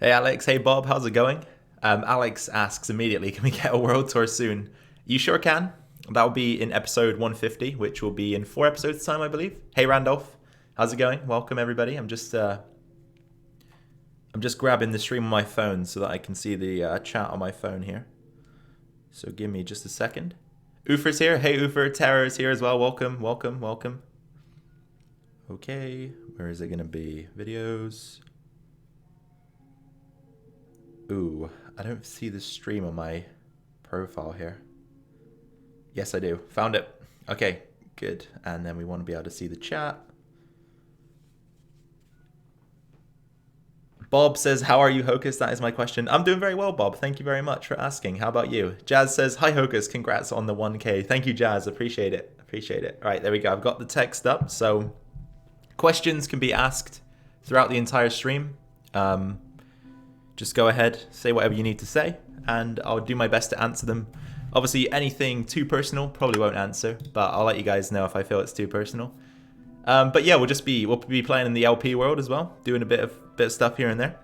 Hey Alex, hey Bob, how's it going? Alex asks immediately, can we get a world tour soon? You sure can. That will be in episode 150, which will be in 4 episodes time, I believe. Hey Randolph, how's it going? Welcome everybody. I'm just grabbing the stream on my phone so that I can see the chat on my phone here. So give me just a second. Ufer's here. Hey Ufer, Tara's here as well. Welcome, welcome, welcome. Okay, where is it gonna be? Videos. Ooh, I don't see the stream on my profile here. Yes, I do. Found it. Okay, good. And then we want to be able to see the chat. Bob says, how are you, Hocus? That is my question. I'm doing very well, Bob. Thank you very much for asking. How about you? Jazz says, hi, Hocus. Congrats on the 1K. Thank you, Jazz. Appreciate it. Appreciate it. All right, there we go. I've got the text up. So questions can be asked throughout the entire stream. Just go ahead, say whatever you need to say, and I'll do my best to answer them. Obviously, anything too personal, probably won't answer, but I'll let you guys know if I feel it's too personal. But yeah, we'll be playing in the LP world as well, doing a bit of stuff here and there.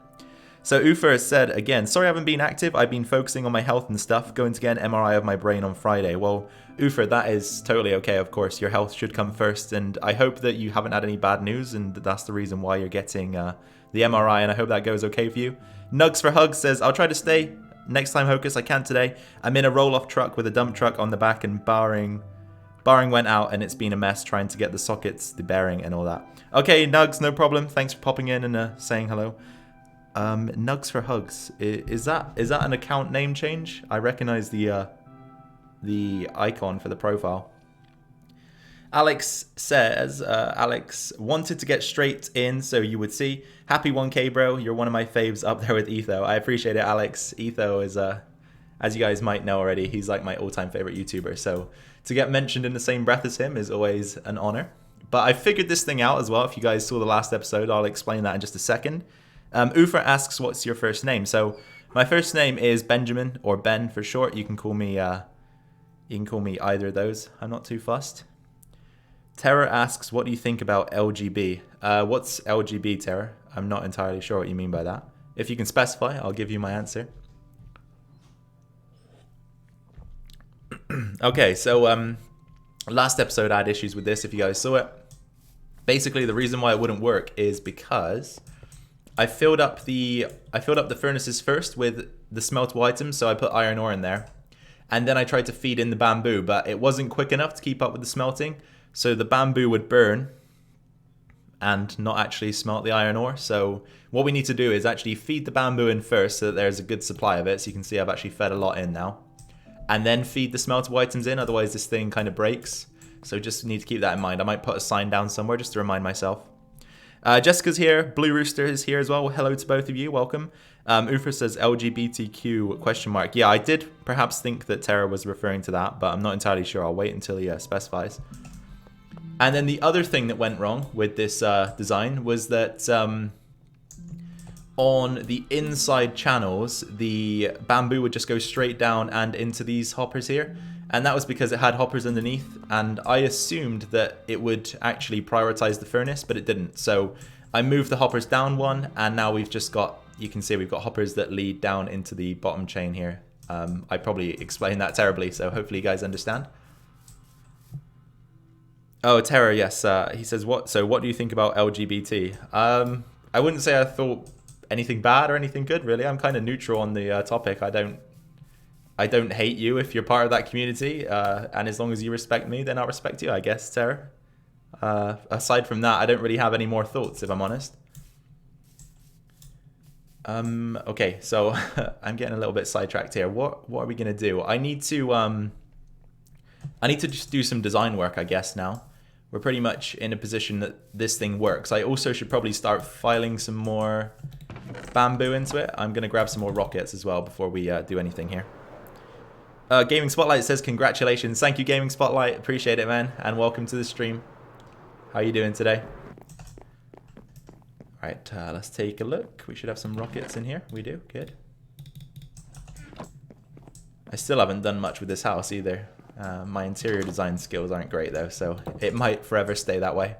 So Ufer has said again, sorry I haven't been active. I've been focusing on my health and stuff. Going to get an MRI of my brain on Friday. Well, Ufer, that is totally okay. Of course, your health should come first, and I hope that you haven't had any bad news, and that's the reason why you're getting the MRI. And I hope that goes okay for you. Nugs for Hugs says, I'll try to stay. Next time, Hocus, I can today. I'm in a roll-off truck with a dump truck on the back, and barring went out, and it's been a mess trying to get the sockets, the bearing, and all that. Okay, Nugs, no problem. Thanks for popping in and saying hello. Nugs for Hugs. Is that an account name change? I recognize the icon for the profile. Alex says, Alex wanted to get straight in so you would see. Happy 1K, bro. You're one of my faves up there with Etho. I appreciate it, Alex. Etho is, as you guys might know already, he's like my all-time favorite YouTuber. So to get mentioned in the same breath as him is always an honor. But I figured this thing out as well. If you guys saw the last episode, I'll explain that in just a second. Ufer asks, what's your first name? So my first name is Benjamin, or Ben for short. You can call me either of those. I'm not too fussed. Terra asks, what do you think about LGB? What's LGB, Terra? I'm not entirely sure what you mean by that. If you can specify, I'll give you my answer. Okay, so last episode I had issues with this, if you guys saw it. Basically, the reason why it wouldn't work is because I filled up the furnaces first with the smeltable items, so I put iron ore in there. And then I tried to feed in the bamboo, but it wasn't quick enough to keep up with the smelting. So the bamboo would burn and not actually smelt the iron ore. So what we need to do is actually feed the bamboo in first so that there's a good supply of it. So you can see I've actually fed a lot in now. And then feed the smeltable items in, otherwise this thing kind of breaks. So just need to keep that in mind. I might put a sign down somewhere just to remind myself. Jessica's here. Blue Rooster is here as well. Hello to both of you. Welcome. Ufer says LGBTQ question mark. Yeah, I did perhaps think that Terra was referring to that, but I'm not entirely sure. I'll wait until he specifies. And then the other thing that went wrong with this design was that on the inside channels, the bamboo would just go straight down and into these hoppers here. And that was because it had hoppers underneath, and I assumed that it would actually prioritize the furnace, but it didn't. So I moved the hoppers down one, and now we've just got, you can see we've got hoppers that lead down into the bottom chain here. I probably explained that terribly, so hopefully you guys understand. Oh, Terra, yes. He says, what do you think about LGBT? I wouldn't say I thought anything bad or anything good, really. I'm kind of neutral on the topic. I don't hate you if you're part of that community, and as long as you respect me, then I'll respect you, I guess, Terra. Aside from that, I don't really have any more thoughts, if I'm honest. Okay, so I'm getting a little bit sidetracked here. What are we gonna do? I need to just do some design work, I guess, now. We're pretty much in a position that this thing works. I also should probably start filing some more bamboo into it. I'm gonna grab some more rockets as well before we do anything here. Gaming Spotlight says congratulations. Thank you, Gaming Spotlight. Appreciate it, man. And welcome to the stream. How are you doing today? All right, let's take a look. We should have some rockets in here. We do. Good. I still haven't done much with this house either. My interior design skills aren't great though, so it might forever stay that way.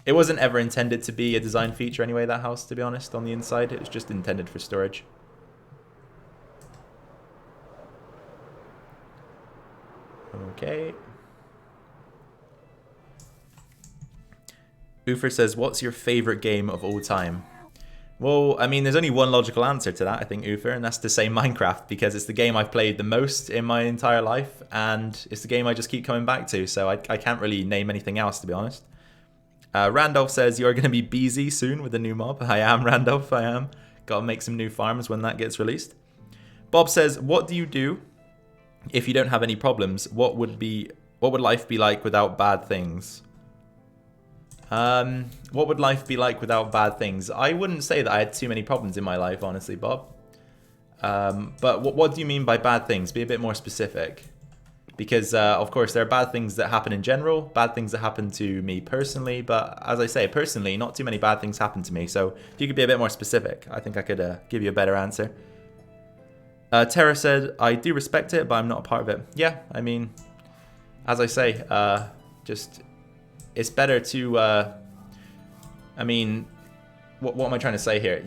It wasn't ever intended to be a design feature anyway, that house, to be honest, on the inside. It was just intended for storage. Okay. Ufer says, what's your favorite game of all time? Well, I mean, there's only one logical answer to that, I think, Ufer, and that's to say Minecraft, because it's the game I've played the most in my entire life, and it's the game I just keep coming back to, so I can't really name anything else, to be honest. Randolph says, you're going to be busy soon with the new mob. I am, Randolph, I am. Gotta make some new farms when that gets released. Bob says, what do you do if you don't have any problems? What would life be like without bad things? What would life be like without bad things? I wouldn't say that I had too many problems in my life, honestly, Bob. But what do you mean by bad things? Be a bit more specific. Because, of course, there are bad things that happen in general, bad things that happen to me personally. But as I say, personally, not too many bad things happen to me. So if you could be a bit more specific, I think I could give you a better answer. Tara said, I do respect it, but I'm not a part of it. Yeah, I mean, as I say, it's better to, I mean, what am I trying to say here?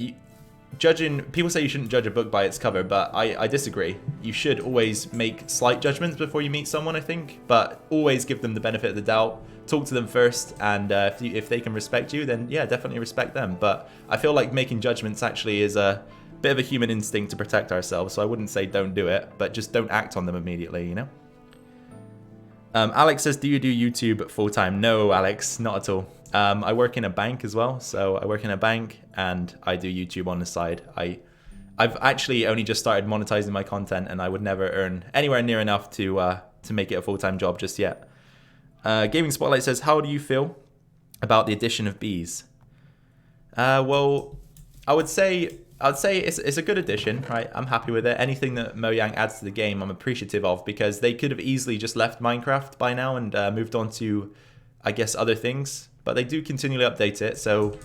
People say you shouldn't judge a book by its cover, but I disagree. You should always make slight judgments before you meet someone, I think, but always give them the benefit of the doubt. Talk to them first, and if they can respect you, then yeah, definitely respect them. But I feel like making judgments actually is a bit of a human instinct to protect ourselves, so I wouldn't say don't do it, but just don't act on them immediately, you know? Alex says, do you do YouTube full-time? No, Alex, not at all. I work in a bank as well, so I work in a bank and I do YouTube on the side. I've actually only just started monetizing my content, and I would never earn anywhere near enough to make it a full-time job just yet. Gaming Spotlight says, how do you feel about the addition of bees? Well, I would say it's a good addition, right? I'm happy with it. Anything that Mojang adds to the game, I'm appreciative of, because they could have easily just left Minecraft by now and moved on to, I guess, other things. But they do continually update it, so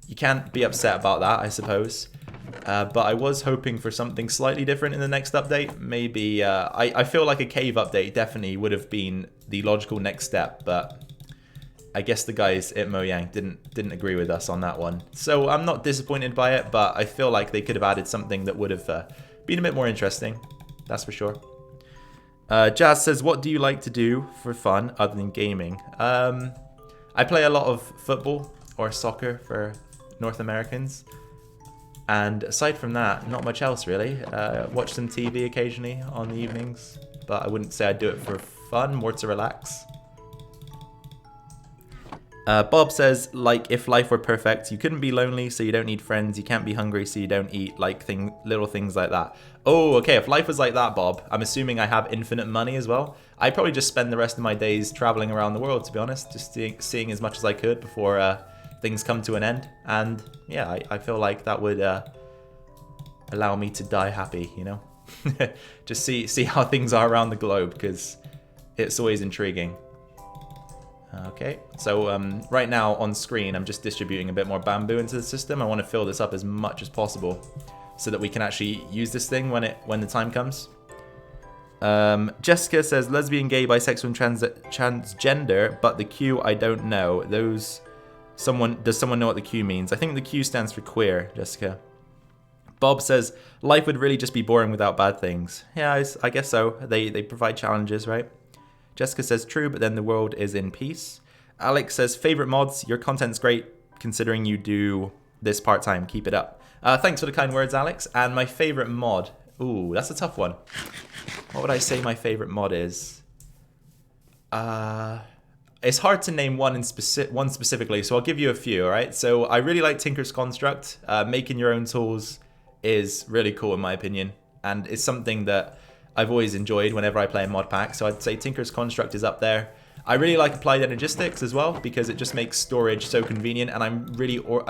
you can't be upset about that, I suppose. But I was hoping for something slightly different in the next update. Maybe, I feel like a cave update definitely would have been the logical next step, but I guess the guys at Mojang didn't agree with us on that one. So I'm not disappointed by it, but I feel like they could have added something that would have been a bit more interesting. That's for sure. Jazz says, what do you like to do for fun other than gaming? I play a lot of football or soccer for North Americans. And aside from that, not much else really. Watch some TV occasionally on the evenings, but I wouldn't say I do it for fun, more to relax. Bob says, like, if life were perfect, you couldn't be lonely, so you don't need friends. You can't be hungry, so you don't eat, like little things like that. Oh, okay, if life was like that, Bob, I'm assuming I have infinite money as well. I'd probably just spend the rest of my days traveling around the world, to be honest, just seeing as much as I could before things come to an end. And yeah, I feel like that would allow me to die happy, you know? Just see how things are around the globe, because it's always intriguing. Okay, so right now on screen, I'm just distributing a bit more bamboo into the system. I want to fill this up as much as possible so that we can actually use this thing when the time comes. Jessica says, lesbian, gay, bisexual, and transgender, but the Q, I don't know. Does someone know what the Q means? I think the Q stands for queer, Jessica. Bob says, life would really just be boring without bad things. Yeah, I guess so. They provide challenges, right? Jessica says, true, but then the world is in peace. Alex says, favorite mods, your content's great considering you do this part-time. Keep it up. Thanks for the kind words, Alex. And my favorite mod, ooh, that's a tough one. What would I say my favorite mod is? It's hard to name one specifically, so I'll give you a few, all right? So I really like Tinker's Construct. Making your own tools is really cool in my opinion, and it's something that I've always enjoyed whenever I play a mod pack, so I'd say Tinker's Construct is up there. I really like Applied Energistics as well, because it just makes storage so convenient, and I'm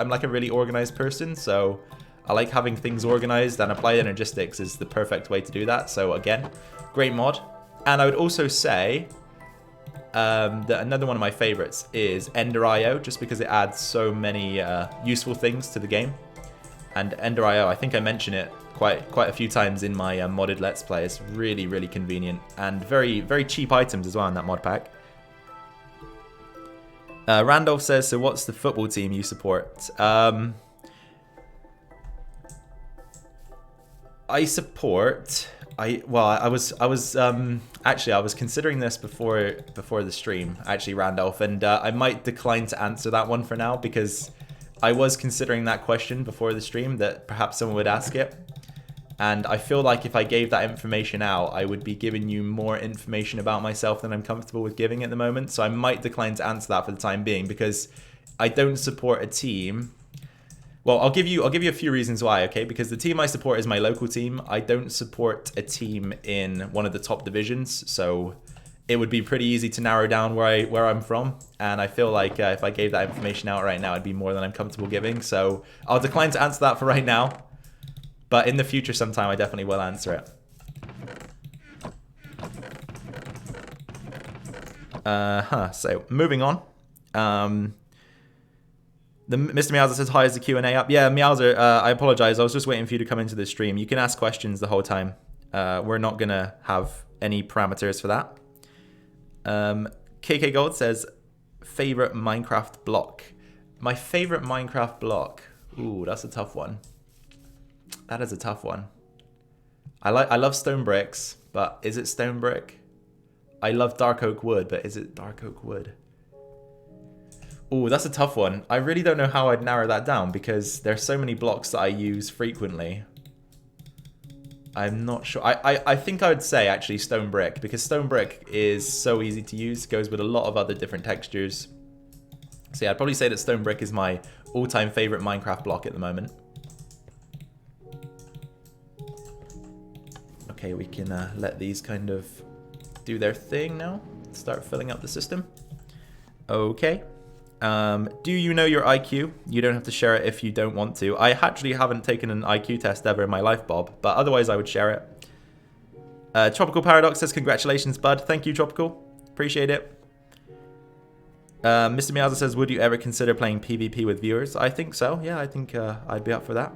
like a really organized person, so I like having things organized, and Applied Energistics is the perfect way to do that. So again, great mod. And I would also say that another one of my favorites is Ender.io, just because it adds so many useful things to the game. And Ender.io, I think I mention it quite a few times in my modded Let's Play. It's really, really convenient, and very, very cheap items as well in that mod pack. Randolph says, so what's the football team you support? I support. I was considering this before the stream, actually, Randolph, and I might decline to answer that one for now because I was considering that question before the stream that perhaps someone would ask it. And I feel like if I gave that information out, I would be giving you more information about myself than I'm comfortable with giving at the moment. So I might decline to answer that for the time being because I don't support a team. Well, I'll give you a few reasons why, okay? Because the team I support is my local team. I don't support a team in one of the top divisions, so it would be pretty easy to narrow down where I'm from. And I feel like if I gave that information out right now, it'd be more than I'm comfortable giving. So I'll decline to answer that for right now. But in the future sometime, I definitely will answer it. So moving on. Mr. Meowser says, hi, is the Q&A up? Yeah, Meowser, I apologize. I was just waiting for you to come into the stream. You can ask questions the whole time. We're not going to have any parameters for that. KK Gold says, favorite Minecraft block. My favorite Minecraft block. Ooh, that's a tough one. That is a tough one. I love stone bricks, but is it stone brick? I love dark oak wood, but is it dark oak wood? Ooh, that's a tough one. I really don't know how I'd narrow that down because there's so many blocks that I use frequently. I'm not sure. I think I would say actually stone brick because stone brick is so easy to use. Goes with a lot of other different textures. So yeah, I'd probably say that stone brick is my all-time favorite Minecraft block at the moment. Okay, we can let these kind of do their thing now. Start filling up the system. Okay. Do you know your IQ? You don't have to share it if you don't want to. I actually haven't taken an IQ test ever in my life, Bob, but otherwise I would share it. Tropical Paradox says, congratulations, bud. Thank you, Tropical. Appreciate it. Mr. Meowser says, would you ever consider playing PvP with viewers? I think so. Yeah, I think I'd be up for that.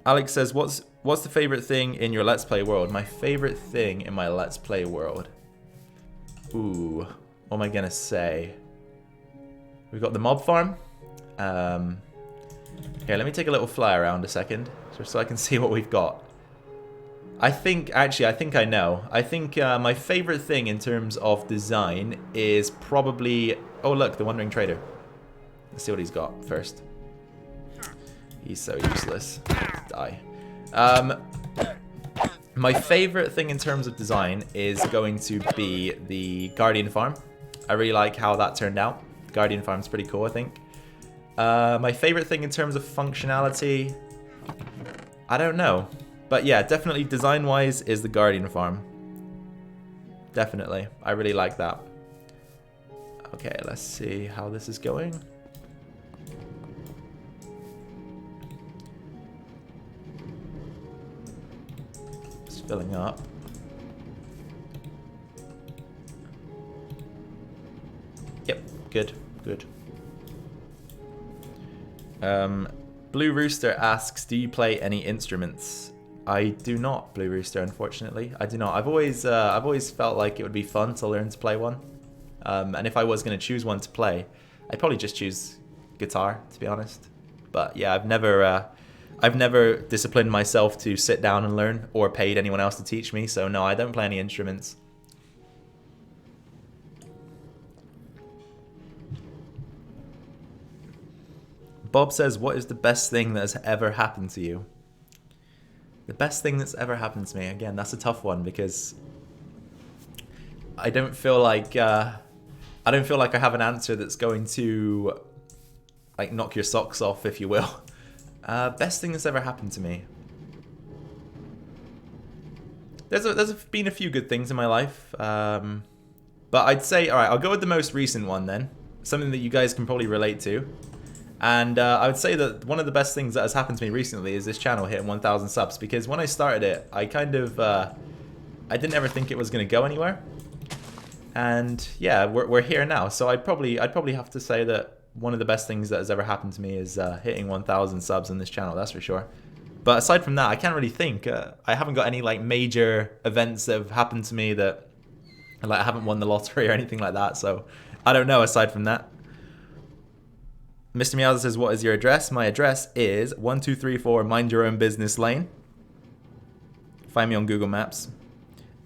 Alex says, what's the favorite thing in your Let's Play world? My favorite thing in my Let's Play world. Ooh, what am I gonna say? We've got the mob farm. Okay, let me take a little fly around a second, just so I can see what we've got. I think I know. I think my favorite thing in terms of design is probably... Oh, look, the Wandering Trader. Let's see what he's got first. He's so useless. Die. My favorite thing in terms of design is going to be the Guardian Farm. I really like how that turned out. Guardian Farm's pretty cool, I think. My favorite thing in terms of functionality, I don't know. But yeah, definitely design-wise is the Guardian Farm. Definitely. I really like that. Okay, let's see how this is going. It's filling up. Yep, good, good. Blue Rooster asks, do you play any instruments? I do not, Blue Rooster, unfortunately. I do not. I've always felt like it would be fun to learn to play one. And if I was going to choose one to play, I'd probably just choose guitar, to be honest. But yeah, I've never disciplined myself to sit down and learn or paid anyone else to teach me. So no, I don't play any instruments. Bob says, what is the best thing that has ever happened to you? The best thing that's ever happened to me? Again, that's a tough one because I don't feel like I have an answer that's going to like knock your socks off, if you will. Best thing that's ever happened to me. There's been a few good things in my life, but I'd say, all right, I'll go with the most recent one then. Something that you guys can probably relate to. And I would say that one of the best things that has happened to me recently is this channel hitting 1,000 subs. Because when I started it, I kind of, I didn't ever think it was going to go anywhere. And yeah, we're here now. So I'd probably have to say that one of the best things that has ever happened to me is hitting 1,000 subs on this channel. That's for sure. But aside from that, I can't really think. I haven't got any like major events that have happened to me that like I haven't won the lottery or anything like that. So I don't know aside from that. Mr. Meowza says, what is your address? My address is 1234 Mind Your Own Business Lane. Find me on Google Maps.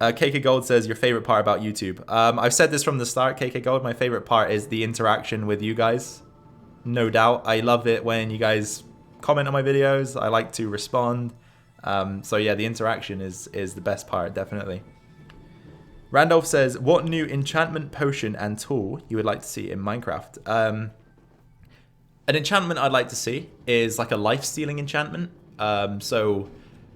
KK Gold says, your favorite part about YouTube? I've said this from the start, KK Gold. My favorite part is the interaction with you guys. No doubt. I love it when you guys comment on my videos. I like to respond. So yeah, the interaction is the best part, definitely. Randolph says, what new enchantment potion and tool you would like to see in Minecraft? An enchantment I'd like to see is like a life-stealing enchantment. So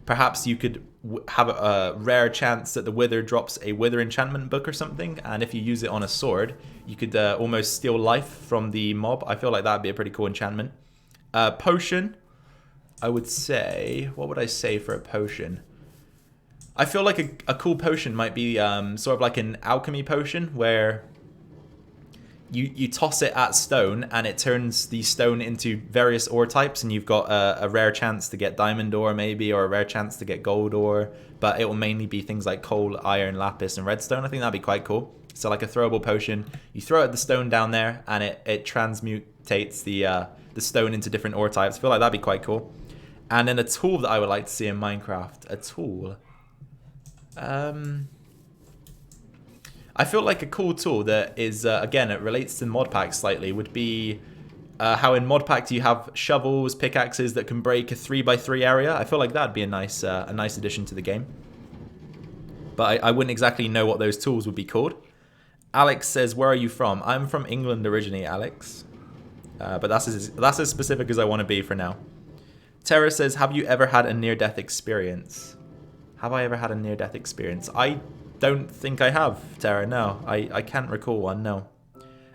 perhaps you could have a rare chance that the Wither drops a Wither enchantment book or something, and if you use it on a sword, you could almost steal life from the mob. I feel like that'd be a pretty cool enchantment. Potion, I would say, what would I say for a potion? I feel like a cool potion might be sort of like an alchemy potion where you toss it at stone and it turns the stone into various ore types, and you've got a rare chance to get diamond ore maybe, or a rare chance to get gold ore, but it will mainly be things like coal, iron, lapis, and redstone. I think that'd be quite cool. So like a throwable potion, you throw it at the stone down there and it transmutates the stone into different ore types. I feel like that'd be quite cool. And then a tool that I would like to see in Minecraft, a tool. I feel like a cool tool that is, again, it relates to mod packs slightly, would be how in mod packs you have shovels, pickaxes that can break a 3x3 area. I feel like that'd be a nice addition to the game. But I wouldn't exactly know what those tools would be called. Alex says, where are you from? I'm from England originally, Alex. But that's as specific as I want to be for now. Tara says, have you ever had a near-death experience? Have I ever had a near-death experience? I don't think I have, Tara, no. I can't recall one, no.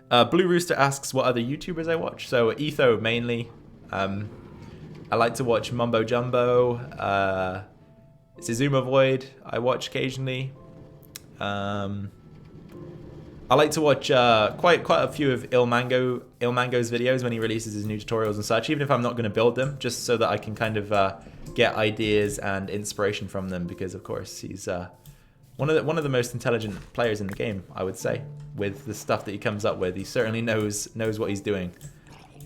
Blue Rooster asks what other YouTubers I watch. So Etho mainly. I like to watch Mumbo Jumbo. Zizuma Void I watch occasionally. I like to watch quite a few of Ilmango's videos when he releases his new tutorials and such, even if I'm not going to build them, just so that I can kind of get ideas and inspiration from them, because of course he's one of the most intelligent players in the game, I would say, with the stuff that he comes up with. He certainly knows what he's doing.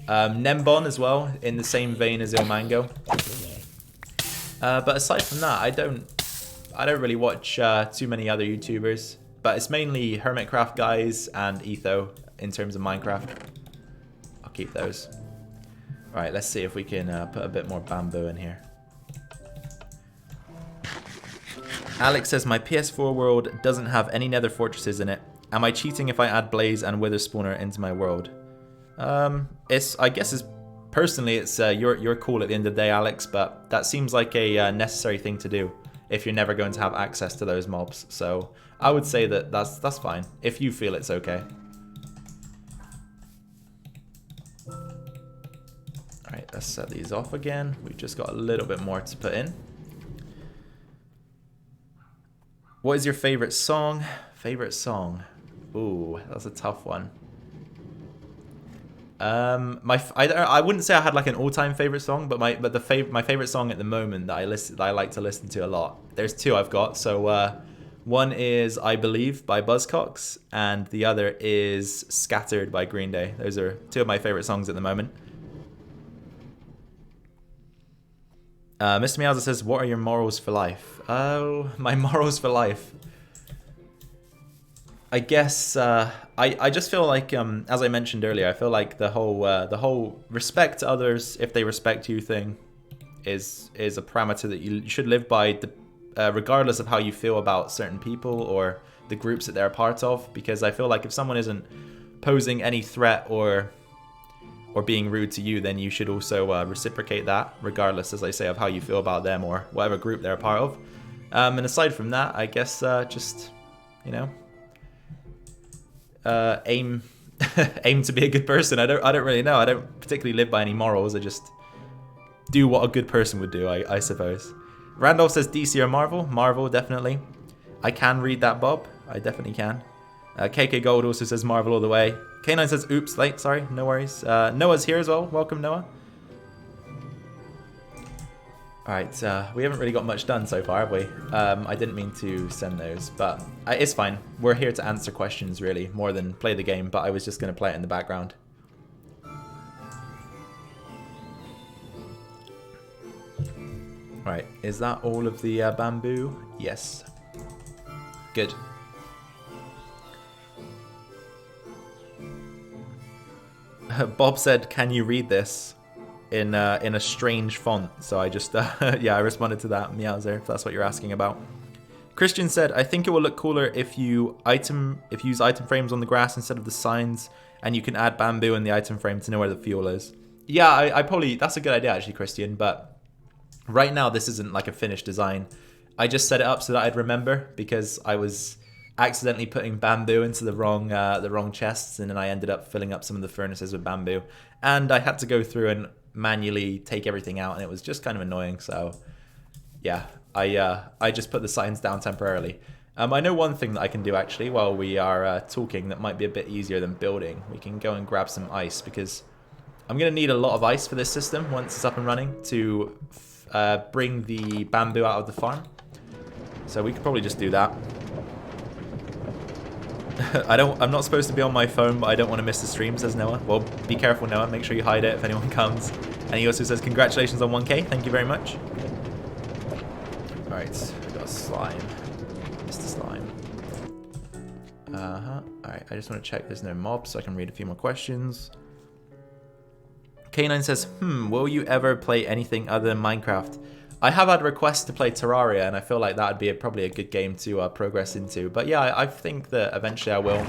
Nembon as well, in the same vein as Ilmango. But aside from that, I don't really watch too many other YouTubers. But it's mainly Hermitcraft guys and Etho in terms of Minecraft. I'll keep those. Alright, let's see if we can put a bit more bamboo in here. Alex says, my PS4 world doesn't have any nether fortresses in it. Am I cheating if I add Blaze and Wither Spawner into my world? I guess personally it's your call at the end of the day, Alex, but that seems like a necessary thing to do if you're never going to have access to those mobs. So I would say that that's fine if you feel it's okay. Alright, let's set these off again. We've just got a little bit more to put in. What is your favorite song? Favorite song? Ooh, that's a tough one. I wouldn't say I had like an all-time favorite song, but my favorite song at the moment that I like to listen to a lot. There's two I've got. So one is I Believe by Buzzcocks, and the other is Scattered by Green Day. Those are two of my favorite songs at the moment. Mr. Meowza says, what are your morals for life? Oh, my morals for life. I guess I just feel like, as I mentioned earlier, I feel like the whole respect to others if they respect you thing is a parameter that you should live by, regardless of how you feel about certain people or the groups that they're a part of. Because I feel like if someone isn't posing any threat or being rude to you, then you should also reciprocate that, regardless, as I say, of how you feel about them or whatever group they're a part of. And aside from that, I guess just, you know, aim to be a good person. I don't really know. I don't particularly live by any morals. I just do what a good person would do, I suppose. Randolph says DC or Marvel? Marvel, definitely. I can read that, Bob. I definitely can. KK Gold also says Marvel all the way. K9 says oops, late, sorry, no worries. Noah's here as well. Welcome, Noah. Alright, we haven't really got much done so far, have we? I didn't mean to send those, but it's fine. We're here to answer questions, really, more than play the game, but I was just going to play it in the background. Right, is that all of the bamboo? Yes. Good. Bob said, "Can you read this in a strange font?" So I just yeah, I responded to that, Meowser, if that's what you're asking about. Christian said, "I think it will look cooler if you use item frames on the grass instead of the signs, and you can add bamboo in the item frame to know where the fuel is." Yeah, I probably, that's a good idea actually, Christian, but right now this isn't like a finished design. I just set it up so that I'd remember, because I was accidentally putting bamboo into the wrong chests, and then I ended up filling up some of the furnaces with bamboo, and I had to go through and manually take everything out, and it was just kind of annoying. So yeah, I just put the signs down temporarily. I know one thing that I can do actually while we are talking that might be a bit easier than building. We can go and grab some ice, because I'm going to need a lot of ice for this system once it's up and running to bring the bamboo out of the farm. So we could probably just do that. I'm not supposed to be on my phone, but I don't want to miss the stream, says Noah. Well, be careful, Noah. Make sure you hide it if anyone comes. And he also says, "Congratulations on 1K. Thank you very much." Alright, we got slime. Mr. Slime. Alright, I just want to check there's no mobs so I can read a few more questions. K9 says, will you ever play anything other than Minecraft? I have had requests to play Terraria, and I feel like that would be probably a good game to progress into. But yeah, I think that eventually I will.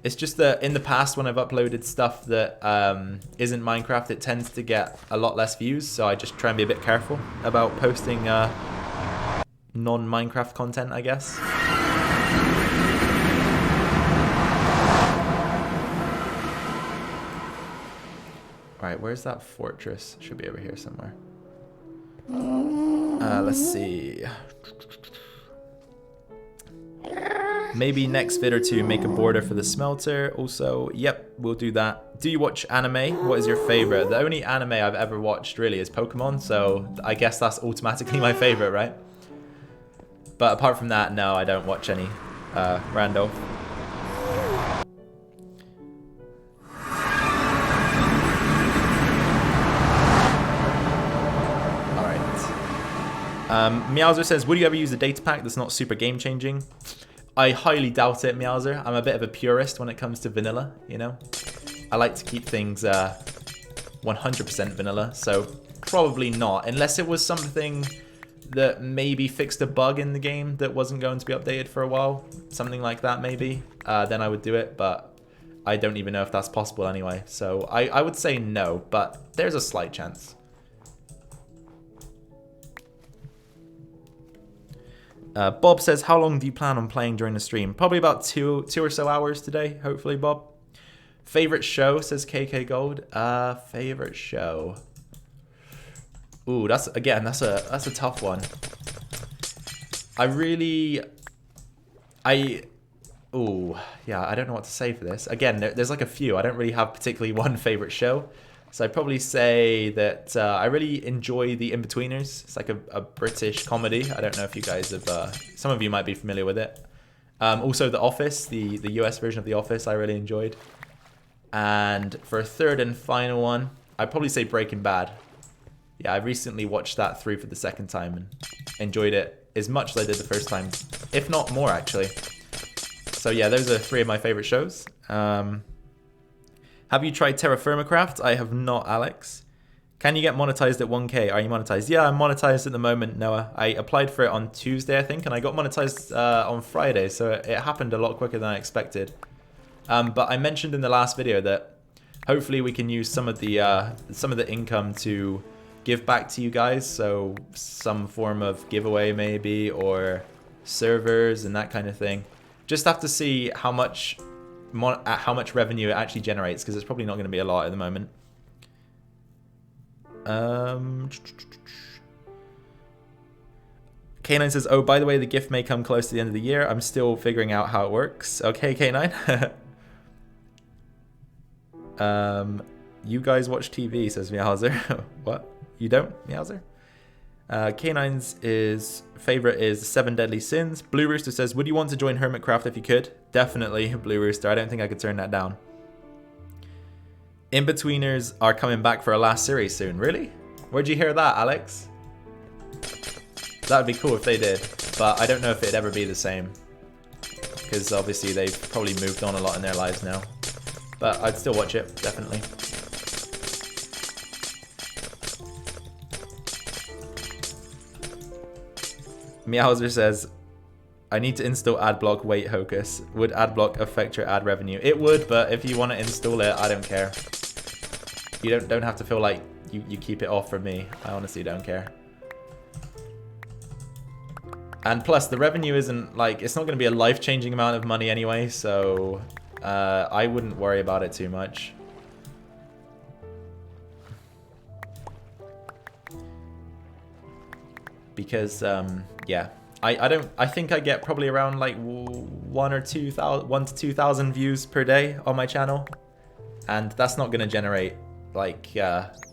It's just that in the past, when I've uploaded stuff that isn't Minecraft, it tends to get a lot less views. So I just try and be a bit careful about posting non-Minecraft content, I guess. Alright, where's that fortress? Should be over here somewhere. Let's see. Maybe next vid or two, make a border for the smelter. Also, yep, we'll do that. Do you watch anime? What is your favorite? The only anime I've ever watched really is Pokemon, so I guess that's automatically my favorite, right? But apart from that, no, I don't watch any rando. Meowser says, would you ever use a data pack that's not super game changing? I highly doubt it, Meowser. I'm a bit of a purist when it comes to vanilla, you know? I like to keep things 100% vanilla, so probably not. Unless it was something that maybe fixed a bug in the game that wasn't going to be updated for a while. Something like that maybe. Then I would do it, but I don't even know if that's possible anyway. So I would say no, but there's a slight chance. Bob says, how long do you plan on playing during the stream? Probably about two or so hours today, hopefully, Bob. Favorite show, says KK Gold. Favorite show. Ooh, that's a tough one. I don't know what to say for this. Again, there's like a few. I don't really have particularly one favorite show. So I'd probably say that I really enjoy The In-Betweeners. It's like a British comedy. I don't know if you guys have... some of you might be familiar with it. Also The Office, the US version of The Office, I really enjoyed. And for a third and final one, I'd probably say Breaking Bad. Yeah, I recently watched that through for the second time and enjoyed it as much as I did the first time. If not more, actually. So yeah, those are three of my favorite shows. Have you tried Terra Firma Craft? I have not, Alex. Can you get monetized at 1K? Are you monetized? Yeah, I'm monetized at the moment, Noah. I applied for it on Tuesday, I think, and I got monetized on Friday, so it happened a lot quicker than I expected. But I mentioned in the last video that hopefully we can use some of the income to give back to you guys, so some form of giveaway maybe, or servers and that kind of thing. Just have to see how much revenue it actually generates, because it's probably not going to be a lot at the moment. K9 says, oh, by the way, the gift may come close to the end of the year. I'm still figuring out how it works. Okay, K9. You guys watch TV, says Meowser. What? You don't, Meowser? K9's favorite is 7 Deadly Sins. Blue Rooster says, would you want to join Hermitcraft if you could? Definitely, Blue Rooster. I don't think I could turn that down. In-Betweeners are coming back for a last series soon. Really? Where'd you hear that, Alex? That would be cool if they did, but I don't know if it'd ever be the same. Because obviously they've probably moved on a lot in their lives now. But I'd still watch it, definitely. Meowser says, I need to install adblock. Wait, Hocus. Would adblock affect your ad revenue? It would, but if you want to install it, I don't care. You don't have to feel like you keep it off for me. I honestly don't care. And plus, the revenue isn't like, it's not going to be a life-changing amount of money anyway, so I wouldn't worry about it too much. Because, yeah, I think I get probably around like 1 to 2,000 views per day on my channel, and that's not going to generate like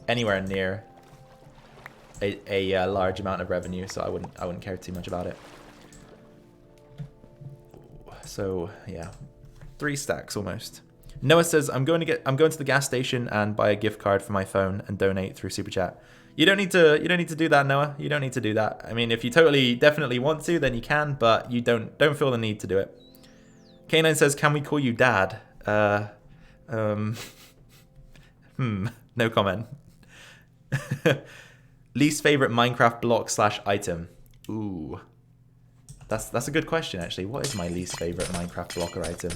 anywhere near a large amount of revenue, so I wouldn't care too much about it. So yeah, 3 stacks almost. Noah says, I'm going to the gas station and buy a gift card for my phone and donate through Super Chat. You don't need to do that, Noah. You don't need to do that. I mean, if you definitely want to, then you can, but you don't feel the need to do it. K9 says, can we call you Dad? No comment. Least favorite Minecraft block / item. Ooh, that's a good question actually. What is my least favorite Minecraft block or item?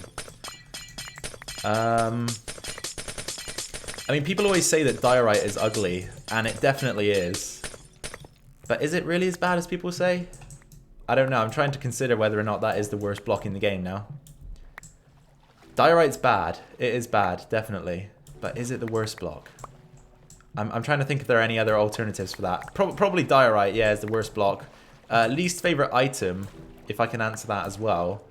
I mean, people always say that diorite is ugly, and it definitely is. But is it really as bad as people say? I don't know. I'm trying to consider whether or not that is the worst block in the game now. Diorite's bad. It is bad, definitely. But is it the worst block? I'm trying to think if there are any other alternatives for that. Probably diorite, yeah, is the worst block. Least favorite item, if I can answer that as well.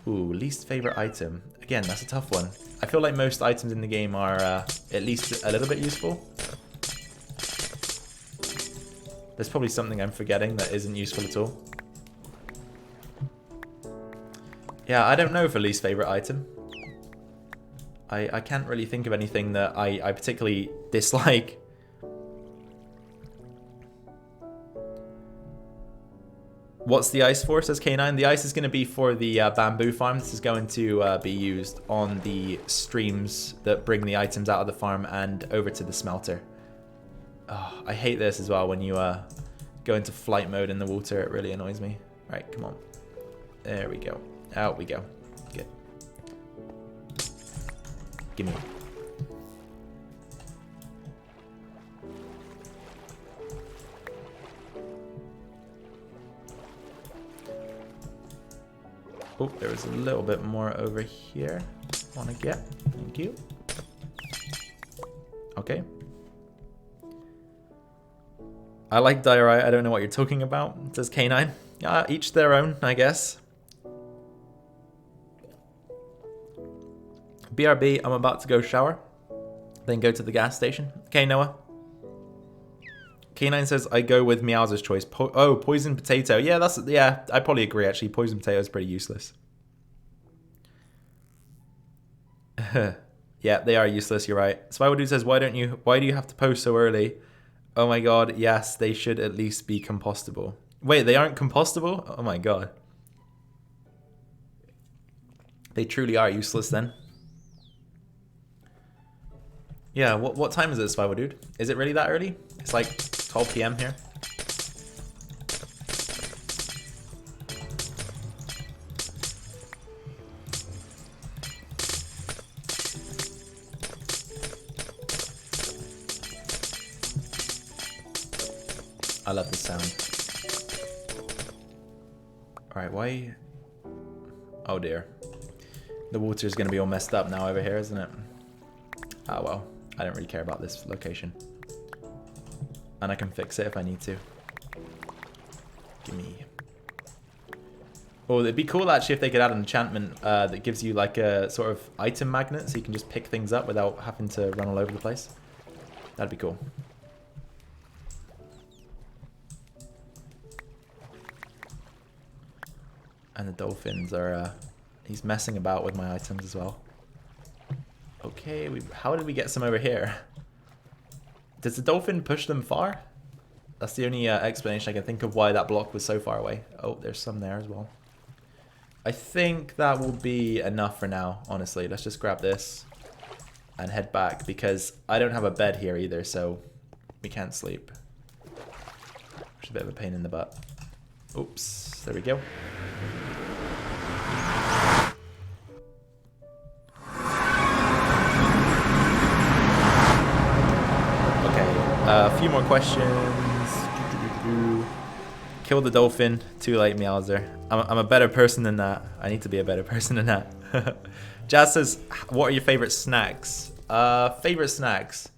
Ooh, least favorite item. Again, that's a tough one. I feel like most items in the game are at least a little bit useful. There's probably something I'm forgetting that isn't useful at all. Yeah, I don't know for least favorite item. I can't really think of anything that I particularly dislike. What's the ice for, says K9? The ice is going to be for the bamboo farm. This is going to be used on the streams that bring the items out of the farm and over to the smelter. Oh, I hate this as well when you go into flight mode in the water. It really annoys me. Right, come on. There we go. Out we go. Good. Give me one. Oh, there was a little bit more over here. Want to get? Thank you. Okay. I like diorite. I don't know what you're talking about. It says K9. Each their own, I guess. BRB, I'm about to go shower. Then go to the gas station. Okay, Noah. K9 says, I go with Meowser's choice. Poison potato. Yeah, I probably agree, actually. Poison potato is pretty useless. Yeah, they are useless, you're right. Spywood says, why do you have to post so early? Oh my god, yes, they should at least be compostable. Wait, they aren't compostable? Oh my god. They truly are useless then. Yeah, what time is it, Spywood Dude? Is it really that early? It's like 12 PM here. I love this sound. Alright, why? Oh dear. The water's gonna be all messed up now over here, isn't it? Ah well, I don't really care about this location. And I can fix it if I need to. Gimme. Oh, it'd be cool actually if they could add an enchantment that gives you like a sort of item magnet so you can just pick things up without having to run all over the place. That'd be cool. And the dolphins are, he's messing about with my items as well. Okay, how did we get some over here? Does the dolphin push them far? That's the only explanation I can think of why that block was so far away. Oh, there's some there as well. I think that will be enough for now, honestly. Let's just grab this and head back because I don't have a bed here either, so we can't sleep. Which is a bit of a pain in the butt. Oops, there we go. Okay, a few more questions. Kill the dolphin. Too late, Meowser. I'm a better person than that. I need to be a better person than that. Jazz says, what are your favorite snacks? Favorite snacks?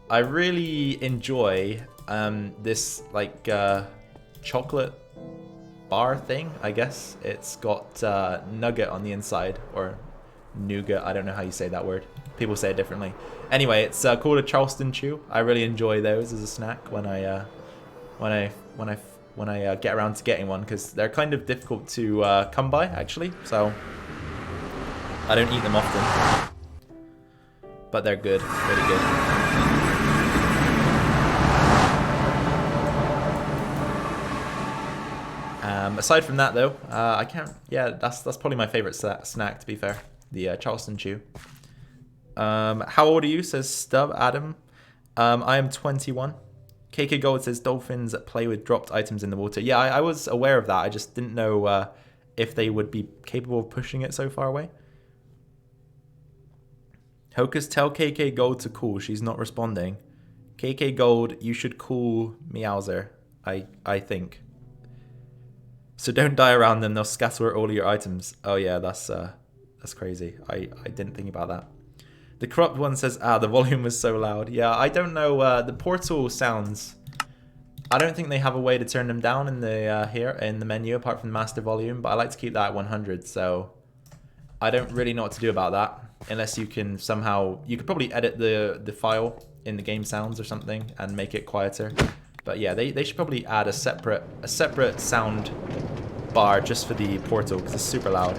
I really enjoy this like chocolate bar thing, I guess. It's got nugget on the inside, or nougat. I don't know how you say that word. People say it differently. Anyway, it's called a Charleston chew. I really enjoy those as a snack when I get around to getting one, because they're kind of difficult to come by, actually. So I don't eat them often, but they're good, really good. Aside from that, though, I can't. Yeah, that's probably my favorite snack. To be fair, the Charleston chew. How old are you? Says Stub Adam. I am 21. KK Gold says dolphins play with dropped items in the water. Yeah, I was aware of that. I just didn't know if they would be capable of pushing it so far away. Hocus, tell KK Gold to cool. She's not responding. KK Gold, you should cool Meowser, I think. So don't die around them. They'll scatter all of your items. Oh yeah, that's crazy. I didn't think about that. The corrupt one says, the volume was so loud. Yeah, I don't know. The portal sounds. I don't think they have a way to turn them down in the here in the menu apart from the master volume. But I like to keep that at 100. So I don't really know what to do about that unless you can somehow. You could probably edit the file in the game sounds or something and make it quieter. But yeah, they should probably add a separate sound bar just for the portal because it's super loud.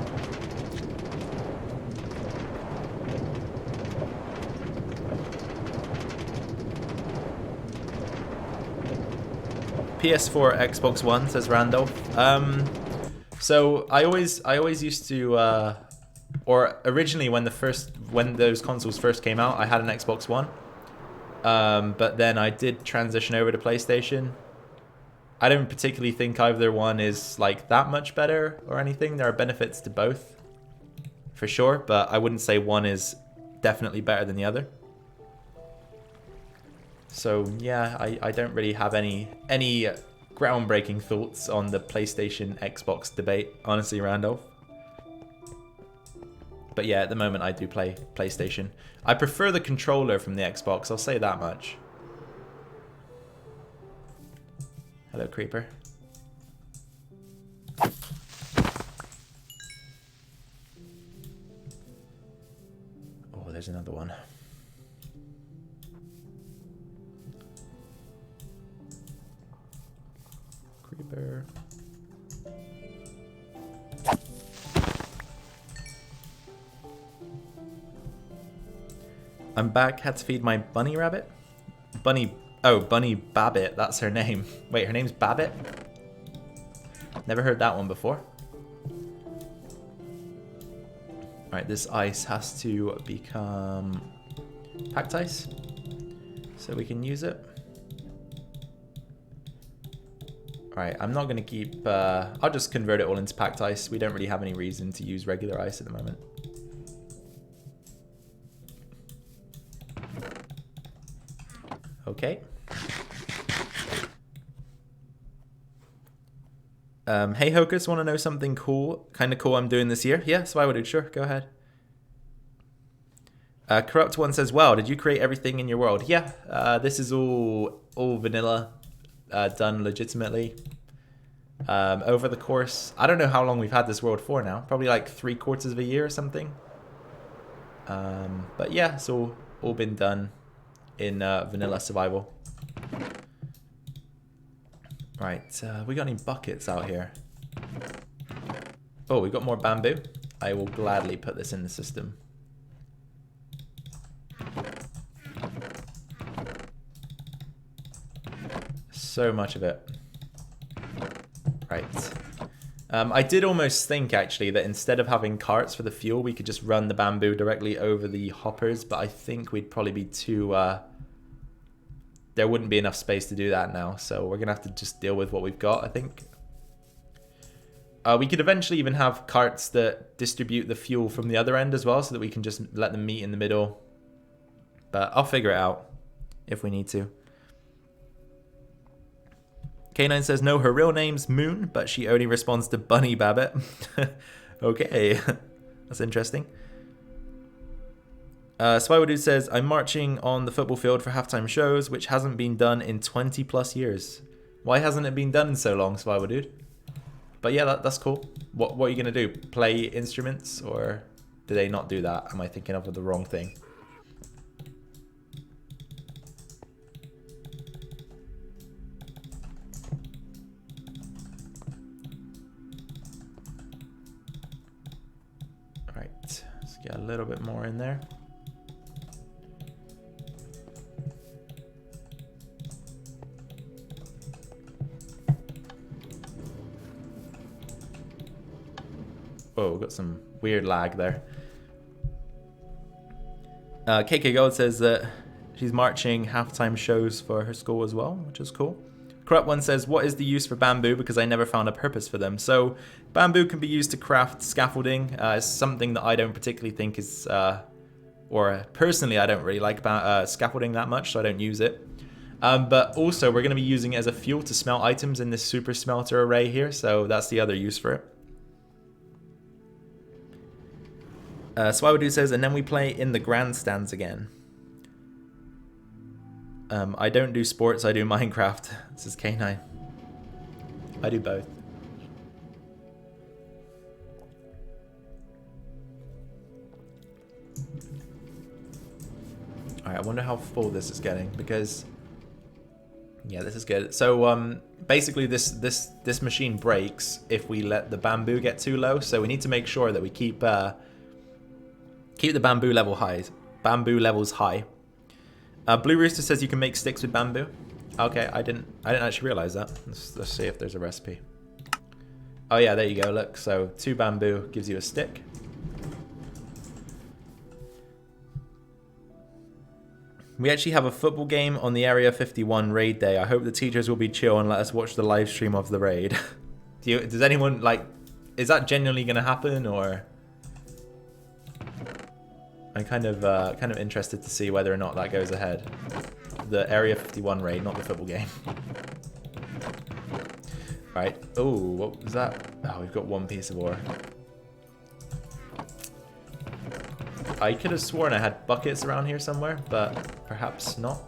PS4, Xbox One, says Randolph. So I always used to, or originally when those consoles first came out, I had an Xbox One. But then I did transition over to PlayStation. I don't particularly think either one is like that much better or anything. There are benefits to both, for sure, but I wouldn't say one is definitely better than the other. So yeah, I don't really have any groundbreaking thoughts on the PlayStation Xbox debate, honestly, Randolph. But yeah, at the moment I do play PlayStation. I prefer the controller from the Xbox, I'll say that much. Hello, Creeper. Oh, there's another one. Creeper. I'm back. Had to feed my bunny rabbit. Bunny Babbit. That's her name. Wait, her name's Babbit? Never heard that one before. Alright, this ice has to become packed ice so we can use it. Alright, I'm not going to keep... I'll just convert it all into packed ice. We don't really have any reason to use regular ice at the moment. Okay. Hey Hocus, want to know something cool? Kind of cool I'm doing this year? Yeah, so I would. Sure, go ahead. Corrupt one says, wow, did you create everything in your world? Yeah, this is all vanilla, done legitimately. Over the course, I don't know how long we've had this world for now. Probably like 3/4 of a year or something. But yeah, it's all been done in vanilla survival. Right, we got any buckets out here? Oh, we got more bamboo. I will gladly put this in the system. So much of it. Right. I did almost think, actually, that instead of having carts for the fuel, we could just run the bamboo directly over the hoppers, but I think we'd probably be too... there wouldn't be enough space to do that now, so we're going to have to just deal with what we've got, I think. We could eventually even have carts that distribute the fuel from the other end as well, so that we can just let them meet in the middle. But I'll figure it out if we need to. K9 says, no, her real name's Moon, but she only responds to Bunny Babbitt. Okay, that's interesting. Spywood says, I'm marching on the football field for halftime shows, which hasn't been done in 20 plus years. Why hasn't it been done in so long, Spywood? But yeah, that's cool. What are you going to do? Play instruments? Or do they not do that? Am I thinking of the wrong thing? Alright, let's get a little bit more in there. Oh, we've got some weird lag there. KK Gold says that she's marching halftime shows for her school as well, which is cool. Corrupt One says, what is the use for bamboo? Because I never found a purpose for them. So bamboo can be used to craft scaffolding. It's something that I don't particularly think is, or personally I don't really like scaffolding that much, so I don't use it. But also we're going to be using it as a fuel to smelt items in this super smelter array here, so that's the other use for it. Swywadu says, and then we play in the grandstands again. I don't do sports, I do Minecraft. This is K9. I do both. Alright, I wonder how full this is getting, because... yeah, this is good. So, basically this machine breaks if we let the bamboo get too low, so we need to make sure that we keep the bamboo levels high. Blue Rooster says you can make sticks with bamboo. Okay, I didn't actually realize that. Let's see if there's a recipe. Oh yeah, there you go. Look, so 2 bamboo gives you a stick. We actually have a football game on the Area 51 raid day. I hope the teachers will be chill and let us watch the live stream of the raid. Does anyone is that genuinely going to happen, or? I'm kind of interested to see whether or not that goes ahead. The Area 51 raid, not the football game. Right. Oh, what was that? Oh, we've got 1 piece of ore. I could have sworn I had buckets around here somewhere, but perhaps not.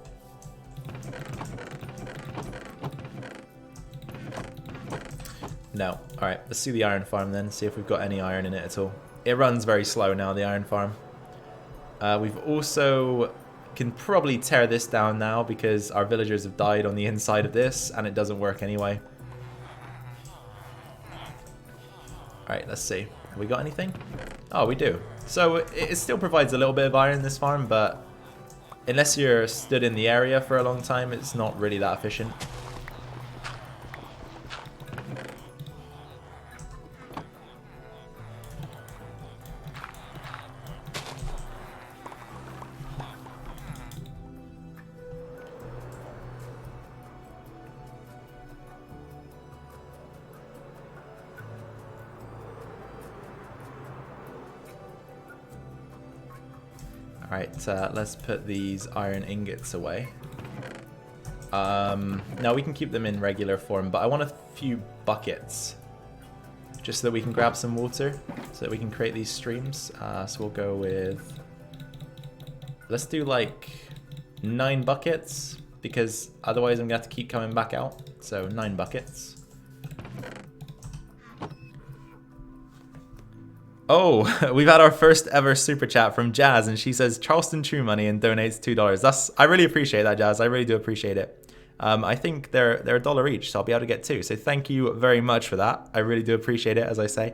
No. Alright, let's see the iron farm then, see if we've got any iron in it at all. It runs very slow now, the iron farm. We've also can probably tear this down now because our villagers have died on the inside of this and it doesn't work anyway. Alright, let's see. Have we got anything? Oh, we do. So it still provides a little bit of iron, this farm, but unless you're stood in the area for a long time, it's not really that efficient. Alright, let's put these iron ingots away. Now we can keep them in regular form, but I want a few buckets. Just so that we can grab some water, so that we can create these streams. So we'll go with... let's do like 9 buckets, because otherwise I'm going to have to keep coming back out. So 9 buckets. Oh, we've had our first ever super chat from Jazz, and she says Charleston True Money and donates $2. I really appreciate that, Jazz. I really do appreciate it. I think they're $1 each, so I'll be able to get 2. So thank you very much for that. I really do appreciate it, as I say.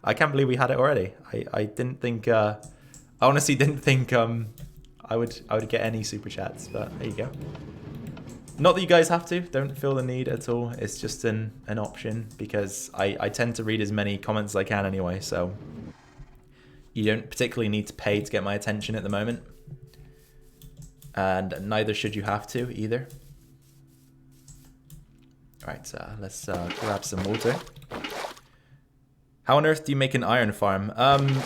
I can't believe we had it already. I didn't think I honestly didn't think I would get any super chats, but there you go. Not that you guys have to. Don't feel the need at all. It's just an option because I tend to read as many comments as I can anyway, so you don't particularly need to pay to get my attention at the moment. And neither should you have to either. Alright, let's grab some water. How on earth do you make an iron farm?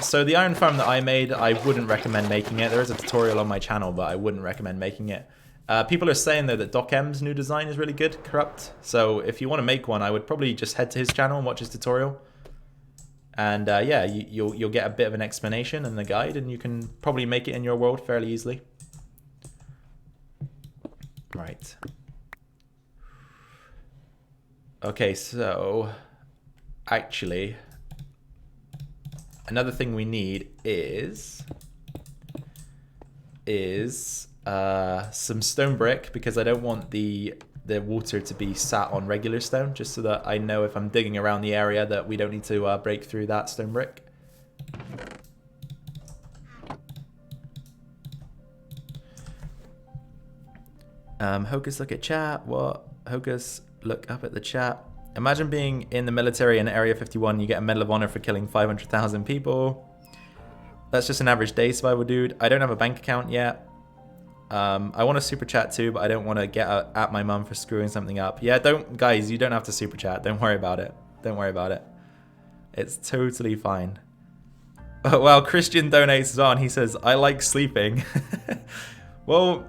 So the iron farm that I made, I wouldn't recommend making it. There is a tutorial on my channel, but I wouldn't recommend making it. People are saying though that DocM's new design is really good, Corrupt. So if you want to make one, I would probably just head to his channel and watch his tutorial. And yeah, you'll get a bit of an explanation and a guide, and you can probably make it in your world fairly easily. Right. Okay, so actually, another thing we need is some stone brick, because I don't want the water to be sat on regular stone, just so that I know if I'm digging around the area that we don't need to break through that stone brick. Hocus, look at chat. What? Hocus, look up at the chat. Imagine being in the military in Area 51, you get a Medal of Honor for killing 500,000 people. That's just an average day, survival dude. I don't have a bank account yet. I want to super chat too, but I don't want to get at my mum for screwing something up. Yeah, guys, you don't have to super chat. Don't worry about it. Don't worry about it. It's totally fine. Oh, well, Christian donates as well, and he says, I like sleeping. Well,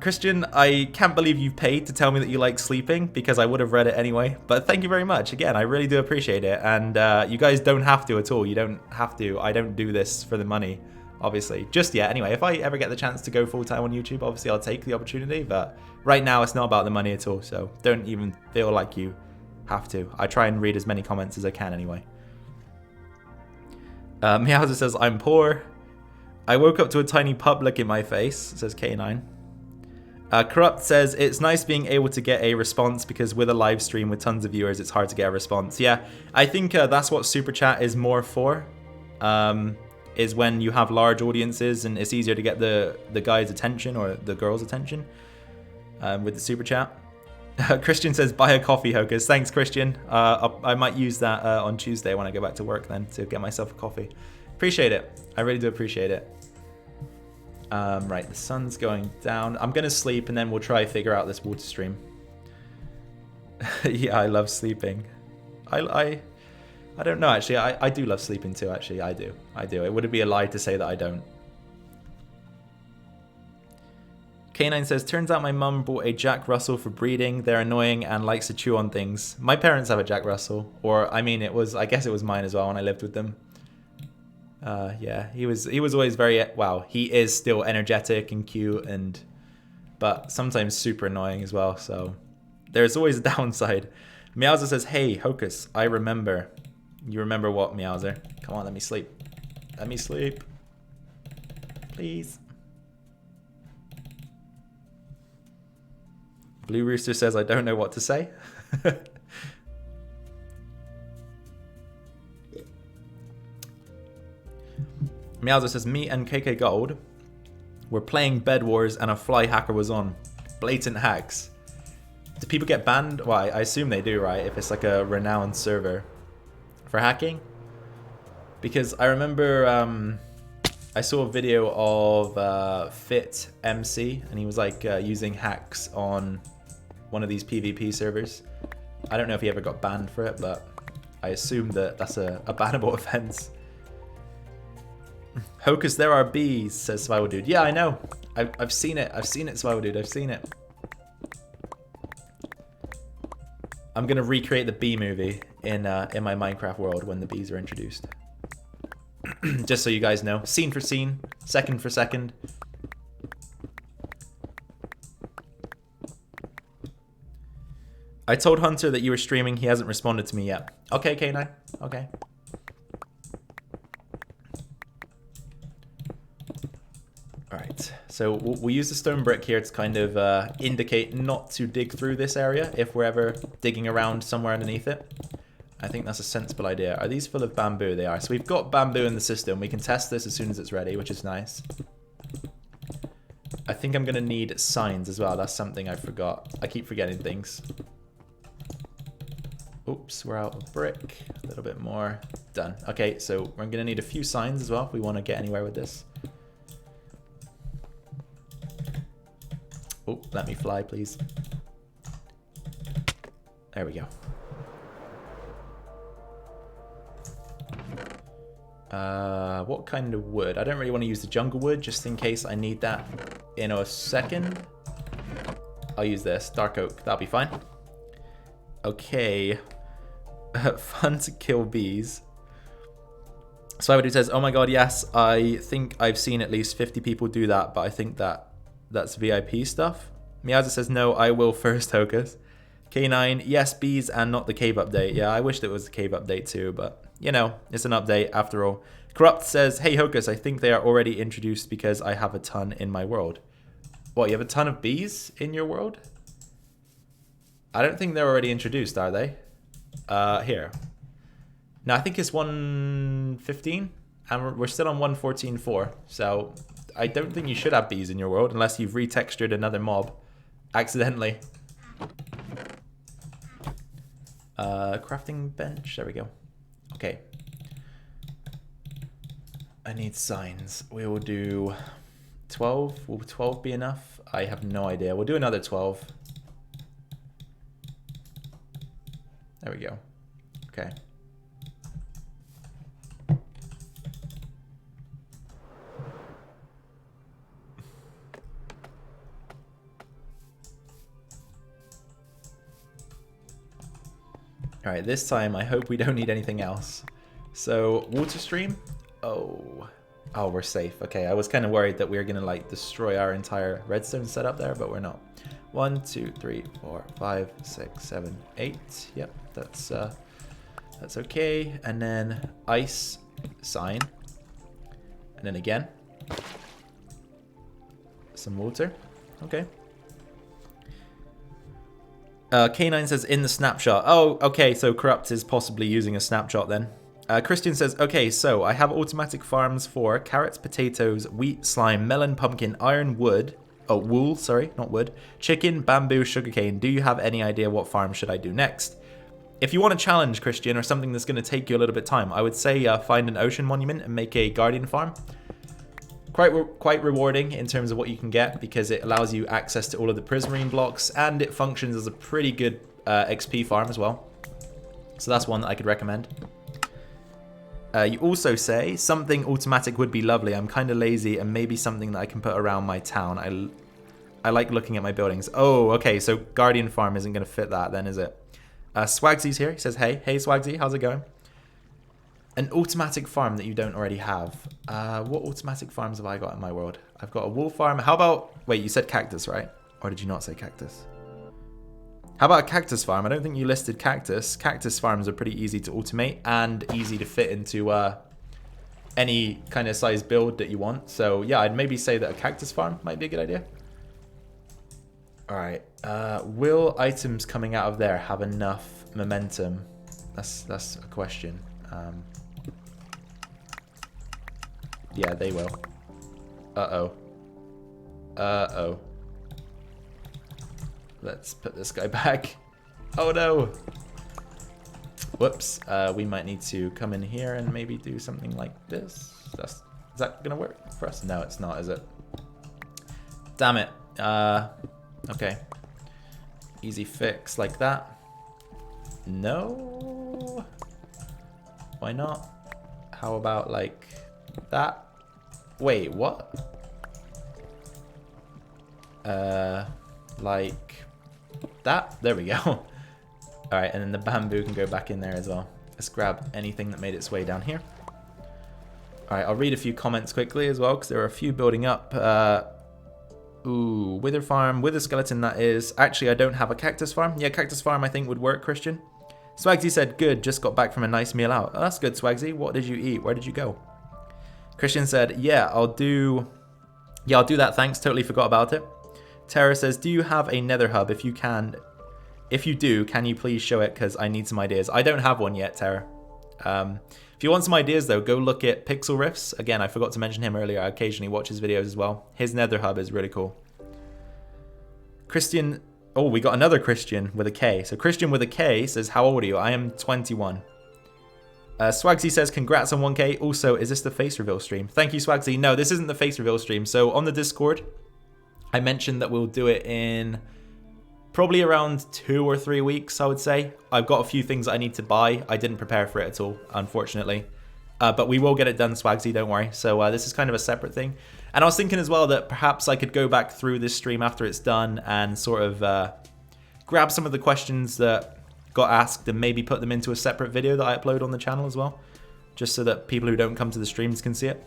Christian, I can't believe you've paid to tell me that you like sleeping, because I would have read it anyway. But thank you very much. Again, I really do appreciate it. And you guys don't have to at all. You don't have to. I don't do this for the money, obviously. Just yet. Anyway, if I ever get the chance to go full-time on YouTube, obviously I'll take the opportunity. But right now, it's not about the money at all. So don't even feel like you have to. I try and read as many comments as I can anyway. Meowser says, I'm poor. I woke up to a tiny public in my face, says K9. Corrupt says, it's nice being able to get a response, because with a live stream with tons of viewers, it's hard to get a response. Yeah, I think that's what Super Chat is more for, is when you have large audiences and it's easier to get the guy's attention or the girl's attention with the Super Chat. Christian says, buy a coffee, Hocus. Thanks, Christian. I might use that on Tuesday when I go back to work then to get myself a coffee. Appreciate it. I really do appreciate it. Right, the sun's going down. I'm gonna sleep and then we'll try to figure out this water stream. Yeah, I love sleeping. I don't know, actually. I do love sleeping too, actually. I do. It would be a lie to say that I don't. K9 says, turns out my mum bought a Jack Russell for breeding. They're annoying and likes to chew on things. My parents have a Jack Russell. Or, I mean, I guess it was mine as well when I lived with them. Yeah, he was always very, wow, he is still energetic and cute, but sometimes super annoying as well, so there's always a downside. Meowser says, hey, Hocus, I remember. You remember what, Meowser? Come on, let me sleep. Let me sleep. Please. Blue Rooster says, I don't know what to say. Meowser says, me and KK Gold were playing Bed Wars and a fly hacker was on. Blatant hacks. Do people get banned? Well, I assume they do, right? If it's like a renowned server for hacking. Because I remember I saw a video of Fit MC, and he was like using hacks on one of these PvP servers. I don't know if he ever got banned for it, but I assume that that's a bannable offense. Hocus, there are bees, says Survival Dude. Yeah, I know. I've seen it. I've seen it, Survival Dude. I've seen it. I'm gonna recreate the bee movie in my Minecraft world when the bees are introduced. Just so you guys know, scene for scene, second for second. I told Hunter that you were streaming. He hasn't responded to me yet. Okay, K9. Okay. Alright, so we'll use the stone brick here to kind of indicate not to dig through this area if we're ever digging around somewhere underneath it. I think that's a sensible idea. Are these full of bamboo? They are. So we've got bamboo in the system. We can test this as soon as it's ready, which is nice. I think I'm going to need signs as well. That's something I forgot. I keep forgetting things. Oops, we're out of brick. A little bit more. Done. Okay, so we're going to need a few signs as well if we want to get anywhere with this. Oh, let me fly, please. There we go. What kind of wood? I don't really want to use the jungle wood just in case I need that in a second. I'll use this. Dark oak. That'll be fine. Okay. Fun to kill bees. Swagger says, oh my god, yes, I think I've seen at least 50 people do that, but I think that's VIP stuff. Miyaza says, no, I will first, Hocus. K9, yes, bees and not the cave update. Yeah, I wished it was the cave update too, but you know, it's an update after all. Corrupt says, hey Hocus, I think they are already introduced because I have a ton in my world. What, you have a ton of bees in your world? I don't think they're already introduced, are they? Here. No, I think it's 115, and we're still on 114.4, so I don't think you should have bees in your world unless you've retextured another mob accidentally. Crafting bench, there we go. Okay. I need signs. We will do 12. Will 12 be enough? I have no idea. We'll do another 12. There we go. Okay. All right, this time I hope we don't need anything else. So, water stream. Oh, we're safe. Okay, I was kind of worried that we were gonna like destroy our entire redstone setup there, but we're not. 1, 2, 3, 4, 5, 6, 7, 8. Yep, that's okay. And then ice sign, and then again some water. Okay. K9 says in the snapshot. Oh, okay, so Corrupt is possibly using a snapshot then. Christian says, okay, so I have automatic farms for carrots, potatoes, wheat, slime, melon, pumpkin, iron, wood. Oh, wool, sorry, not wood. Chicken, bamboo, sugarcane. Do you have any idea what farm should I do next? If you want a challenge, Christian, or something that's going to take you a little bit of time, I would say find an ocean monument and make a guardian farm. Quite rewarding in terms of what you can get because it allows you access to all of the prismarine blocks and it functions as a pretty good XP farm as well. So that's one that I could recommend. You also say something automatic would be lovely. I'm kind of lazy and maybe something that I can put around my town. I like looking at my buildings. Oh, okay, so guardian farm isn't going to fit that then, is it? Swagsy's here. He says, hey Swagsy, how's it going? An automatic farm that you don't already have. What automatic farms have I got in my world? I've got a wool farm. How about... Wait, you said cactus, right? Or did you not say cactus? How about a cactus farm? I don't think you listed cactus. Cactus farms are pretty easy to automate and easy to fit into any kind of size build that you want. So yeah, I'd maybe say that a cactus farm might be a good idea. All right. Will items coming out of there have enough momentum? That's a question. Yeah, they will. Uh-oh. Uh-oh. Let's put this guy back. Oh no! Whoops. We might need to come in here and maybe do something like this. Is that gonna work for us? No, it's not, is it? Damn it. Okay. Easy fix like that. No. Why not? How about like that? Wait, what? Like that? There we go. All right, and then the bamboo can go back in there as well. Let's grab anything that made its way down here. All right, I'll read a few comments quickly as well because there are a few building up. Ooh, wither farm, wither skeleton that is. Actually, I don't have a cactus farm. Yeah, cactus farm I think would work, Christian. Swagsy said, good, just got back from a nice meal out. Oh, that's good, Swagsy. What did you eat? Where did you go? Christian said, yeah, I'll do that, thanks. Totally forgot about it. Tara says, do you have a nether hub? If you do, can you please show it? Because I need some ideas. I don't have one yet, Tara. If you want some ideas, though, go look at Pixel Riffs. Again, I forgot to mention him earlier. I occasionally watch his videos as well. His Nether Hub is really cool. Christian... Oh, we got another Christian with a K. So Christian with a K says, how old are you? I am 21. Swagsy says, congrats on 1K. Also, is this the face reveal stream? Thank you, Swagsy. No, this isn't the face reveal stream. So on the Discord, I mentioned that we'll do it in probably around 2 or 3 weeks, I would say. I've got a few things that I need to buy. I didn't prepare for it at all, unfortunately. But we will get it done, Swagsy, don't worry. So this is kind of a separate thing. And I was thinking as well that perhaps I could go back through this stream after it's done and sort of grab some of the questions that got asked and maybe put them into a separate video that I upload on the channel as well, just so that people who don't come to the streams can see it.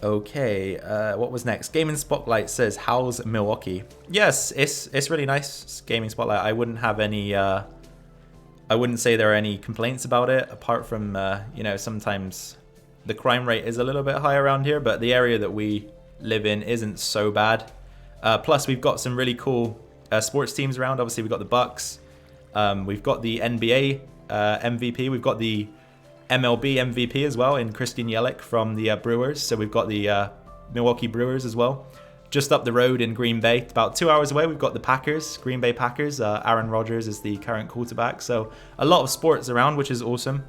Okay, what was next? Gaming Spotlight says, how's Milwaukee? Yes, it's really nice, Gaming Spotlight. I wouldn't have any, I wouldn't say there are any complaints about it, apart from, you know, sometimes the crime rate is a little bit high around here, but the area that we live in isn't so bad. Plus, we've got some really cool sports teams around. Obviously, we've got the Bucks. We've got the NBA MVP. We've got the MLB MVP as well in Christian Yelich from the Brewers. So we've got the Milwaukee Brewers as well. Just up the road in Green Bay, about 2 hours away, we've got the Packers, Green Bay Packers. Aaron Rodgers is the current quarterback. So a lot of sports around, which is awesome.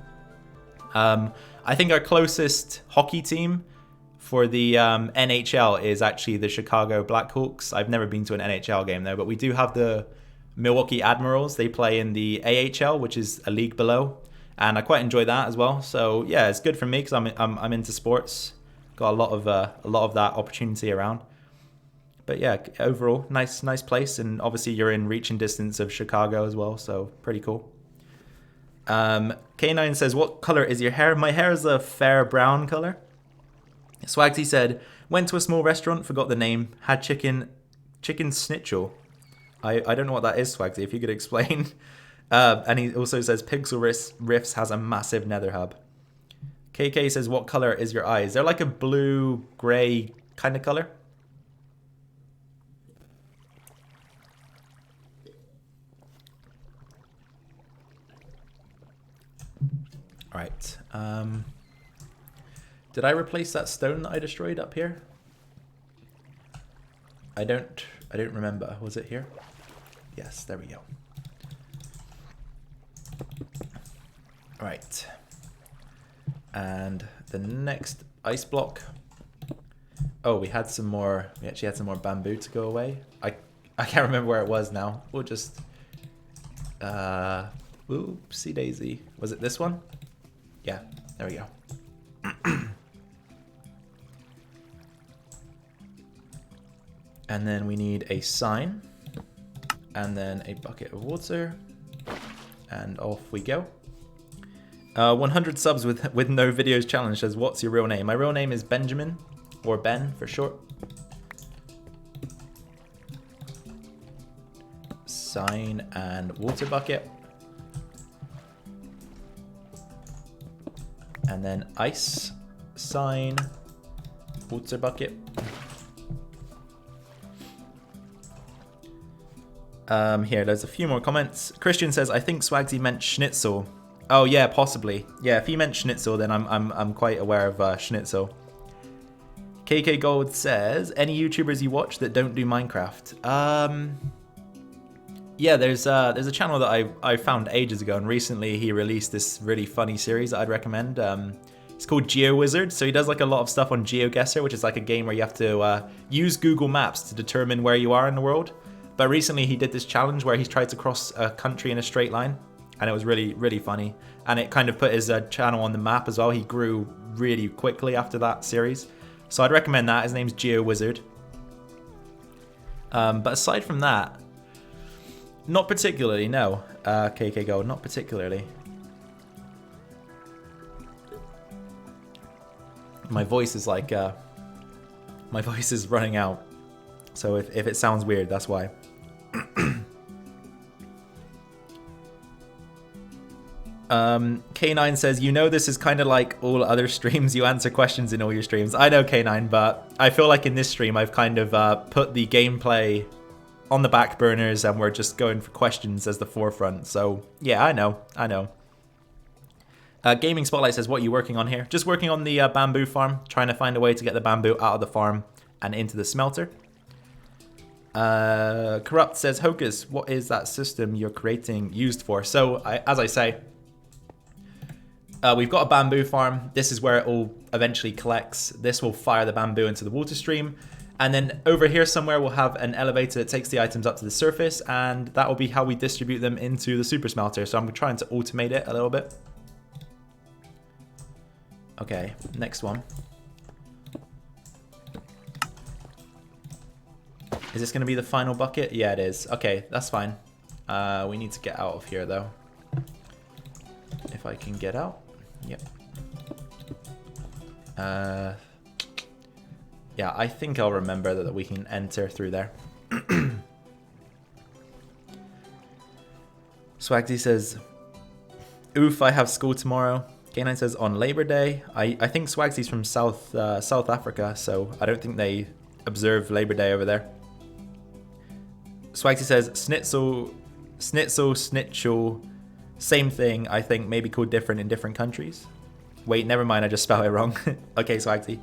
I think our closest hockey team for the NHL is actually the Chicago Blackhawks. I've never been to an NHL game though, but we do have the Milwaukee Admirals. They play in the AHL, which is a league below, and I quite enjoy that as well. So yeah, it's good for me because I'm into sports. Got a lot of that opportunity around. But yeah, overall nice place, and obviously you're in reaching distance of Chicago as well, so pretty cool. K9 says, what color is your hair? My hair is a fair brown color. Swagsy said, went to a small restaurant, forgot the name, had chicken schnitzel. I don't know what that is, Swagsy, if you could explain. And he also says, Pixel Riffs has a massive nether hub. KK says, what color is your eyes? They're like a blue, gray kind of color. All right. Did I replace that stone that I destroyed up here? I don't remember. Was it here? Yes, there we go. All right. And the next ice block. Oh, we had some more. We actually had some more bamboo to go away. I can't remember where it was now. We'll just. Oopsie daisy. Was it this one? Yeah, there we go. And then we need a sign, and then a bucket of water, and off we go. 100 subs with no videos challenge says, what's your real name? My real name is Benjamin, or Ben for short. Sign and water bucket. And then ice, sign, water bucket. Here, there's a few more comments. Christian says, I think Swagsy meant schnitzel. Oh yeah, possibly. Yeah, if he meant schnitzel, then I'm quite aware of schnitzel. KK Gold says, any YouTubers you watch that don't do Minecraft? Yeah, there's a channel that I found ages ago, and recently he released this really funny series that I'd recommend. It's called GeoWizard. So he does like a lot of stuff on GeoGuessr, which is like a game where you have to use Google Maps to determine where you are in the world. But recently he did this challenge where he's tried to cross a country in a straight line, and it was really, really funny. And it kind of put his channel on the map as well. He grew really quickly after that series. So I'd recommend that. His name's GeoWizard. But aside from that, not particularly, no. KK Gold, not particularly. My voice is like, my voice is running out. So if it sounds weird, that's why. K9 says, you know this is kind of like all other streams, you answer questions in all your streams. I know, K9, but I feel like in this stream I've kind of put the gameplay on the back burners and we're just going for questions as the forefront. So yeah, I know. Gaming Spotlight says, what are you working on here? Just working on the bamboo farm, trying to find a way to get the bamboo out of the farm and into the smelter. Corrupt says, Hocus, what is that system you're creating used for? So, as I say, we've got a bamboo farm. This is where it all eventually collects. This will fire the bamboo into the water stream. And then over here somewhere we'll have an elevator that takes the items up to the surface, and that will be how we distribute them into the super smelter. So I'm trying to automate it a little bit. Okay, next one. Is this going to be the final bucket? Yeah, it is. Okay, that's fine. We need to get out of here, though. If I can get out. Yep. Yeah, I think I'll remember that we can enter through there. Swagsy says, oof, I have school tomorrow. K9 says, on Labor Day. I think Swagsy's from South Africa, so I don't think they observe Labor Day over there. Swagsy says, snitzel, same thing, I think, maybe called different in different countries. Wait, never mind, I just spelled it wrong. Okay, Swagsy.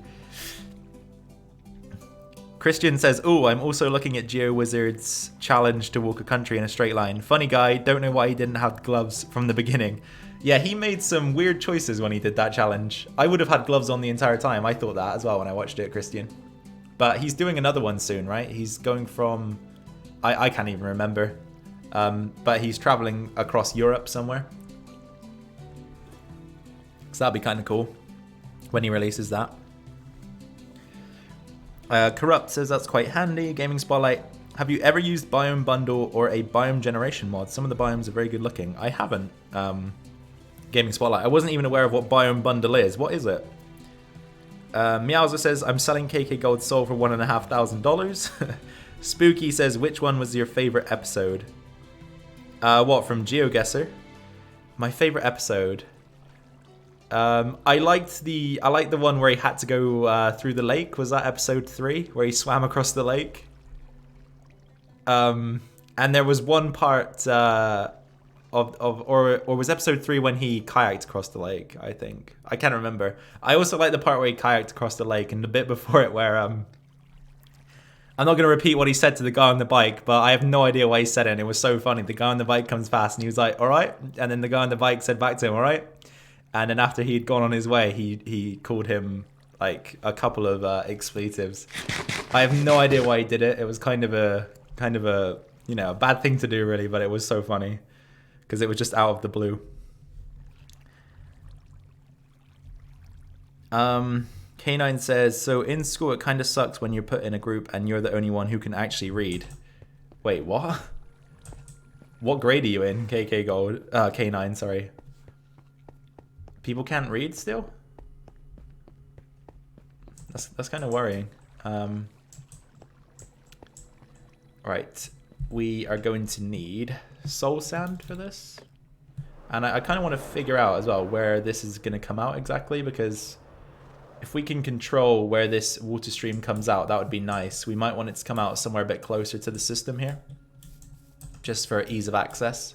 Christian says, oh, I'm also looking at GeoWizard's challenge to walk a country in a straight line. Funny guy, don't know why he didn't have gloves from the beginning. Yeah, he made some weird choices when he did that challenge. I would have had gloves on the entire time. I thought that as well when I watched it, Christian. But he's doing another one soon, right? He's going from... I can't even remember. But he's traveling across Europe somewhere. So that'd be kind of cool when he releases that. Corrupt says that's quite handy. Gaming Spotlight. Have you ever used Biome Bundle or a Biome Generation mod? Some of the biomes are very good looking. I haven't. Gaming Spotlight. I wasn't even aware of what Biome Bundle is. What is it? Meowser says, I'm selling KK Gold Soul for $1,500. Spooky says, which one was your favorite episode? What, from GeoGuessr? My favorite episode. I liked the one where he had to go through the lake. Was that episode 3 where he swam across the lake? And there was one part or was episode 3 when he kayaked across the lake, I think. I can't remember. I also like the part where he kayaked across the lake and the bit before it where I'm not going to repeat what he said to the guy on the bike, but I have no idea why he said it, and it was so funny. The guy on the bike comes fast and he was like, all right, and then the guy on the bike said back to him, all right, and then after he'd gone on his way, he called him like a couple of expletives. I have no idea why he did it. It was kind of a you know, a bad thing to do really, but it was so funny because it was just out of the blue. K9 says, so in school it kind of sucks when you're put in a group and you're the only one who can actually read. Wait, what? What grade are you in, KK Gold? K9, sorry. People can't read still? That's kind of worrying. Right, we are going to need soul sand for this. And I kind of want to figure out as well where this is going to come out exactly, because if we can control where this water stream comes out, that would be nice. We might want it to come out somewhere a bit closer to the system here, just for ease of access.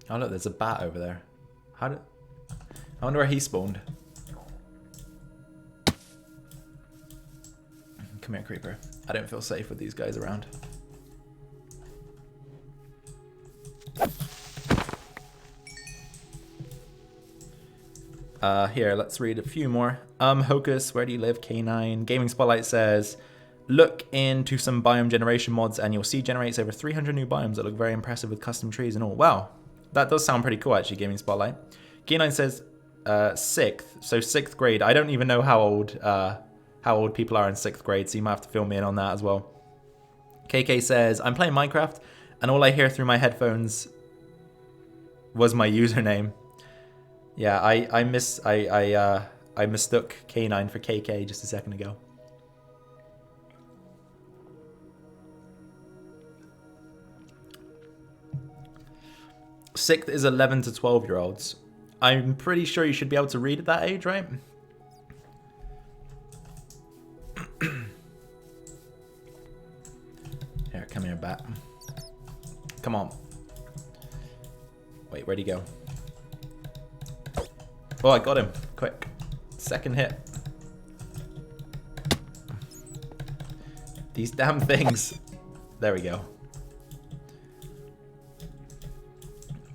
Oh look, there's a bat over there. I wonder where he spawned. Come here, creeper. I don't feel safe with these guys around. Here, let's read a few more. Hocus, where do you live? K9. Gaming Spotlight says, look into some biome generation mods and you'll see generates over 300 new biomes that look very impressive with custom trees and all. Wow, that does sound pretty cool actually, Gaming Spotlight. K9 says, 6th, so 6th grade. I don't even know how old people are in 6th grade, so you might have to fill me in on that as well. KK says, I'm playing Minecraft and all I hear through my headphones was my username. Yeah, I mistook K9 for KK just a second ago. Sixth is 11 to 12-year-olds. I'm pretty sure you should be able to read at that age, right? Here, come here, bat. Come on. Wait, where'd he go? Oh, I got him. Quick. Second hit. These damn things. There we go.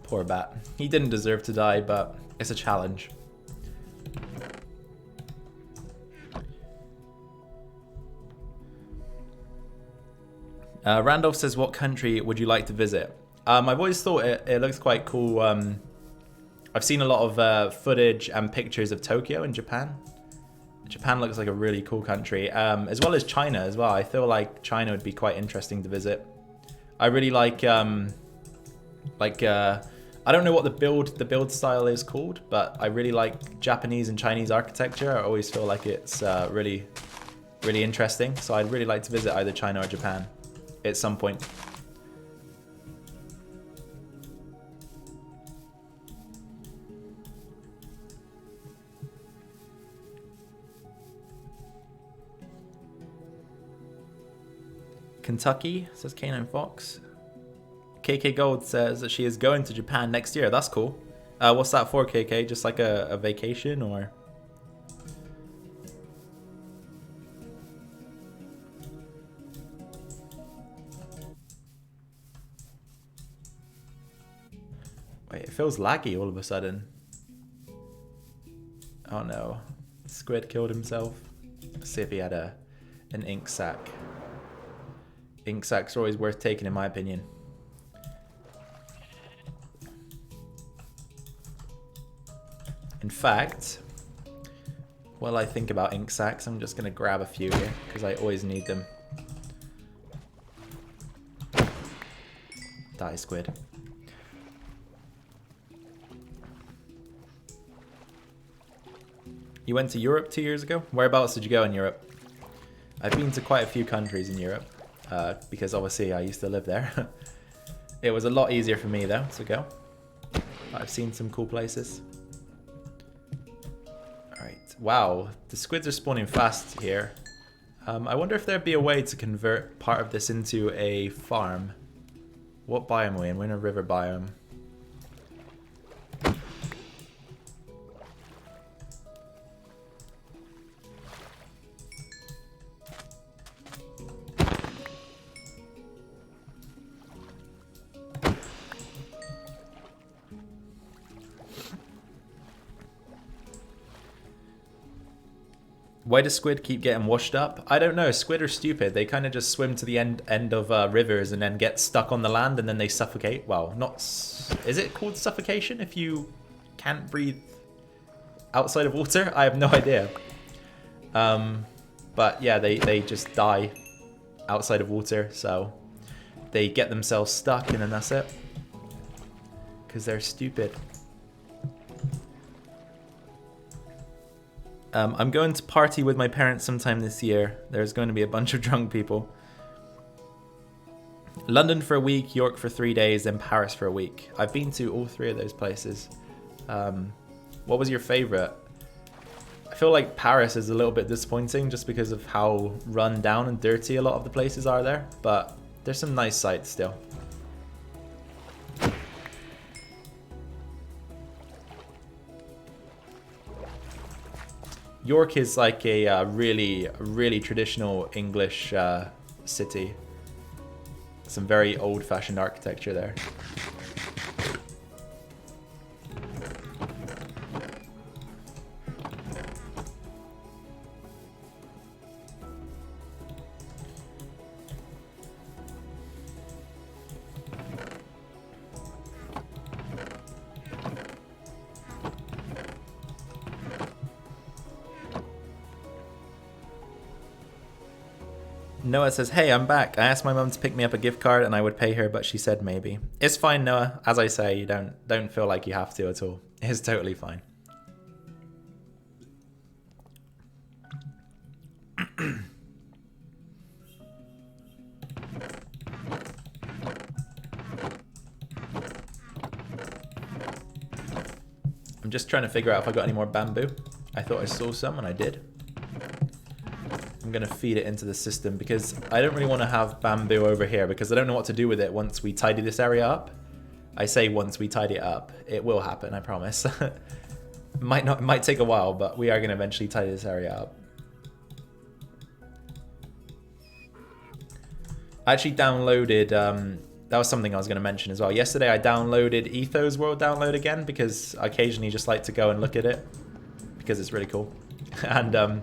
Poor bat. He didn't deserve to die, but it's a challenge. Randolph says, what country would you like to visit? I've always thought it looks quite cool. I've seen a lot of footage and pictures of Tokyo in Japan. Japan looks like a really cool country, as well as China as well. I feel like China would be quite interesting to visit. I really like I don't know what the build style is called, but I really like Japanese and Chinese architecture. I always feel like it's really interesting. So I'd really like to visit either China or Japan at some point. Kentucky, says Canine Fox. KK Gold says that she is going to Japan next year. That's cool. What's that for, KK? Just like a vacation, or? Wait, it feels laggy all of a sudden. Oh no. Squid killed himself. Let's see if he had an ink sac. Ink sacs are always worth taking, in my opinion. In fact, while I think about ink sacs, I'm just going to grab a few here because I always need them. Die, squid. You went to Europe 2 years ago? Whereabouts did you go in Europe? I've been to quite a few countries in Europe. Because obviously I used to live there. It was a lot easier for me though to go. I've seen some cool places. Alright, wow, the squids are spawning fast here. I wonder if there'd be a way to convert part of this into a farm. What biome are we in? We're in a river biome. Why does squid keep getting washed up? I don't know. Squid are stupid. They kind of just swim to the end of rivers and then get stuck on the land and then they suffocate. Well, not... Is it called suffocation if you can't breathe outside of water? I have no idea. But yeah, they just die outside of water. So they get themselves stuck and then that's it. Because they're stupid. I'm going to party with my parents sometime this year. There's going to be a bunch of drunk people. London for a week, York for 3 days, then Paris for a week. I've been to all three of those places. What was your favorite? I feel like Paris is a little bit disappointing just because of how run down and dirty a lot of the places are there. But there's some nice sights still. York is like a really traditional English city. Some very old-fashioned architecture there. Noah says, hey, I'm back. I asked my mum to pick me up a gift card and I would pay her, but she said maybe. It's fine, Noah. As I say, you don't feel like you have to at all. It's totally fine. just trying to figure out if I got any more bamboo. I thought I saw some, and I did. I'm going to feed it into the system because I don't really want to have bamboo over here because I don't know what to do with it once we tidy this area up. I say once we tidy it up. It will happen, I promise. It might take a while, but we are going to eventually tidy this area up. I actually downloaded, that was something I was going to mention as well. Yesterday I downloaded Etho's World Download again because I occasionally just like to go and look at it because it's really cool. And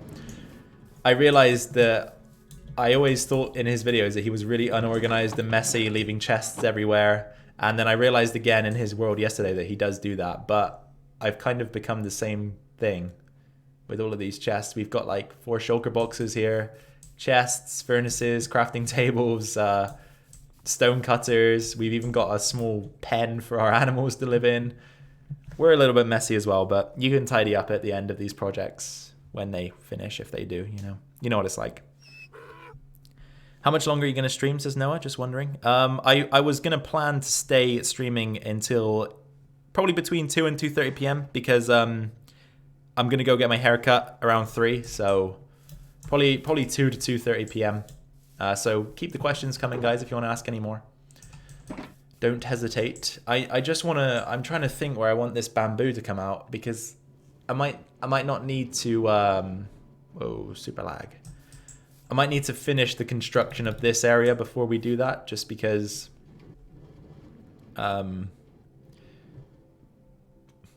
I realized that I always thought in his videos that he was really unorganized and messy, leaving chests everywhere. And then I realized again in his world yesterday that he does do that. But I've kind of become the same thing with all of these chests. We've got like 4 shulker boxes here. Chests, furnaces, crafting tables, stone cutters. We've even got a small pen for our animals to live in. We're a little bit messy as well, but you can tidy up at the end of these projects when they finish, if they do, you know. You know what it's like. How much longer are you going to stream, says Noah? Just wondering. I was going to plan to stay streaming until probably between 2 and 2:30 p.m. because I'm going to go get my hair cut around 3, so probably 2 to 2:30 p.m. So keep the questions coming, guys, if you want to ask any more. Don't hesitate. I just want to... I'm trying to think where I want this bamboo to come out because I might not need to... whoa, super lag. I might need to finish the construction of this area before we do that, just because... what am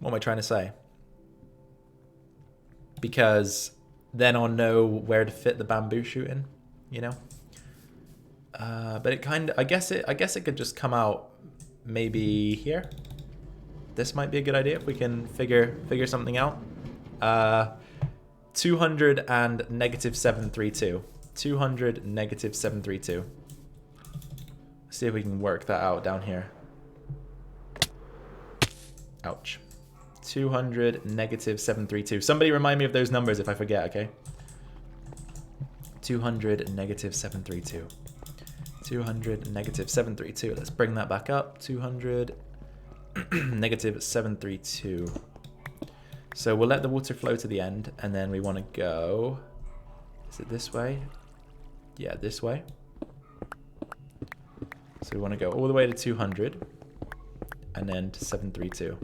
I trying to say? Because then I'll know where to fit the bamboo shoot in, you know? But it kind of... I guess it could just come out maybe here. This might be a good idea if we can figure something out. 200 and negative 732. 200 negative 732. Let's see if we can work that out down here. Ouch. 200 negative 732. Somebody remind me of those numbers if I forget, okay? 200 negative 732. 200 negative 732. Let's bring that back up. 200 negative 732. So we'll let the water flow to the end, and then we want to go... Is it this way? Yeah, this way. So we want to go all the way to 200, and then to 732.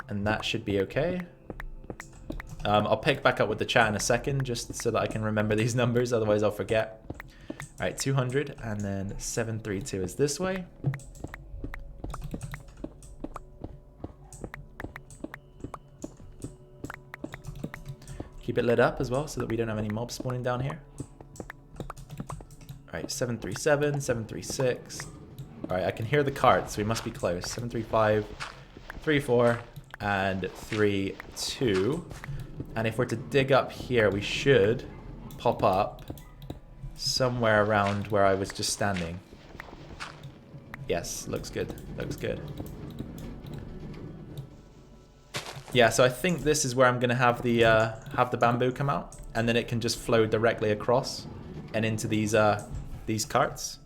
And that should be okay. I'll pick back up with the chat in a second, just so that I can remember these numbers, otherwise I'll forget. All right, 200, and then 732 is this way. Keep it lit up as well so that we don't have any mobs spawning down here. All right, 737, 736. All right, I can hear the carts, so we must be close. 735, 34, and 32. And if we're to dig up here, we should pop up somewhere around where I was just standing. Yes, looks good, looks good. Yeah, so I think this is where I'm gonna have the bamboo come out, and then it can just flow directly across and into these carts.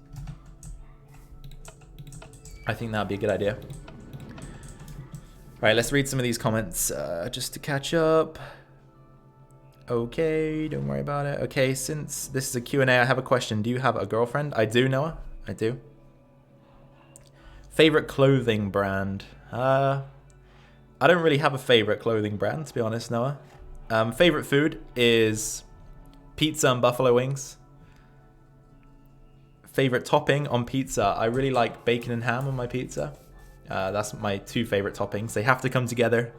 I think that'd be a good idea. All right, let's read some of these comments just to catch up. Okay, don't worry about it. Okay, since this is a Q&A, I have a question. Do you have a girlfriend? I do, Noah. I do. Favorite clothing brand? I don't really have a favorite clothing brand, to be honest, Noah. Favorite food is pizza and buffalo wings. Favorite topping on pizza, I really like bacon and ham on my pizza. That's my 2 favorite toppings. They have to come together.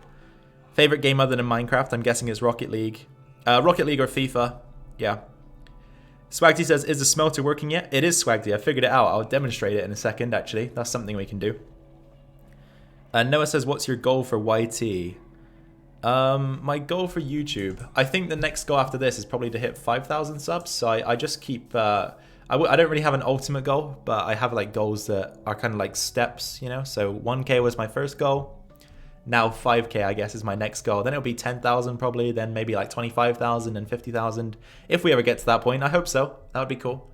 Favorite game other than Minecraft, I'm guessing it's Rocket League. Rocket League or FIFA, yeah. Swagty says, is the smelter working yet? It is, Swagty, I figured it out. I'll demonstrate it in a second, actually. That's something we can do. Noah says, what's your goal for YT? My goal for YouTube, I think the next goal after this is probably to hit 5,000 subs. So I just keep, I don't really have an ultimate goal, but I have like goals that are kind of like steps, you know? So 1K was my first goal. Now 5K, I guess, is my next goal. Then it'll be 10,000 probably, then maybe like 25,000 and 50,000. If we ever get to that point, I hope so. That would be cool.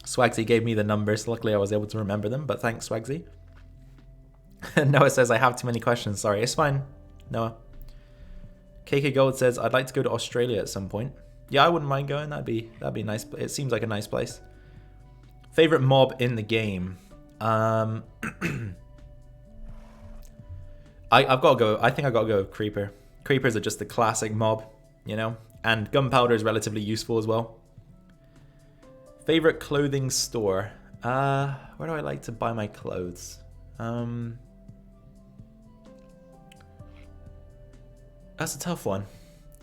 Swagsy gave me the numbers. Luckily, I was able to remember them, but thanks, Swagsy. Noah says, I have too many questions. Sorry, it's fine, Noah. KK Gold says, I'd like to go to Australia at some point. Yeah, I wouldn't mind going. That'd be nice. It seems like a nice place. Favorite mob in the game? I've got to go. I think I got to go with Creeper. Creepers are just the classic mob, you know? And Gunpowder is relatively useful as well. Favorite clothing store? Where do I like to buy my clothes? That's a tough one.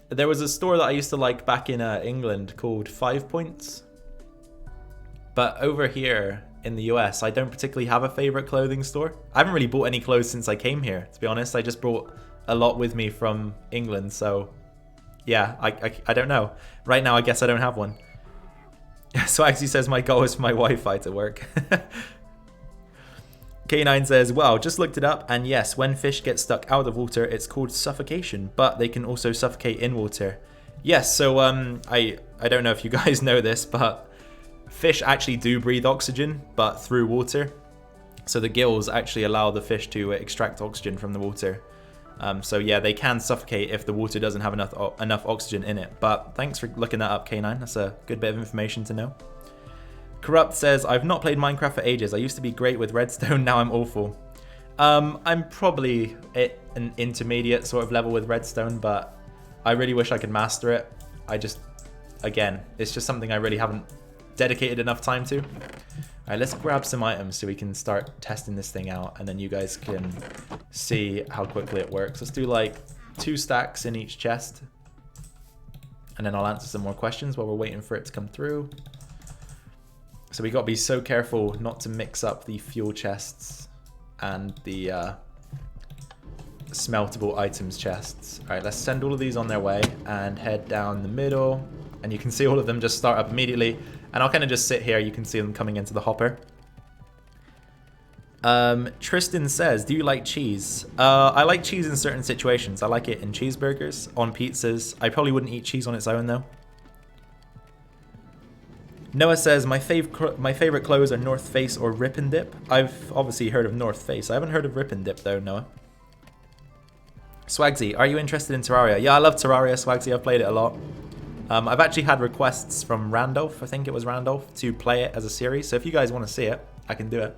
There was a store that I used to like back in England called 5 Points. But over here in the US, I don't particularly have a favorite clothing store. I haven't really bought any clothes since I came here, to be honest. I just brought a lot with me from England, so yeah, I don't know. Right now, I guess I don't have one. Swagsy says my goal is for my Wi-Fi to work. K9 says, well, just looked it up, and yes, when fish get stuck out of water, it's called suffocation, but they can also suffocate in water. Yes, so I don't know if you guys know this, but fish actually do breathe oxygen, but through water. So the gills actually allow the fish to extract oxygen from the water. So yeah, they can suffocate if the water doesn't have enough oxygen in it. But thanks for looking that up, K9. That's a good bit of information to know. Corrupt says, I've not played Minecraft for ages. I used to be great with redstone, now I'm awful. I'm probably at an intermediate sort of level with redstone, but I really wish I could master it. Again, it's just something I really haven't dedicated enough time to. Alright, let's grab some items so we can start testing this thing out, and then you guys can see how quickly it works. Let's do like 2 stacks in each chest, and then I'll answer some more questions while we're waiting for it to come through. So we got to be so careful not to mix up the fuel chests and the smeltable items chests. Alright, let's send all of these on their way and head down the middle, and you can see all of them just start up immediately. And I'll kind of just sit here. You can see them coming into the hopper. Tristan says, do you like cheese? I like cheese in certain situations. I like it in cheeseburgers, on pizzas. I probably wouldn't eat cheese on its own, though. Noah says, my favorite clothes are North Face or Rip and Dip. I've obviously heard of North Face. I haven't heard of Rip and Dip, though, Noah. Swagsy, are you interested in Terraria? Yeah, I love Terraria, Swagsy. I've played it a lot. I've actually had requests from Randolph, I think it was Randolph, to play it as a series. So if you guys want to see it, I can do it.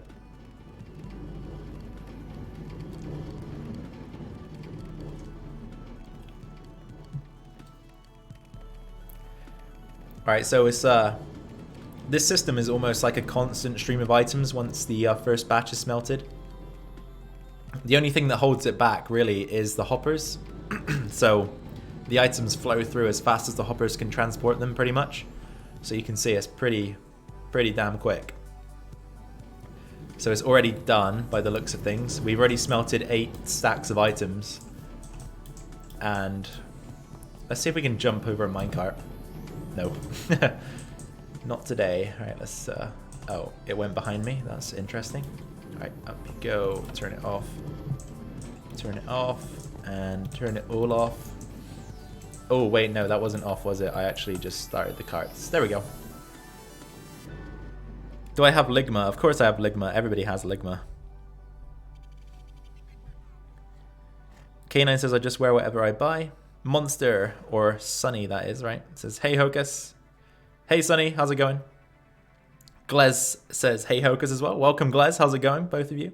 Alright, so it's this system is almost like a constant stream of items once the first batch is smelted. The only thing that holds it back, really, is the hoppers. So the items flow through as fast as the hoppers can transport them, pretty much. So you can see it's pretty damn quick. So it's already done by the looks of things. We've already smelted 8 stacks of items. And let's see if we can jump over a minecart. No. Not today. Alright, let's... oh, it went behind me. That's interesting. Alright, up we go. Turn it off. Turn it off. And turn it all off. Oh, wait, no, that wasn't off, was it? I actually just started the carts. There we go. Do I have Ligma? Of course I have Ligma. Everybody has Ligma. K9 says, I just wear whatever I buy. Monster, or Sunny, that is, right? It says, hey, Hocus. Hey, Sunny, how's it going? Glez says, hey, Hocus as well. Welcome, Glez. How's it going, both of you?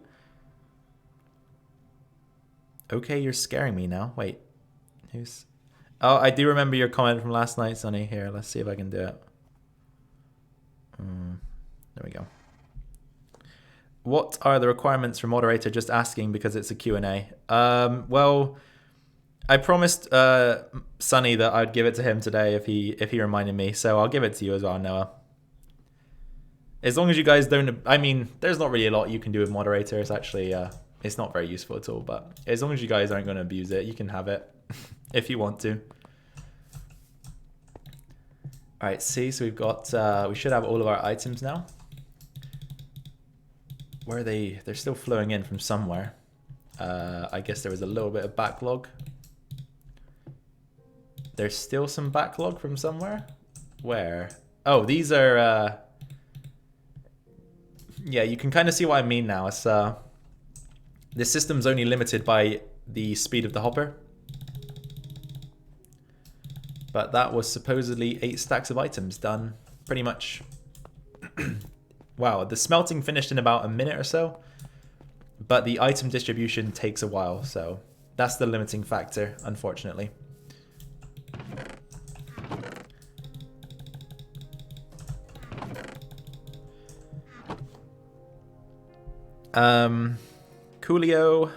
Okay, you're scaring me now. Wait, who's... Oh, I do remember your comment from last night, Sunny. Here, let's see if I can do it. There we go. What are the requirements for moderator? Just asking because it's a Q&A. Well, I promised Sunny that I'd give it to him today if he reminded me. So I'll give it to you as well, Noah. As long as you guys don't... I mean, there's not really a lot you can do with moderator. It's actually... it's not very useful at all. But as long as you guys aren't going to abuse it, you can have it. If you want to. Alright, see, so we've got, we should have all of our items now. Where are they? They're still flowing in from somewhere. I guess there was a little bit of backlog. There's still some backlog from somewhere? Where? Oh, these are Yeah, you can kind of see what I mean now. It's this system's only limited by the speed of the hopper. But that was supposedly 8 stacks of items done pretty much. Wow, the smelting finished in about a minute or so. But the item distribution takes a while, so that's the limiting factor, unfortunately. Coolio,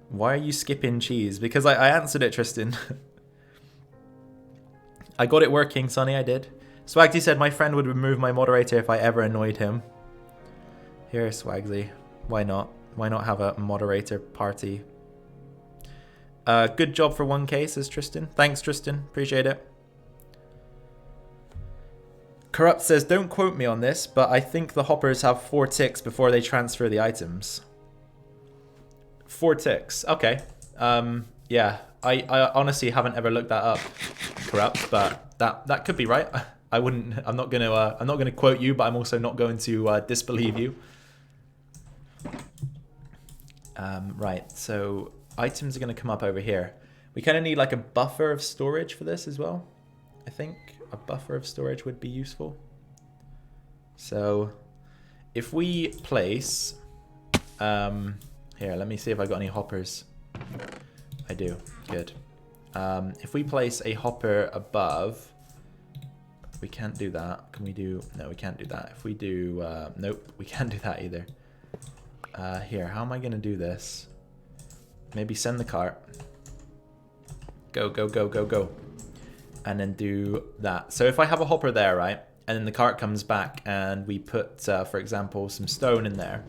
why are you skipping cheese? Because I answered it, Tristan. I got it working, Sonny, I did. Swagsy said my friend would remove my moderator if I ever annoyed him. Here, Swagsy. Why not? Why not have a moderator party? Good job for 1K, says Tristan. Thanks, Tristan. Appreciate it. Corrupt says, don't quote me on this, but I think the hoppers have 4 ticks before they transfer the items. 4 ticks. Okay. Yeah. I honestly haven't ever looked that up, Corrupt, but that could be right. I'm not gonna quote you, but I'm also not going to disbelieve you. Right, so items are gonna come up over here. We kind of need like a buffer of storage for this as well. I think a buffer of storage would be useful. So if we place, here, let me see if I got any hoppers. I do, good. If we place a hopper above, we can't do that. Can we do, no, we can't do that. If we do, nope, we can't do that either. Here, how am I gonna do this? Maybe send the cart. Go, go, go, go, go. And then do that. So if I have a hopper there, right? And then the cart comes back and we put, for example, some stone in there.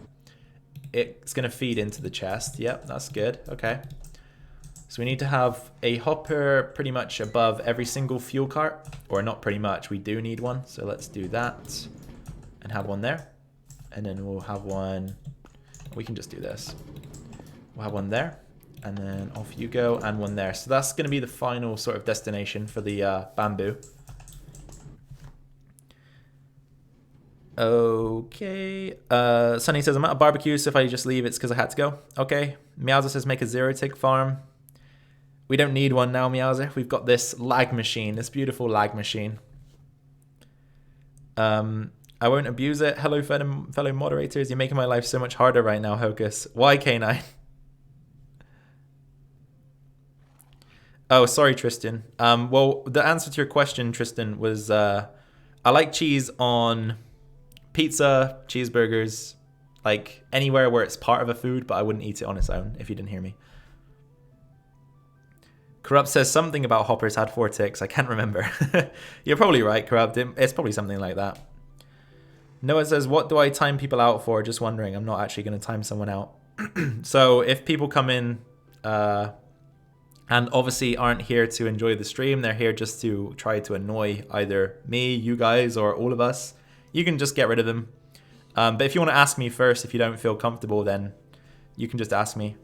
It's gonna feed into the chest. Yep, that's good, okay. So we need to have a hopper pretty much above every single fuel cart. Or not pretty much, we do need one. So let's do that. And have one there. And then we'll have one, we can just do this. We'll have one there. And then off you go, and one there. So that's going to be the final sort of destination for the bamboo. Okay. Sunny says, I'm at a barbecue, so if I just leave, it's because I had to go. Okay. Meowser says, make a 0-tick farm. We don't need one now, Meowser. We've got this lag machine, this beautiful lag machine. I won't abuse it. Hello, fellow moderators. You're making my life so much harder right now, Hocus. Why, K9? Oh, sorry, Tristan. Well, the answer to your question, Tristan, was I like cheese on pizza, cheeseburgers, like anywhere where it's part of a food, but I wouldn't eat it on its own, if you didn't hear me. Corrupt says something about hoppers had 4 ticks. I can't remember. You're probably right, Corrupt. It's probably something like that. Noah says, what do I time people out for? Just wondering. I'm not actually going to time someone out. So if people come in and obviously aren't here to enjoy the stream, they're here just to try to annoy either me, you guys, or all of us, you can just get rid of them. But if you want to ask me first, if you don't feel comfortable, then you can just ask me.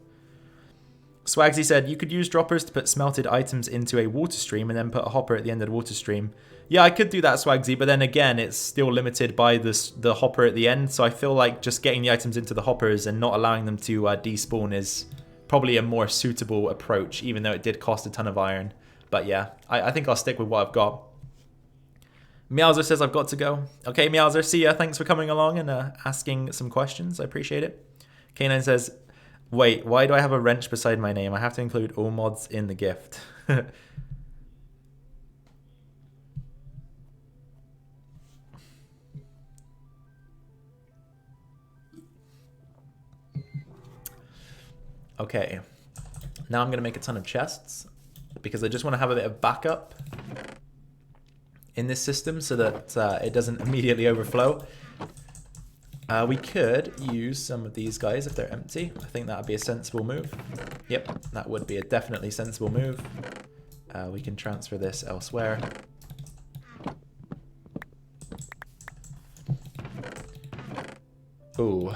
Swagsy said, you could use droppers to put smelted items into a water stream and then put a hopper at the end of the water stream. Yeah, I could do that, Swagsy, but then again, it's still limited by the hopper at the end, so I feel like just getting the items into the hoppers and not allowing them to despawn is probably a more suitable approach, even though it did cost a ton of iron. But yeah, I think I'll stick with what I've got. Meowser says I've got to go. Okay, Meowser, see ya. Thanks for coming along and asking some questions. I appreciate it. K9 says, wait, why do I have a wrench beside my name? I have to include all mods in the gift. Okay, now I'm going to make a ton of chests because I just want to have a bit of backup in this system so that it doesn't immediately overflow. We could use some of these guys if they're empty. I think that would be a sensible move. Yep, that would be a definitely sensible move. We can transfer this elsewhere. Ooh,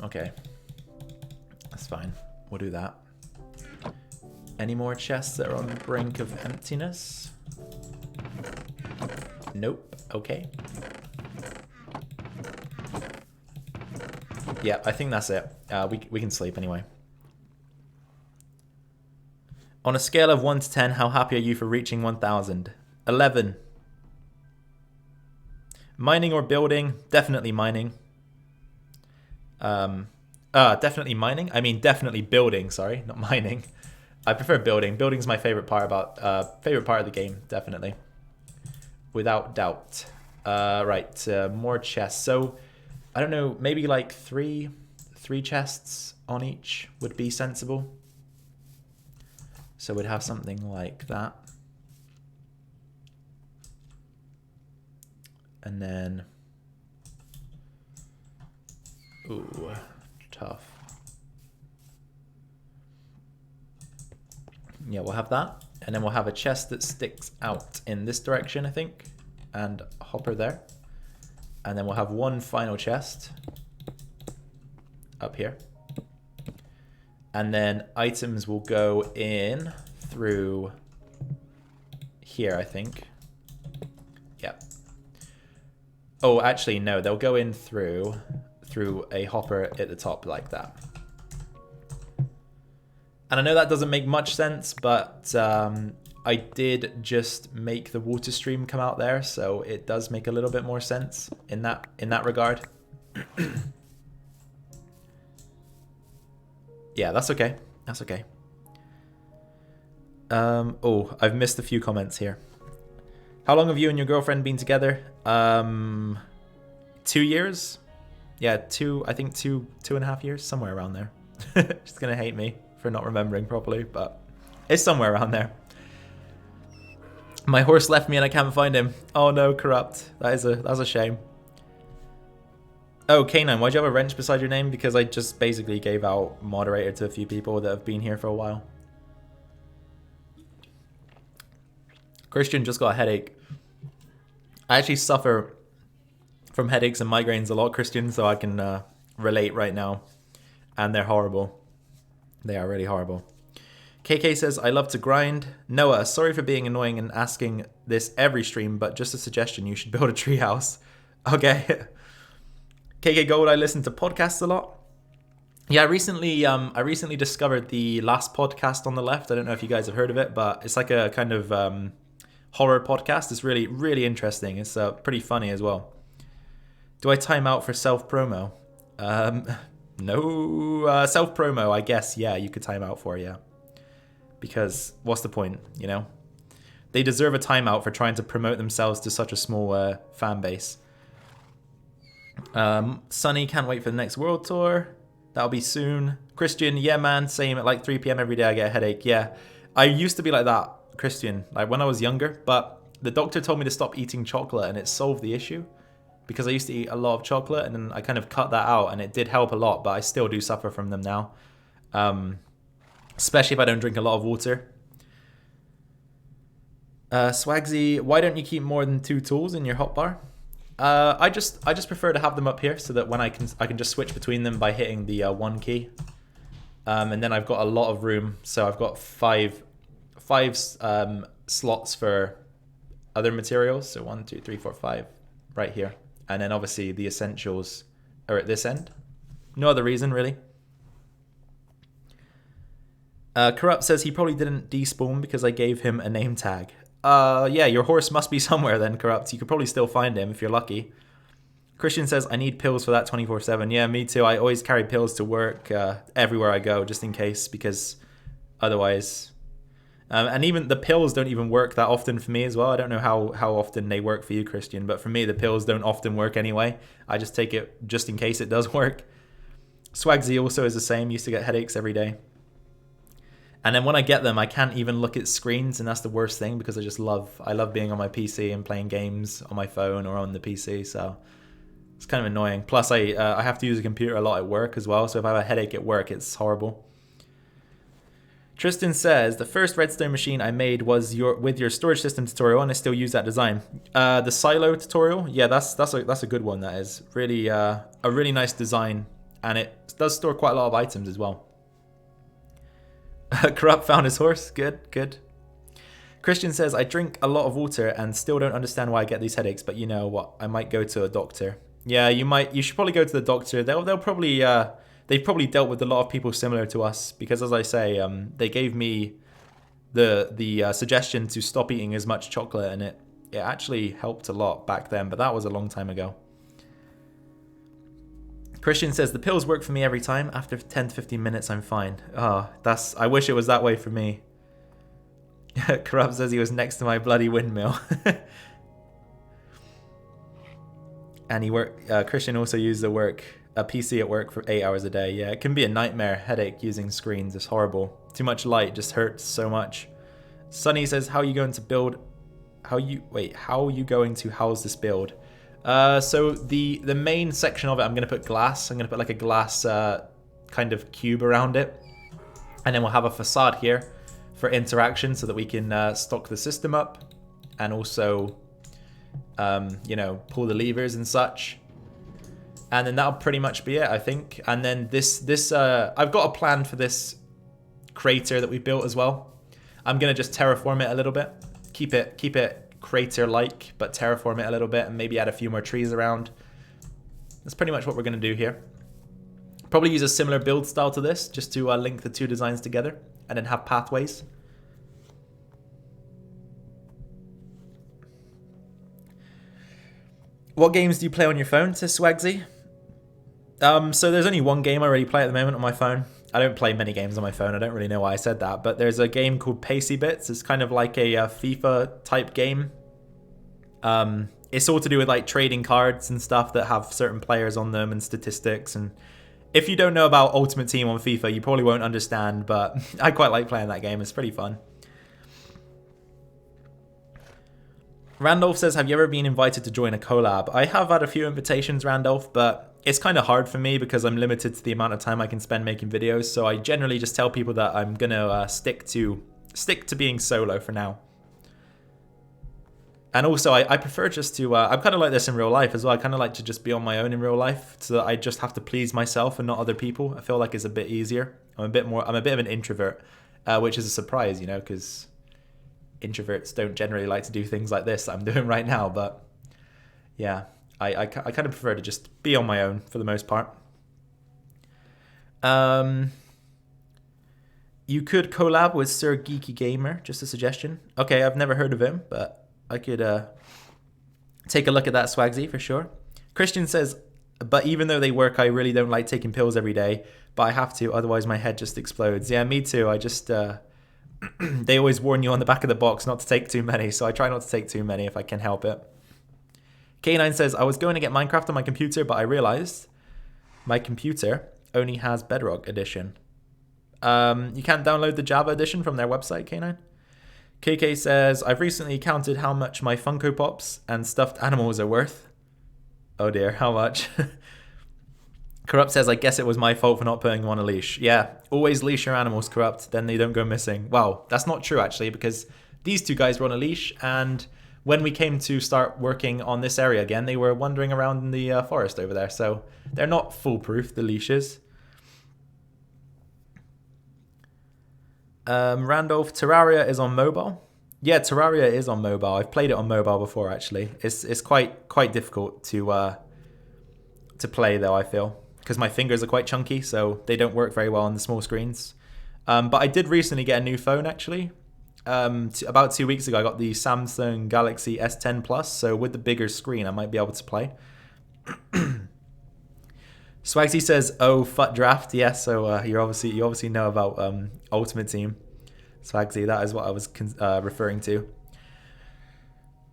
okay. That's fine. We'll do that. Any more chests that are on the brink of emptiness? Nope. Okay. Yeah, I think that's it. We can sleep anyway. On a scale of 1 to 10, how happy are you for reaching 1,000? 11. Mining or building? Definitely mining. Definitely mining. I mean, definitely building. Sorry, not mining. I prefer building. Building's my favorite part of the game. Definitely, without doubt. Right, more chests. So, I don't know. Maybe like three chests on each would be sensible. So we'd have something like that. And then, ooh, tough. Yeah, we'll have that. And then we'll have a chest that sticks out in this direction, I think. And a hopper there. And then we'll have one final chest up here. And then items will go in through here, I think. Yep. Oh, actually, no. They'll go in through a hopper at the top like that. And I know that doesn't make much sense, but I did just make the water stream come out there, so it does make a little bit more sense in that regard. Yeah, that's okay. That's okay. Oh, I've missed a few comments here. How long have you and your girlfriend been together? 2 years? Yeah, I think two and a half years, somewhere around there. She's gonna hate me for not remembering properly, but it's somewhere around there. My horse left me and I can't find him. Oh no, corrupt. That's a shame. Oh, K9, why'd you have a wrench beside your name? Because I just basically gave out moderator to a few people that have been here for a while. Christian just got a headache. I actually suffer from headaches and migraines a lot, Christian, so I can relate right now. And they're horrible. They are really horrible. KK says, I love to grind. Noah, sorry for being annoying and asking this every stream, but just a suggestion, you should build a treehouse. Okay. KK Gold, I listen to podcasts a lot. Yeah, I recently discovered the last podcast on the left. I don't know if you guys have heard of it, but it's like a kind of horror podcast. It's really, really interesting. It's pretty funny as well. Do I time out for self-promo? No. Self-promo, I guess, yeah, you could time out for, yeah. Because what's the point, you know? They deserve a timeout for trying to promote themselves to such a small fan base. Sunny, can't wait for the next world tour. That'll be soon. Christian, yeah man, same. At like 3 p.m. every day I get a headache. Yeah, I used to be like that, Christian, like when I was younger, but the doctor told me to stop eating chocolate and it solved the issue because I used to eat a lot of chocolate and then I kind of cut that out and it did help a lot, but I still do suffer from them now, especially if I don't drink a lot of water. Swagsy, why don't you keep more than 2 tools in your hotbar? I just prefer to have them up here so that when I can just switch between them by hitting the 1 key, and then I've got a lot of room. So I've got five slots for other materials. So 1, 2, 3, 4, 5, right here, and then obviously the essentials are at this end. No other reason really. Corrupt says he probably didn't despawn because I gave him a name tag. Yeah, your horse must be somewhere then, Corrupt. You could probably still find him if you're lucky. Christian says, I need pills for that 24/7. Yeah, me too. I always carry pills to work everywhere I go, just in case, because otherwise... and even the pills don't even work that often for me as well. I don't know how often they work for you, Christian, but for me, the pills don't often work anyway. I just take it just in case it does work. Swagsy also is the same. Used to get headaches every day. And then when I get them, I can't even look at screens, and that's the worst thing because I love being on my PC and playing games on my phone or on the PC, so it's kind of annoying. Plus, I have to use a computer a lot at work as well, so if I have a headache at work, it's horrible. Tristan says, the first redstone machine I made was with your storage system tutorial, and I still use that design. The silo tutorial, yeah, that's a good one. That is really a really nice design, and it does store quite a lot of items as well. Corrupt found his horse. Good. Christian says, I drink a lot of water and still don't understand why I get these headaches, but you know what? I might go to a doctor. Yeah, you should probably go to the doctor. They'll probably they've probably dealt with a lot of people similar to us, because as I say, they gave me the suggestion to stop eating as much chocolate, and it actually helped a lot back then, but that was a long time ago. Christian says the pills work for me every time. After 10 to 15 minutes, I'm fine. Oh, I wish it was that way for me. Corrupt says he was next to my bloody windmill. And Christian also used a PC at work for 8 hours a day. Yeah, it can be a nightmare headache using screens. It's horrible. Too much light just hurts so much. Sunny says, how are you going to build? How are you going to house this build? So the main section of it, I'm going to put glass. I'm going to put like a glass kind of cube around it. And then we'll have a facade here for interaction so that we can stock the system up. And also, you know, pull the levers and such. And then that'll pretty much be it, I think. And then this I've got a plan for this crater that we built as well. I'm going to just terraform it a little bit. Keep it crater-like, but terraform it a little bit and maybe add a few more trees around. That's pretty much what we're going to do here. Probably use a similar build style to this, just to link the two designs together and then have pathways. What games do you play on your phone, says Swagsy? So there's only one game I really play at the moment on my phone. I don't play many games on my phone. I don't really know why I said that, but there's a game called Pacey Bits. It's kind of like a FIFA type game. It's all to do with like trading cards and stuff that have certain players on them and statistics. And if you don't know about Ultimate Team on FIFA, you probably won't understand, but I quite like playing that game. It's pretty fun. Randolph says, have you ever been invited to join a collab? I have had a few invitations, Randolph, but it's kind of hard for me because I'm limited to the amount of time I can spend making videos. So I generally just tell people that I'm going to stick to being solo for now. And also, I prefer just to, I'm kind of like this in real life as well. I kind of like to just be on my own in real life so that I just have to please myself and not other people. I feel like it's a bit easier. I'm a bit of an introvert, which is a surprise, you know, because introverts don't generally like to do things like this that I'm doing right now. But yeah, I kind of prefer to just be on my own for the most part. You could collab with Sir Geeky Gamer, just a suggestion. Okay, I've never heard of him, but I could take a look at that, Swagsy, for sure. Christian says, but even though they work, I really don't like taking pills every day, but I have to, otherwise my head just explodes. Yeah, me too. I just, they always warn you on the back of the box not to take too many, so I try not to take too many if I can help it. K9 says, I was going to get Minecraft on my computer, but I realized my computer only has Bedrock Edition. You can't download the Java edition from their website, K9. KK says, I've recently counted how much my Funko Pops and stuffed animals are worth. Oh dear, how much? Corrupt says, I guess it was my fault for not putting them on a leash. Yeah, always leash your animals, Corrupt, then they don't go missing. Wow, that's not true actually, because these two guys were on a leash, and when we came to start working on this area again, they were wandering around in the forest over there, so they're not foolproof, the leashes. Randolph, Terraria is on mobile. Yeah, Terraria is on mobile. I've played it on mobile before, actually. It's quite difficult to play, though, I feel, because my fingers are quite chunky, so they don't work very well on the small screens. But I did recently get a new phone, actually. About 2 weeks ago, I got the Samsung Galaxy S10 Plus, so with the bigger screen, I might be able to play. Swagsy says, "Oh, FUT draft." Yeah, so you obviously know about Ultimate Team. Swagsy, that is what I was referring to.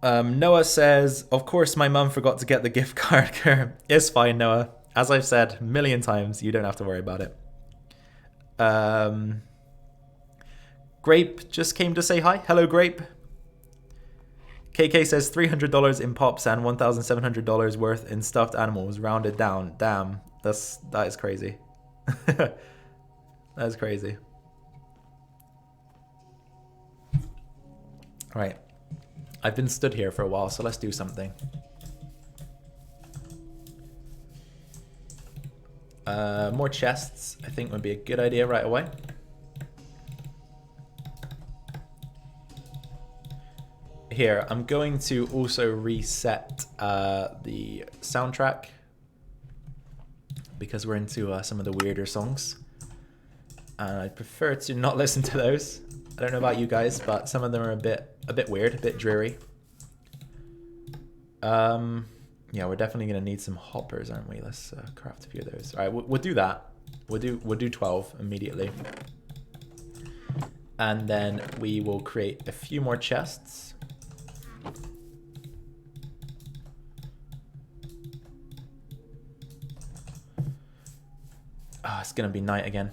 Noah says, "Of course, my mum forgot to get the gift card." It's fine, Noah. As I've said a million times, you don't have to worry about it. Grape just came to say hi. Hello, Grape. KK says $300 in pops and $1,700 worth in stuffed animals, rounded down. Damn, that is crazy. That is crazy. Right, I've been stood here for a while, so let's do something. More chests, I think, would be a good idea right away. Here, I'm going to also reset the soundtrack because we're into some of the weirder songs. And I prefer to not listen to those. I don't know about you guys, but some of them are a bit weird, a bit dreary. Yeah, we're definitely gonna need some hoppers, aren't we? Let's craft a few of those. All right, we'll do that. We'll do 12 immediately, and then we will create a few more chests. Oh, it's gonna be night again.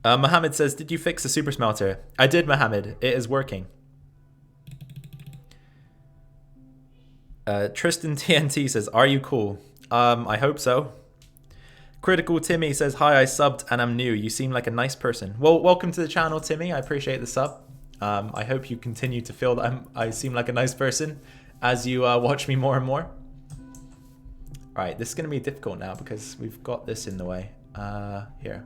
Mohammed says, did you fix the super smelter? I did, Mohammed. It is working. Tristan TNT says, are you cool? I hope so. Critical Timmy says, hi, I subbed and I'm new. You seem like a nice person. Well, welcome to the channel, Timmy. I appreciate the sub. I hope you continue to feel that I seem like a nice person as you watch me more and more. All right, this is going to be difficult now because we've got this in the way. Here.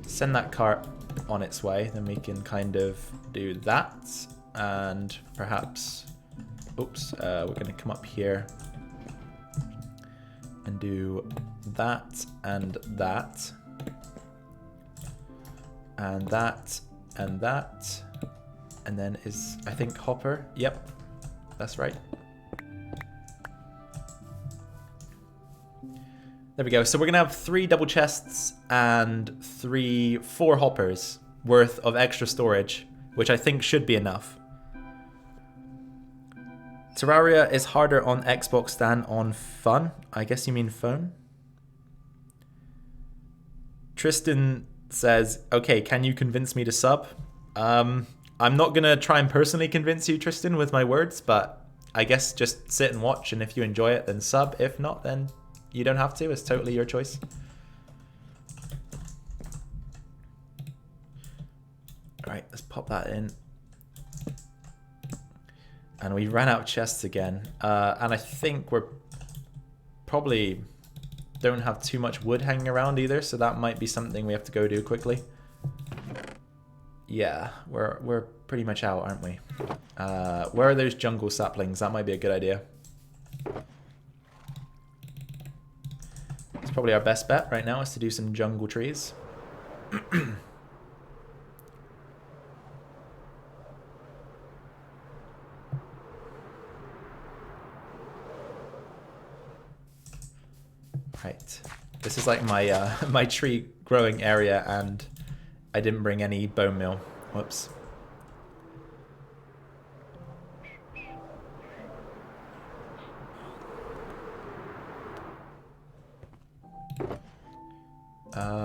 Send that cart on its way, then we can kind of do that, and perhaps, oops, we're going to come up here and do that, and that, and that, and that, and then is, I think, hopper, yep, that's right. There we go. So we're going to have 3 double chests and 4 hoppers worth of extra storage, which I think should be enough. Terraria is harder on Xbox than on Fun. I guess you mean phone. Tristan says, okay, can you convince me to sub? I'm not going to try and personally convince you, Tristan, with my words, but I guess just sit and watch, and if you enjoy it, then sub. If not, then you don't have to. It's totally your choice. All right, let's pop that in. And we ran out of chests again. And I think we're probably don't have too much wood hanging around either, so that might be something we have to go do quickly. Yeah, we're pretty much out, aren't we? Where are those jungle saplings? That might be a good idea. It's probably our best bet right now is to do some jungle trees. Right. This is like my my tree growing area, and I didn't bring any bone meal. Whoops.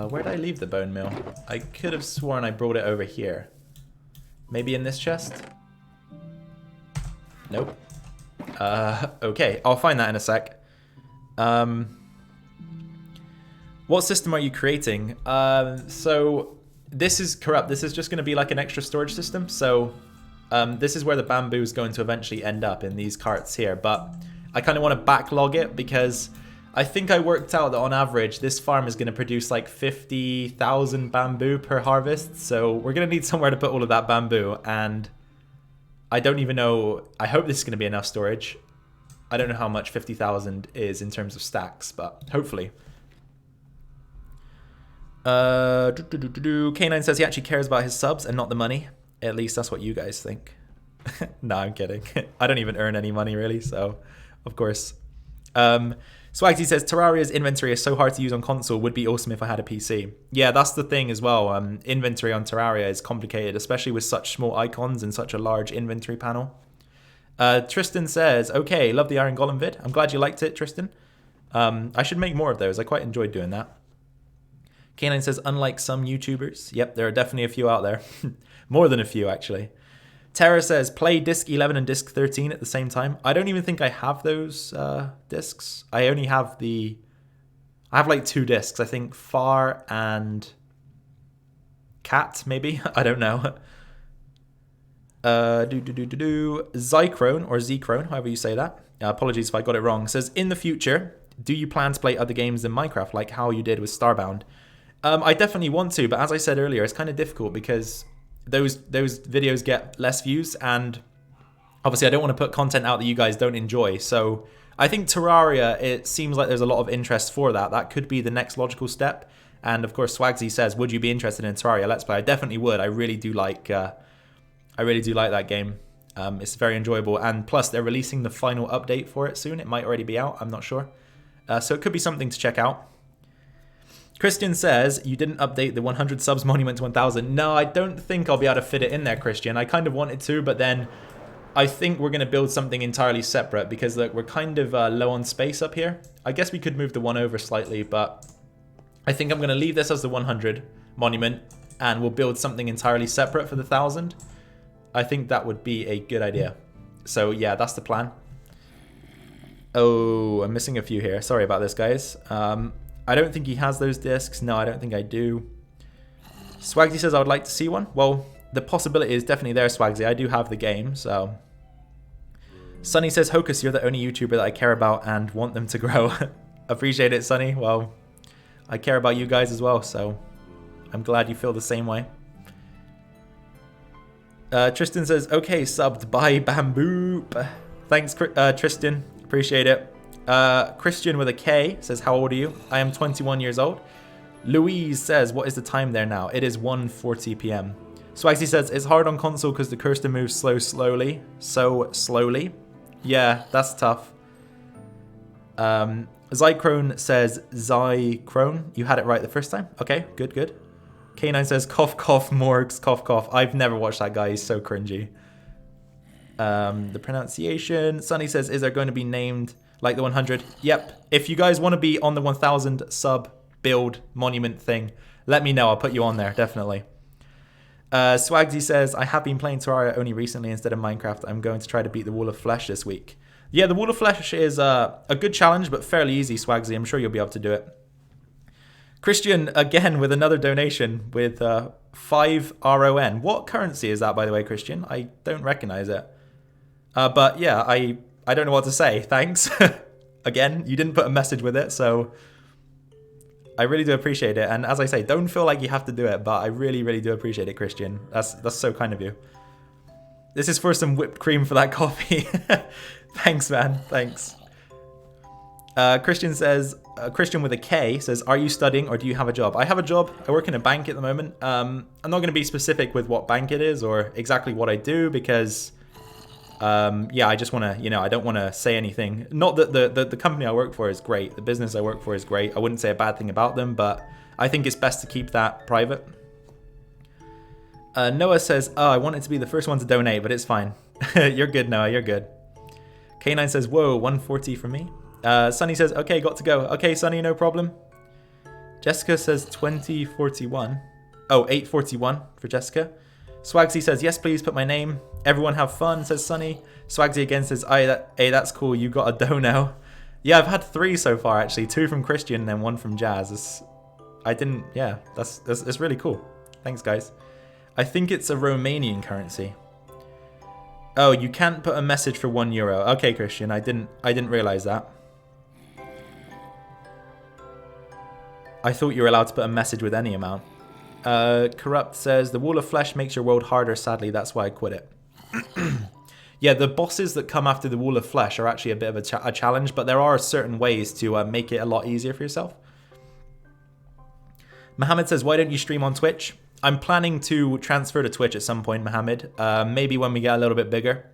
Where did I leave the bone meal? I could have sworn I brought it over here. Maybe in this chest? Nope. Okay, I'll find that in a sec. What system are you creating? So this is corrupt. This is just going to be like an extra storage system. So this is where the bamboo is going to eventually end up, in these carts here. But I kind of want to backlog it because I think I worked out that on average this farm is going to produce like 50,000 bamboo per harvest. So we're going to need somewhere to put all of that bamboo, and I don't even know. I hope this is going to be enough storage. I don't know how much 50,000 is in terms of stacks, but hopefully. K9 says he actually cares about his subs and not the money. At least that's what you guys think. No, I'm kidding. I don't even earn any money really, so of course. Swagsy says Terraria's inventory is so hard to use on console. Would be awesome if I had a PC. Yeah, that's the thing as well. Inventory on Terraria is complicated, especially with such small icons and such a large inventory panel. Tristan says, okay, love the Iron Golem vid. I'm glad you liked it, Tristan. I should make more of those. I quite enjoyed doing that. K9 says, unlike some YouTubers. Yep, there are definitely a few out there. More than a few, actually. Tara says, play disc 11 and disc 13 at the same time. I don't even think I have those discs. I only have I have like 2 discs. I think Far and Cat, maybe. I don't know. Zycrone, or Zcrone, however you say that. Apologies if I got it wrong. Says, in the future, do you plan to play other games than Minecraft, like how you did with Starbound? I definitely want to, but as I said earlier, it's kind of difficult because those videos get less views, and obviously I don't want to put content out that you guys don't enjoy. So I think Terraria, it seems like there's a lot of interest for that. That could be the next logical step. And of course, Swagsy says, would you be interested in Terraria Let's Play? I definitely would. I really do like that game. It's very enjoyable. And plus, they're releasing the final update for it soon. It might already be out. I'm not sure. So it could be something to check out. Christian says, you didn't update the 100 subs monument to 1,000. No, I don't think I'll be able to fit it in there, Christian. I kind of wanted to, but then I think we're going to build something entirely separate because look, we're kind of low on space up here. I guess we could move the one over slightly, but I think I'm going to leave this as the 100 monument and we'll build something entirely separate for the 1,000. I think that would be a good idea. So yeah, that's the plan. Oh, I'm missing a few here. Sorry about this, guys. I don't think he has those discs. No, I don't think I do. Swagsy says I would like to see one. Well, the possibility is definitely there, Swagsy. I do have the game, so. Sunny says, Hocus, you're the only YouTuber that I care about and want them to grow. Appreciate it, Sunny. Well, I care about you guys as well, so I'm glad you feel the same way. Tristan says, okay, subbed by Bamboo. Thanks, Tristan. Appreciate it. Christian with a K says, how old are you? I am 21 years old. Louise says, what is the time there now? It is 1:40 p.m. Swagsy says, it's hard on console because the cursor moves so slowly. Yeah, that's tough. Zycrone says, Zycrone, you had it right the first time. Okay, good, good. K9 says, cough, cough, Morgs, cough, cough. I've never watched that guy. He's so cringy. The pronunciation. Sunny says, is there going to be named like the 100? Yep. If you guys want to be on the 1,000 sub build monument thing, let me know. I'll put you on there, definitely. Swagsy says, I have been playing Terraria only recently instead of Minecraft. I'm going to try to beat the Wall of Flesh this week. Yeah, the Wall of Flesh is a good challenge, but fairly easy, Swagsy. I'm sure you'll be able to do it. Christian, again, with another donation with 5 RON. What currency is that, by the way, Christian? I don't recognize it. But yeah, I don't know what to say. Thanks. Again, you didn't put a message with it, so I really do appreciate it. And as I say, don't feel like you have to do it, but I really, really do appreciate it, Christian. That's so kind of you. This is for some whipped cream for that coffee. Thanks, man. Thanks. Christian says, Christian with a K says, are you studying or do you have a job? I have a job. I work in a bank at the moment. I'm not going to be specific with what bank it is or exactly what I do because, yeah, I just want to, you know, I don't want to say anything. Not that the company I work for is great. The business I work for is great. I wouldn't say a bad thing about them, but I think it's best to keep that private. Noah says, oh, I wanted to be the first one to donate, but it's fine. You're good, Noah. You're good. K9 says, whoa, 140 from me. Sunny says, okay, got to go. Okay, Sunny, no problem. Jessica says 2041. Oh, 841 for Jessica. Swagsy says, yes, please put my name. Everyone have fun, says Sunny. Swagsy again says, hey, that's cool. You got a dono. Yeah, I've had 3 so far, actually. 2 from Christian and then 1 from Jazz. That's really cool. Thanks, guys. I think it's a Romanian currency. Oh, you can't put a message for €1. Okay, Christian, I didn't realize that. I thought you were allowed to put a message with any amount. Corrupt says, the Wall of Flesh makes your world harder, sadly, that's why I quit it. Yeah, the bosses that come after the Wall of Flesh are actually a bit of a challenge, but there are certain ways to make it a lot easier for yourself. Mohammed says, why don't you stream on Twitch? I'm planning to transfer to Twitch at some point, Mohammed. Maybe when we get a little bit bigger.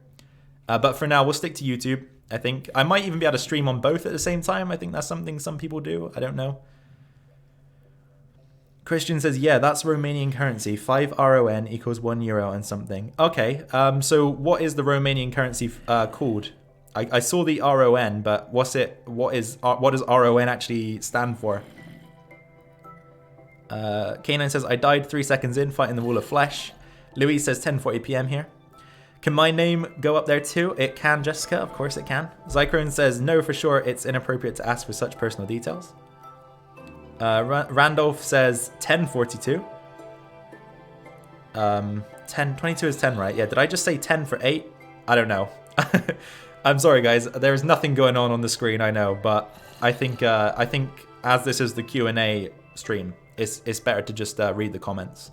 But for now, we'll stick to YouTube, I think. I might even be able to stream on both at the same time. I think that's something some people do. I don't know. Christian says, yeah, that's Romanian currency. 5 RON equals €1 and something. Okay, so what is the Romanian currency called? I saw the RON, but what does RON actually stand for? K9 says, I died 3 seconds in fighting the Wall of Flesh. Louise says 10:40 p.m. here. Can my name go up there too? It can, Jessica. Of course it can. Zycrone says, no, for sure. It's inappropriate to ask for such personal details. Randolph says 10:42. 22 is 10, right? Yeah, did I just say 10 for 8? I don't know. I'm sorry, guys. There's nothing going on the screen, I know, but I think as this is the Q&A stream, it's better to just read the comments.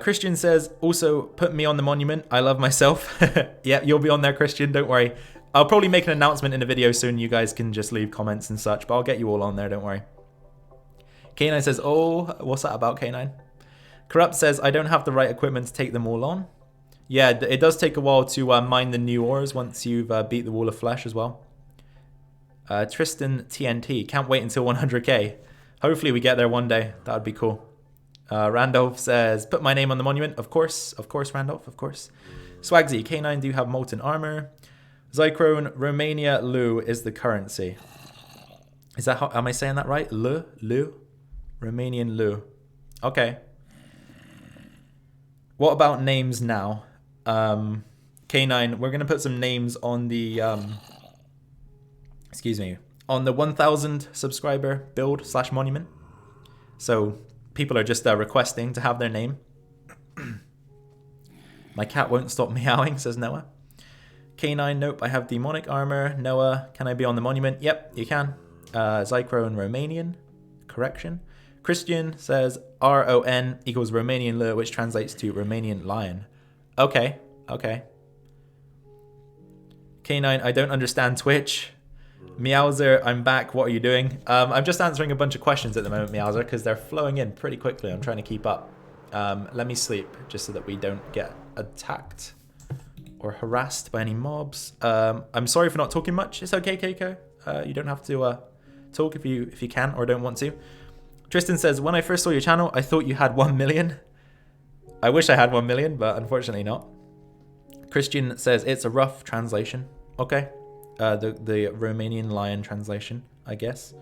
Christian says, also put me on the monument. I love myself. Yeah, you'll be on there, Christian. Don't worry. I'll probably make an announcement in a video soon. You guys can just leave comments and such, but I'll get you all on there. Don't worry. K9 says, oh, what's that about, K9? Corrupt says, I don't have the right equipment to take them all on. Yeah, it does take a while to mine the new ores once you've beat the wall of flesh as well. Tristan TNT, can't wait until 100k. Hopefully we get there one day. That would be cool. Randolph says, put my name on the monument. Of course, Randolph, of course. Swagsy, K9 do have molten armor. Zycrone, Romania Lu is the currency. Is that how, am I saying that right? Lu? Romanian Lu. Okay. What about names now? K9, we're going to put some names on the, excuse me, on the 1,000 subscriber build / monument. So people are just requesting to have their name. My cat won't stop meowing, says Noah. K9, nope, I have demonic armor. Noah, can I be on the monument? Yep, you can. Zycrone, Romanian. Correction. Christian says RON equals Romanian lure, which translates to Romanian lion. Okay. K9, I don't understand Twitch. Meowser, I'm back. What are you doing? I'm just answering a bunch of questions at the moment, Meowser, because they're flowing in pretty quickly. I'm trying to keep up. Let me sleep, just so that we don't get attacked or harassed by any mobs. I'm sorry for not talking much. It's okay, Keiko. You don't have to talk if you can or don't want to. Tristan says, when I first saw your channel, I thought you had 1 million. I wish I had 1 million, but unfortunately not. Christian says, it's a rough translation. Okay. The Romanian lion translation, I guess.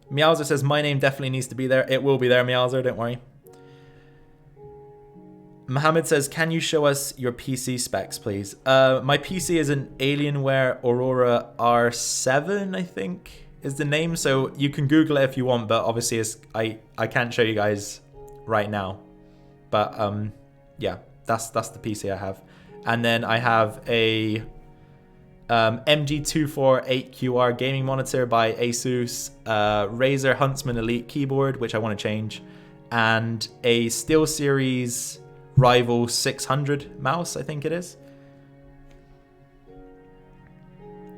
Meowser says, my name definitely needs to be there. It will be there, Meowser, don't worry. Mohammed says, can you show us your PC specs, please? My PC is an Alienware Aurora R7, I think is the name. So you can Google it if you want, but obviously I can't show you guys right now. But yeah, that's the PC I have. And then I have a MG248QR gaming monitor by Asus, Razer Huntsman Elite keyboard, which I want to change, and a SteelSeries Rival 600 mouse, I think it is.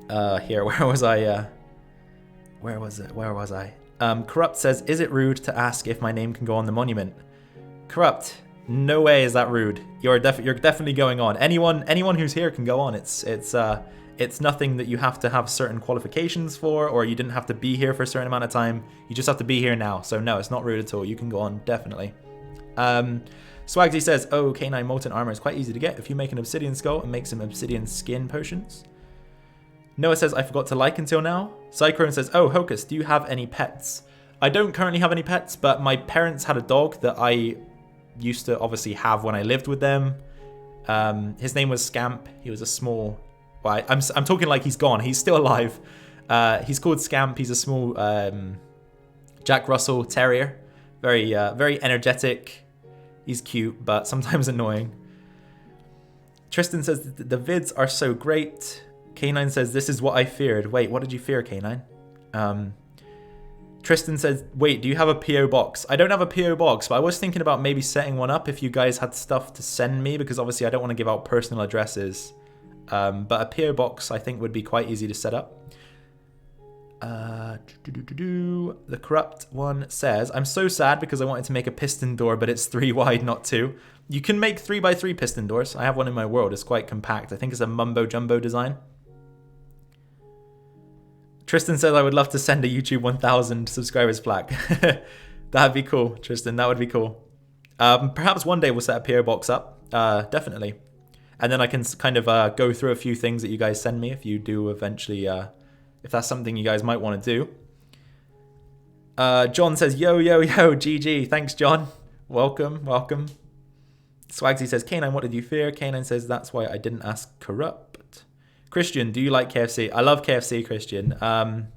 Here, where was I? Where was I? Corrupt says, is it rude to ask if my name can go on the monument? Corrupt, no way is that rude. You're definitely going on. Anyone who's here can go on. It's nothing that you have to have certain qualifications for, or you didn't have to be here for a certain amount of time. You just have to be here now. So no, it's not rude at all. You can go on, definitely. Swagsy says, oh, K9 molten armor is quite easy to get if you make an obsidian skull and make some obsidian skin potions. Noah says, I forgot to like until now. Cyclone says, oh, Hocus, do you have any pets? I don't currently have any pets, but my parents had a dog that I used to obviously have when I lived with them. His name was Scamp. He was a small... Well, I'm talking like he's gone. He's still alive. He's called Scamp. He's a small Jack Russell Terrier. Very energetic. He's cute, but sometimes annoying. Tristan says, the vids are so great. K9 says, this is what I feared. Wait, what did you fear, K9? Tristan says, wait, do you have a PO box? I don't have a PO box, but I was thinking about maybe setting one up if you guys had stuff to send me, because obviously I don't want to give out personal addresses. But a PO box I think would be quite easy to set up. The Corrupt one says, I'm so sad because I wanted to make a piston door, but it's 3 wide, not 2. You can make 3x3 piston doors. I have one in my world. It's quite compact. I think it's a mumbo jumbo design. Tristan says, I would love to send a YouTube 1,000 subscribers plaque. That'd be cool, Tristan. That would be cool. Perhaps one day we'll set a PO box up. Definitely. And then I can kind of go through a few things that you guys send me if you do eventually, if that's something you guys might want to do. John says, yo, GG. Thanks, John. Welcome. Swagsy says, K9, what did you fear? K9 says, that's why I didn't ask Corrupt. Christian, do you like KFC? I love KFC, Christian. I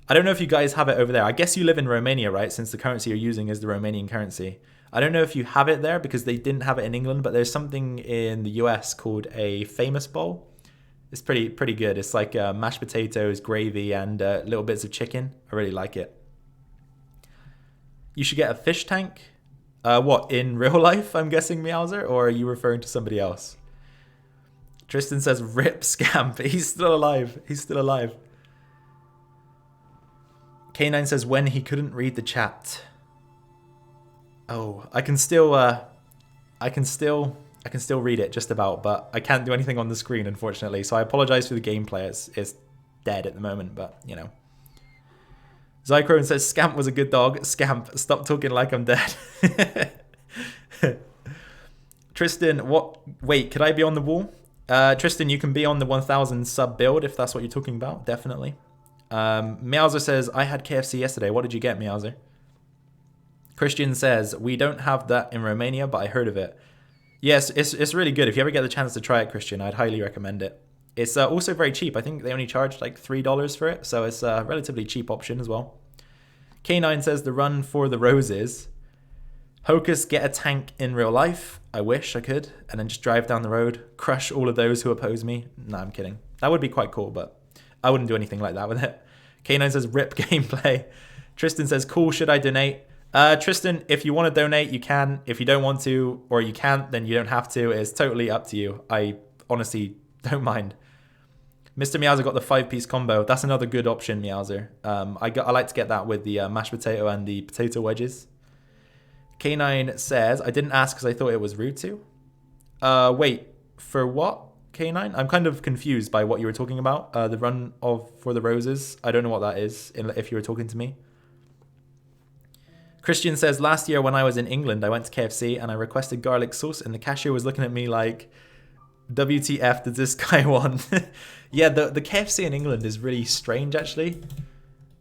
don't know if you guys have it over there. I guess you live in Romania, right? Since the currency you're using is the Romanian currency. I don't know if you have it there because they didn't have it in England, but there's something in the US called a famous bowl. It's pretty good. It's like mashed potatoes, gravy, and little bits of chicken. I really like it. You should get a fish tank. What, in real life, I'm guessing, Meowser? Or are you referring to somebody else? Tristan says, rip Scamp. He's still alive. He's still alive. K9 says, when he couldn't read the chat. Oh, I can still read it just about, but I can't do anything on the screen, unfortunately. So I apologize for the gameplay. It's dead at the moment, but, you know. Zycrone says, Scamp was a good dog. Scamp, stop talking like I'm dead. Tristan, what? Wait, could I be on the wall? Tristan, you can be on the 1000 sub build if that's what you're talking about. Definitely. Meowser says, I had KFC yesterday. What did you get, Meowser? Christian says, we don't have that in Romania, but I heard of it. Yes, it's really good. If you ever get the chance to try it, Christian, I'd highly recommend it. It's also very cheap. I think they only charge like $3 for it, so it's a relatively cheap option as well. K9 says the run for the roses. Hocus, get a tank in real life. I wish I could. And then just drive down the road, crush all of those who oppose me. No, I'm kidding. That would be quite cool, but I wouldn't do anything like that with it. K9 says rip gameplay. Tristan says, cool, should I donate? Tristan, if you want to donate, you can. If you don't want to, or you can't, then you don't have to. It's totally up to you. I honestly don't mind. Mr. Meowser got the 5-piece combo. That's another good option, Meowser. I like to get that with the mashed potato and the potato wedges. K9 says, I didn't ask because I thought it was rude to. Wait, for what, K9? I'm kind of confused by what you were talking about. The run for the roses. I don't know what that is, if you were talking to me. Christian says, last year when I was in England, I went to KFC and I requested garlic sauce and the cashier was looking at me like, WTF did this guy want? Yeah, the KFC in England is really strange, actually.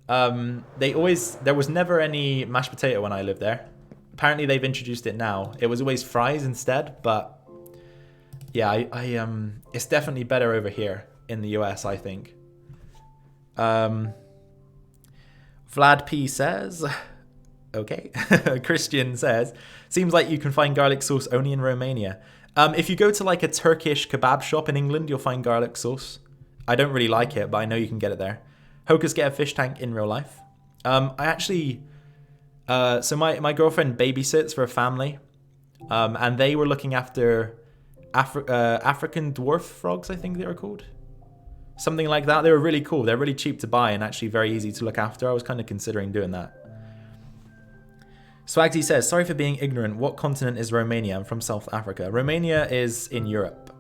There was never any mashed potato when I lived there. Apparently they've introduced it now. It was always fries instead, but yeah, it's definitely better over here in the US, I think. Vlad P says, okay. Christian says, seems like you can find garlic sauce only in Romania. If you go to like a Turkish kebab shop in England, you'll find garlic sauce. I don't really like it, but I know you can get it there. Hocus, get a fish tank in real life. I actually, so my girlfriend babysits for a family, and they were looking after African dwarf frogs, I think they were called. Something like that. They were really cool. They're really cheap to buy and actually very easy to look after. I was kind of considering doing that. Swagsy says, sorry for being ignorant. What continent is Romania? I'm from South Africa. Romania is in Europe.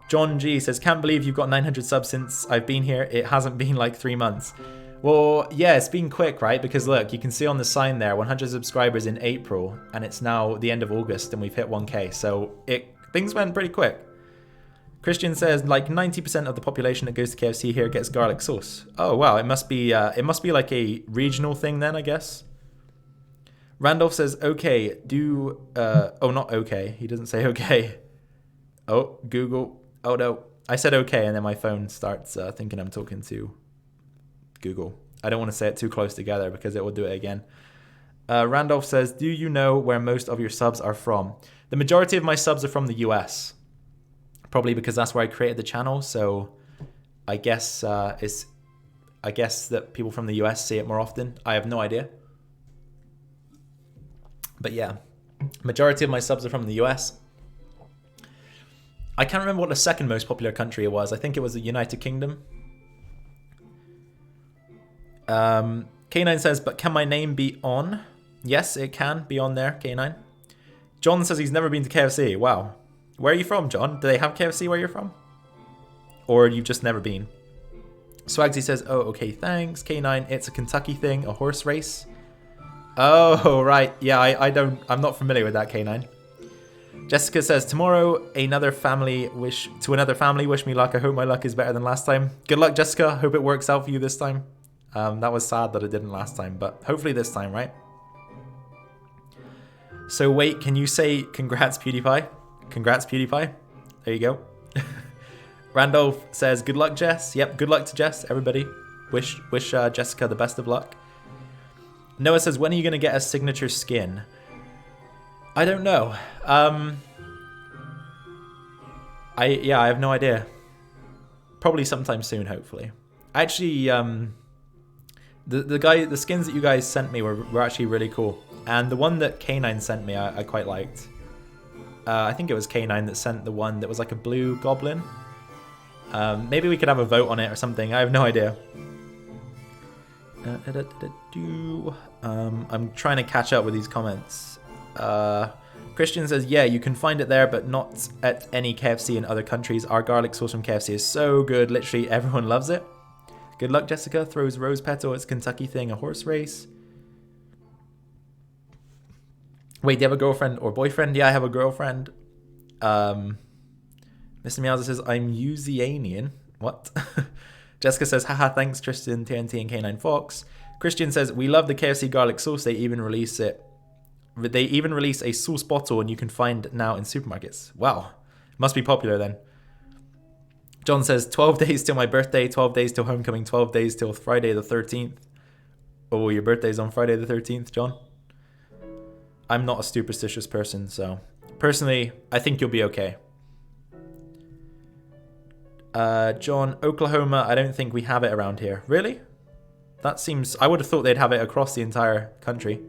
John G says, can't believe you've got 900 subs since I've been here. It hasn't been like 3 months. Well, yeah, it's been quick, right? Because look, you can see on the sign there, 100 subscribers in April, and it's now the end of August and we've hit 1K. So things went pretty quick. Christian says, like 90% of the population that goes to KFC here gets garlic sauce. Oh, wow. It must be like a regional thing then, I guess. Randolph says, okay, oh, not okay. He doesn't say okay. Oh, Google. Oh, no. I said okay, and then my phone starts thinking I'm talking to Google. I don't want to say it too close together because it will do it again. Randolph says, do you know where most of your subs are from? The majority of my subs are from the US. Probably because that's where I created the channel. So I guess that people from the US see it more often. I have no idea. But yeah, majority of my subs are from the US. I can't remember what the second most popular country it was. I think it was the United Kingdom. K9 says, but can my name be on? Yes, it can be on there, K9. John says he's never been to KFC. Wow. Where are you from, John? Do they have KFC where you're from? Or you've just never been? Swagsy says, oh, okay, thanks. K9, it's a Kentucky thing, a horse race. Oh, right. Yeah, I'm not familiar with that, K9. Jessica says, tomorrow, another family wish me luck. I hope my luck is better than last time. Good luck, Jessica. Hope it works out for you this time. That was sad that it didn't last time, but hopefully this time, right? So wait, can you say congrats, PewDiePie? Congrats, PewDiePie. There you go. Randolph says, good luck, Jess. Yep, good luck to Jess, everybody. Wish Jessica the best of luck. Noah says, when are you going to get a signature skin? I don't know. I have no idea. Probably sometime soon, hopefully. Actually, The skins that you guys sent me were actually really cool, and the one that K9 sent me I quite liked. I think it was K9 that sent the one that was like a blue goblin. Maybe we could have a vote on it or something. I have no idea. I'm trying to catch up with these comments. Christian says, yeah, you can find it there, but not at any KFC in other countries. Our garlic sauce from KFC is so good. Literally everyone loves it. Good luck, Jessica. Throws rose petal. It's a Kentucky thing, a horse race. Wait, do you have a girlfriend or boyfriend? Yeah, I have a girlfriend. Mr. Meowser says, I'm Uzianian. What? Jessica says, haha, thanks, Tristan, TNT, and K9 Fox. Christian says, we love the KFC garlic sauce. They even release a sauce bottle, and you can find it now in supermarkets. Wow. Must be popular then. John says, 12 days till my birthday, 12 days till homecoming, 12 days till Friday the 13th. Oh, your birthday's on Friday the 13th, John? I'm not a superstitious person, so personally, I think you'll be okay. John, Oklahoma, I don't think we have it around here. Really? That seems... I would have thought they'd have it across the entire country.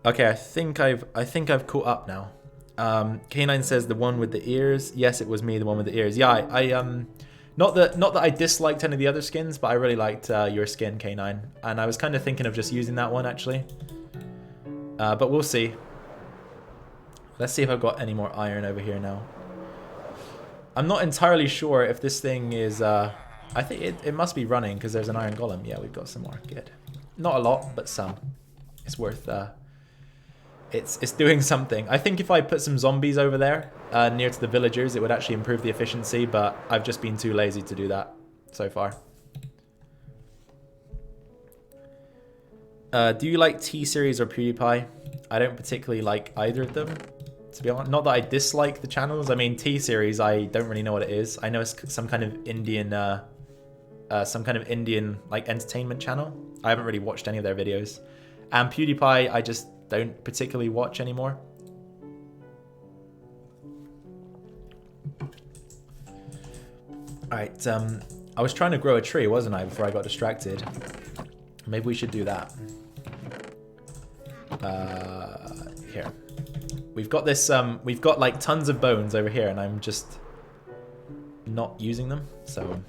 Okay, I think I've caught up now. K9 says the one with the ears. Yes, it was me, the one with the ears. Yeah, I not that I disliked any of the other skins, but I really liked your skin, K9, and I was kind of thinking of just using that one actually. But we'll see. Let's see if I've got any more iron over here now. I'm not entirely sure if this thing is... I think it must be running because there's an iron golem. Yeah, we've got some more. Good. Not a lot, but some. It's worth... It's doing something. I think if I put some zombies over there near to the villagers, it would actually improve the efficiency, but I've just been too lazy to do that so far. Do you like T-Series or PewDiePie? I don't particularly like either of them, to be honest. Not that I dislike the channels. I mean, T-Series, I don't really know what it is. I know it's some kind of Indian like entertainment channel. I haven't really watched any of their videos. And PewDiePie, I just don't particularly watch anymore. Alright, I was trying to grow a tree, wasn't I, before I got distracted. Maybe we should do that. Here. We've got this, we've got like tons of bones over here, and I'm just not using them, so...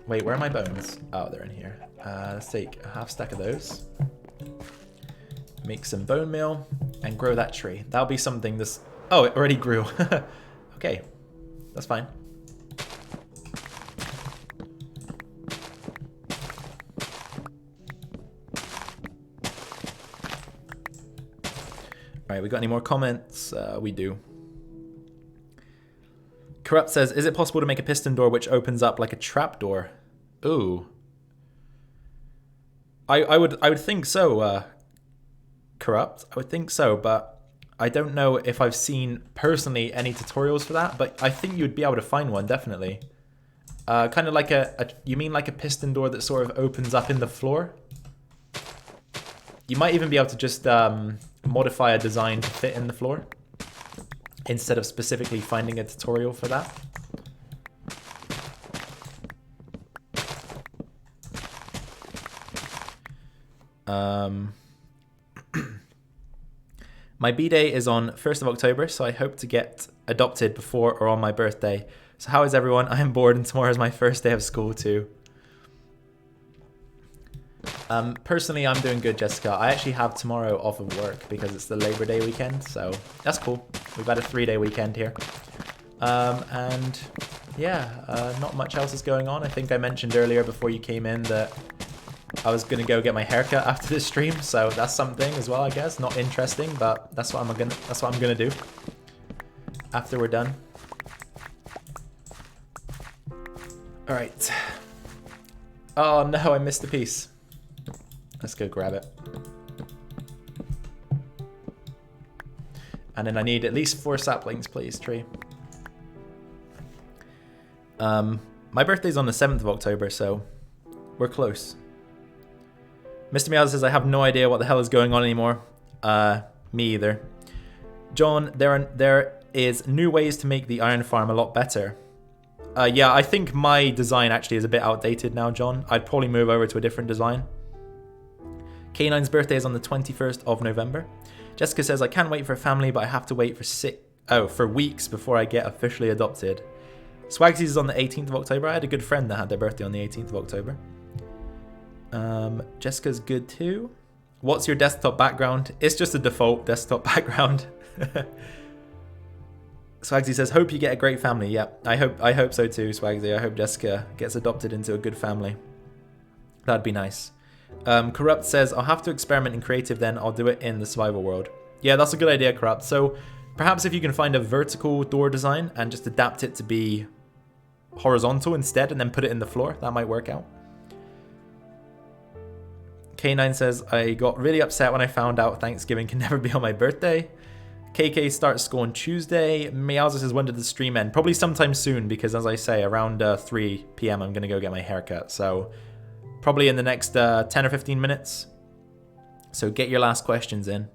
Wait, where are my bones? Oh, they're in here. Let's take a half stack of those. Make some bone meal and grow that tree. That'll be something this... Oh, it already grew. Okay, that's fine. Alright, we got any more comments? We do. Corrupt says, is it possible to make a piston door which opens up like a trap door? Ooh. I would think so, Corrupt. I would think so, but I don't know if I've seen personally any tutorials for that, but I think you'd be able to find one, definitely. Kind of like you mean like a piston door that sort of opens up in the floor? You might even be able to just modify a design to fit in the floor instead of specifically finding a tutorial for that. My B-Day is on 1st of October, so I hope to get adopted before or on my birthday. So how is everyone? I am bored and tomorrow is my first day of school too. Personally, I'm doing good, Jessica. I actually have tomorrow off of work because it's the Labor Day weekend, so that's cool. We've had a 3-day weekend here. And yeah, not much else is going on. I think I mentioned earlier before you came in that I was gonna go get my haircut after this stream, so that's something as well, I guess. Not interesting, but that's what I'm gonna do after we're done. All right. Oh no, I missed a piece. Let's go grab it. And then I need at least 4 saplings, please, tree. My birthday's on the 7th of October, so we're close. Mr. Meow says, I have no idea what the hell is going on anymore. Me either. John, there is new ways to make the iron farm a lot better. Yeah, I think my design actually is a bit outdated now, John. I'd probably move over to a different design. K9's birthday is on the 21st of November. Jessica says, I can't wait for a family, but I have to wait for weeks before I get officially adopted. Swagsy's is on the 18th of October. I had a good friend that had their birthday on the 18th of October. Jessica's good too. What's your desktop background? It's just a default desktop background. Swagsy says, hope you get a great family. Yeah, I hope so too, Swagsy. I hope Jessica gets adopted into a good family. That'd be nice. Corrupt says, I'll have to experiment in creative then. I'll do it in the survival world. Yeah, that's a good idea, Corrupt. So perhaps if you can find a vertical door design and just adapt it to be horizontal instead and then put it in the floor, that might work out. K9 says, I got really upset when I found out Thanksgiving can never be on my birthday. KK starts school on Tuesday. Meowza says, when did the stream end? Probably sometime soon because, as I say, around 3 p.m. I'm going to go get my haircut. So probably in the next 10 or 15 minutes. So get your last questions in.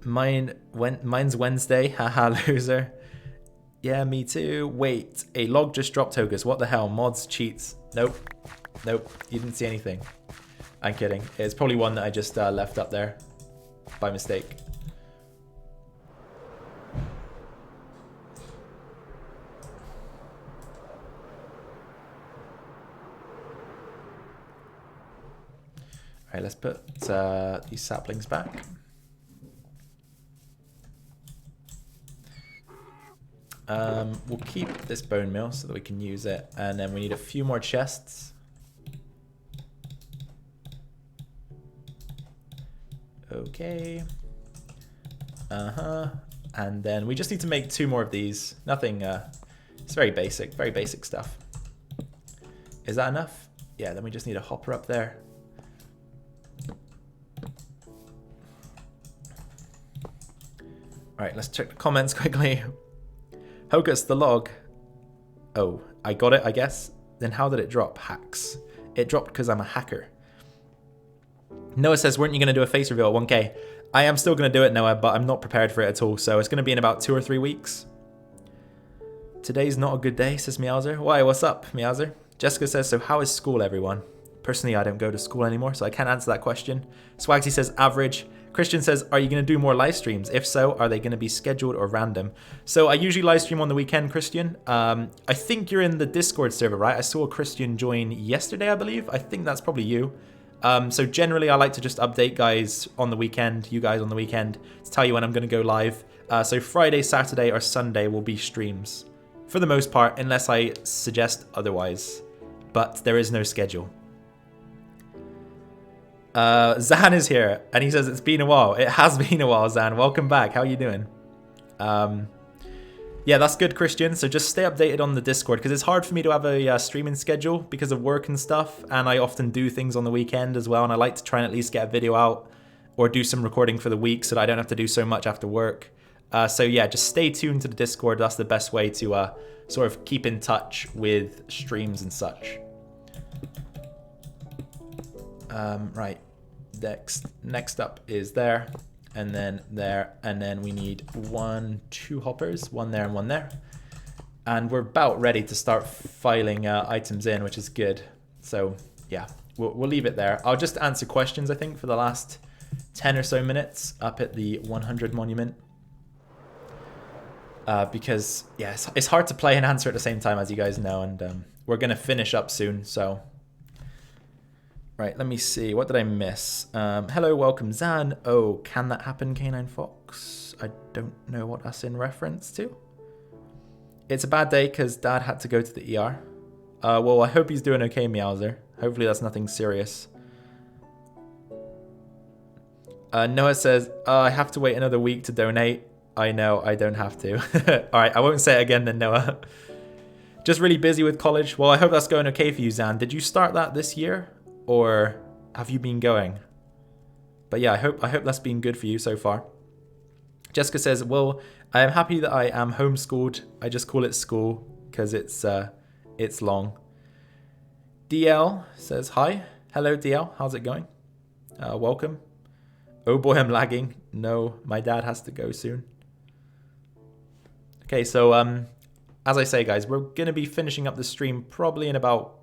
Mine's Wednesday. Haha, loser. Yeah, me too. Wait, a log just dropped, Hokus. What the hell? Mods, cheats. Nope. Nope, you didn't see anything. I'm kidding. It's probably one that I just left up there by mistake. All right, let's put these saplings back. We'll keep this bone meal so that we can use it, and then we need a few more chests. Okay. And then we just need to make 2 more of these. Nothing, it's very basic stuff. Is that enough? Yeah, then we just need a hopper up there. All right, let's check the comments quickly. Hokus, the log. Oh, I got it, I guess. Then how did it drop? Hacks. It dropped because I'm a hacker. Noah says, weren't you going to do a face reveal at 1K? I am still going to do it, Noah, but I'm not prepared for it at all. So it's going to be in about 2 or 3 weeks. Today's not a good day, says Meowzer. Why, what's up, Meowzer? Jessica says, so how is school, everyone? Personally, I don't go to school anymore, so I can't answer that question. Swagsy says, average. Christian says, are you going to do more live streams? If so, are they going to be scheduled or random? So I usually live stream on the weekend, Christian. I think you're in the Discord server, right? I saw Christian join yesterday, I believe. I think that's probably you. So generally, I like to just update guys on the weekend, you guys on the weekend, to tell you when I'm going to go live. So Friday, Saturday, or Sunday will be streams. For the most part, unless I suggest otherwise. But there is no schedule. Zan is here, and he says it's been a while. It has been a while, Zan. Welcome back. How are you doing? Yeah, that's good, Christian. So just stay updated on the Discord, because it's hard for me to have a streaming schedule because of work and stuff, and I often do things on the weekend as well, and I like to try and at least get a video out or do some recording for the week so that I don't have to do so much after work. So yeah, just stay tuned to the Discord. That's the best way to sort of keep in touch with streams and such. Right, next up is there, and then we need 2 hoppers, one there and one there, and we're about ready to start filing items in, which is good. So yeah, we'll leave it there. I'll just answer questions, I think, for the last 10 or so minutes up at the 100 monument, because yeah, it's hard to play and answer at the same time, as you guys know, and we're gonna finish up soon, so. Right, let me see. What did I miss? Hello, welcome, Zan. Oh, can that happen, K9 Fox? I don't know what that's in reference to. It's a bad day because Dad had to go to the ER. Well, I hope he's doing okay, Meowzer. Hopefully that's nothing serious. Noah says, I have to wait another week to donate. I know, I don't have to. Alright, I won't say it again then, Noah. Just really busy with college. Well, I hope that's going okay for you, Zan. Did you start that this year? Or have you been going? But yeah, I hope that's been good for you so far. Jessica says, well, I am happy that I am homeschooled. I just call it school because it's long. DL says, hi. Hello, DL. How's it going? Welcome. Oh boy, I'm lagging. No, my dad has to go soon. Okay, so as I say, guys, we're going to be finishing up the stream probably in about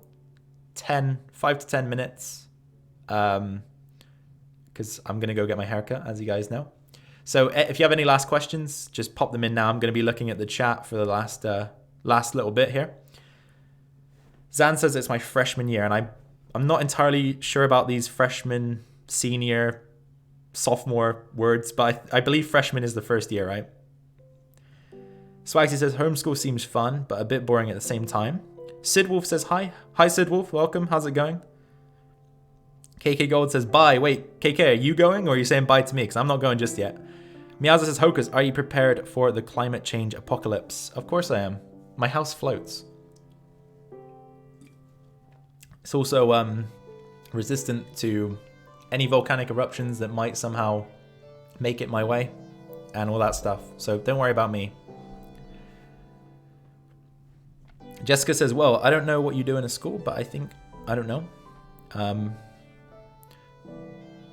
5 to 10 minutes. Because I'm going to go get my haircut, as you guys know. So if you have any last questions, just pop them in now. I'm going to be looking at the chat for the last little bit here. Zan says it's my freshman year, and I'm not entirely sure about these freshman, senior, sophomore words, but I believe freshman is the first year, right? Swagsy says homeschool seems fun, but a bit boring at the same time. Sid Wolf says hi. Hi, Sid Wolf. Welcome. How's it going? KK Gold says bye. Wait, KK, are you going or are you saying bye to me? Because I'm not going just yet. Miaza says, Hokus, are you prepared for the climate change apocalypse? Of course I am. My house floats. It's also resistant to any volcanic eruptions that might somehow make it my way and all that stuff. So don't worry about me. Jessica says, well, I don't know what you do in a school, but I don't know.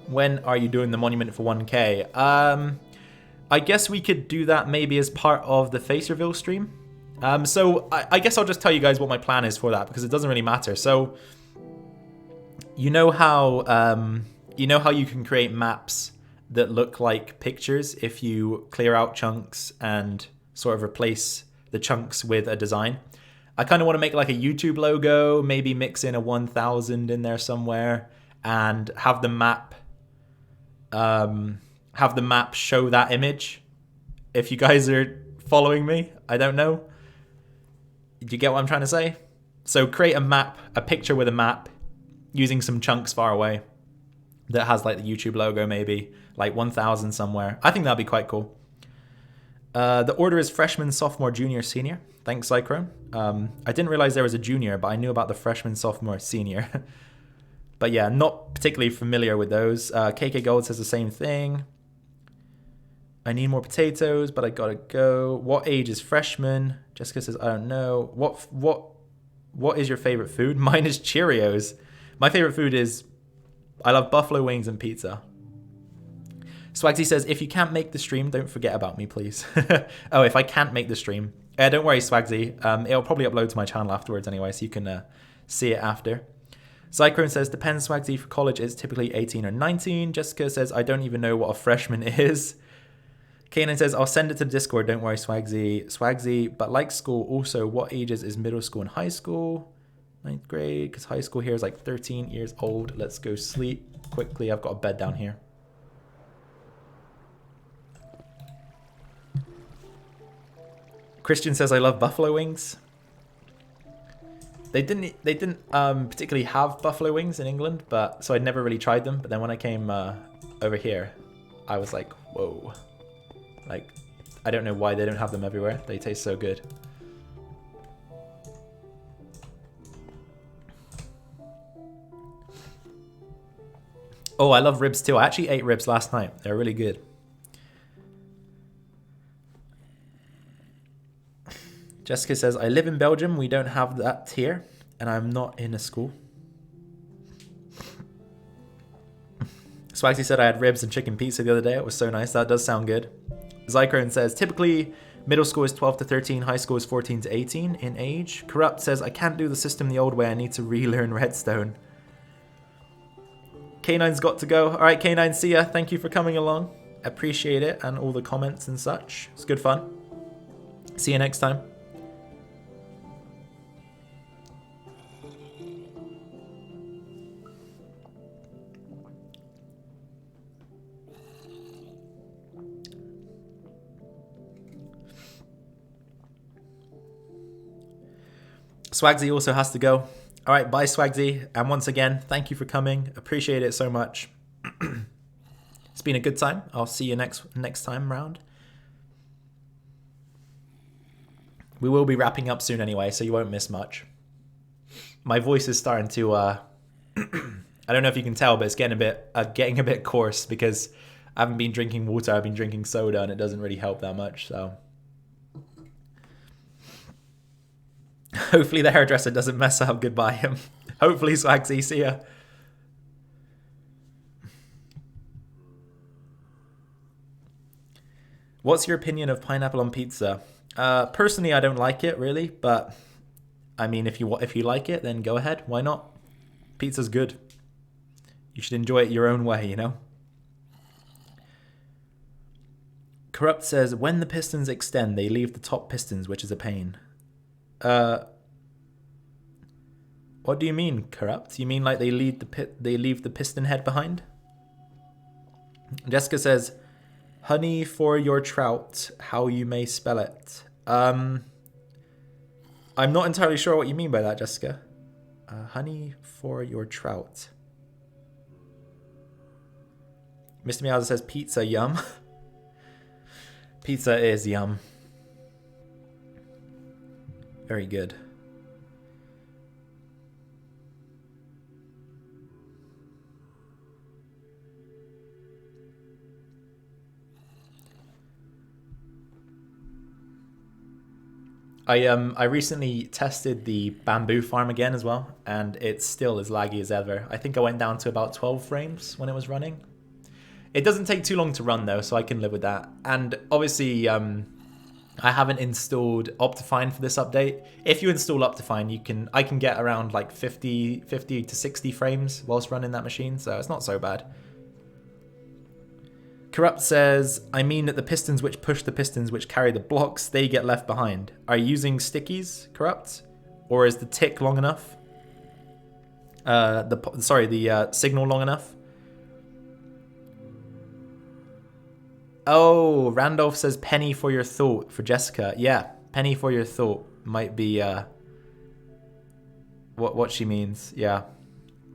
When are you doing the monument for 1K? I guess we could do that maybe as part of the face reveal stream. So I guess I'll just tell you guys what my plan is for that, because it doesn't really matter. So you know how you can create maps that look like pictures if you clear out chunks and sort of replace the chunks with a design. I kind of want to make like a YouTube logo, maybe mix in a 1000 in there somewhere, and have the map show that image. If you guys are following me, I don't know. Do you get what I'm trying to say? So create a map, a picture with a map, using some chunks far away that has like the YouTube logo, maybe like 1000 somewhere. I think that'd be quite cool. The order is freshman, sophomore, junior, senior. Thanks, Cyclone. I didn't realize there was a junior, but I knew about the freshman, sophomore, senior. But yeah, not particularly familiar with those. KK Gold says the same thing. I need more potatoes, but I gotta go. What age is freshman? Jessica says, I don't know. What is your favorite food? Mine is Cheerios. My favorite food is, I love buffalo wings and pizza. Swagsy says, if you can't make the stream, don't forget about me, please. Oh, if I can't make the stream. Don't worry, Swagsy. It'll probably upload to my channel afterwards anyway, so you can see it after. Cyclone says, depends, Swagsy. For college, it's typically 18 or 19. Jessica says, I don't even know what a freshman is. Kanan says, I'll send it to the Discord. Don't worry, Swagsy. But like school, also, what ages is middle school and high school? 9th grade, because high school here is like 13 years old. Let's go sleep quickly. I've got a bed down here. Christian says, I love buffalo wings. They didn't particularly have buffalo wings in England, but so I'd never really tried them. But then when I came over here, I was like, whoa. Like, I don't know why they don't have them everywhere. They taste so good. Oh, I love ribs too. I actually ate ribs last night. They're really good. Jessica says, I live in Belgium. We don't have that here. And I'm not in a school. Swagsy said I had ribs and chicken pizza the other day. It was so nice. That does sound good. Zycrone says, typically middle school is 12 to 13. High school is 14 to 18 in age. Corrupt says, I can't do the system the old way. I need to relearn Redstone. K9's got to go. All right, K9, see ya. Thank you for coming along. Appreciate it and all the comments and such. It's good fun. See you next time. Swagsy also has to go. All right, bye, Swagsy. And once again, thank you for coming. Appreciate it so much. It's been a good time. I'll see you next time round. We will be wrapping up soon anyway, so you won't miss much. My voice is starting to, I don't know if you can tell, but it's getting a bit coarse because I haven't been drinking water. I've been drinking soda, and it doesn't really help that much, so. Hopefully the hairdresser doesn't mess up. Goodbye him. Hopefully, Swagsy. See ya. What's your opinion of pineapple on pizza? Personally, I don't like it really, but I mean, if you like it, then go ahead. Why not? Pizza's good. You should enjoy it your own way, you know? Corrupt says, when the pistons extend, they leave the top pistons, which is a pain. What do you mean, Corrupt? You mean like they leave the piston head behind? Jessica says, honey for your trout, how you may spell it. I'm not entirely sure what you mean by that, Jessica. Honey for your trout. Mr. Meowser says, pizza, yum. Pizza is yum. Very good. I recently tested the bamboo farm again as well, and it's still as laggy as ever. I think I went down to about 12 frames when it was running. It doesn't take too long to run though, so I can live with that. And obviously, I haven't installed Optifine for this update. If you install Optifine, I can get around like 50 to 60 frames whilst running that machine, so it's not so bad. Corrupt says, I mean that the pistons which push the pistons which carry the blocks, they get left behind. Are you using stickies, Corrupt? Or is the tick long enough? The signal long enough? Oh, Randolph says penny for your thought for Jessica. Yeah, penny for your thought might be what she means. Yeah.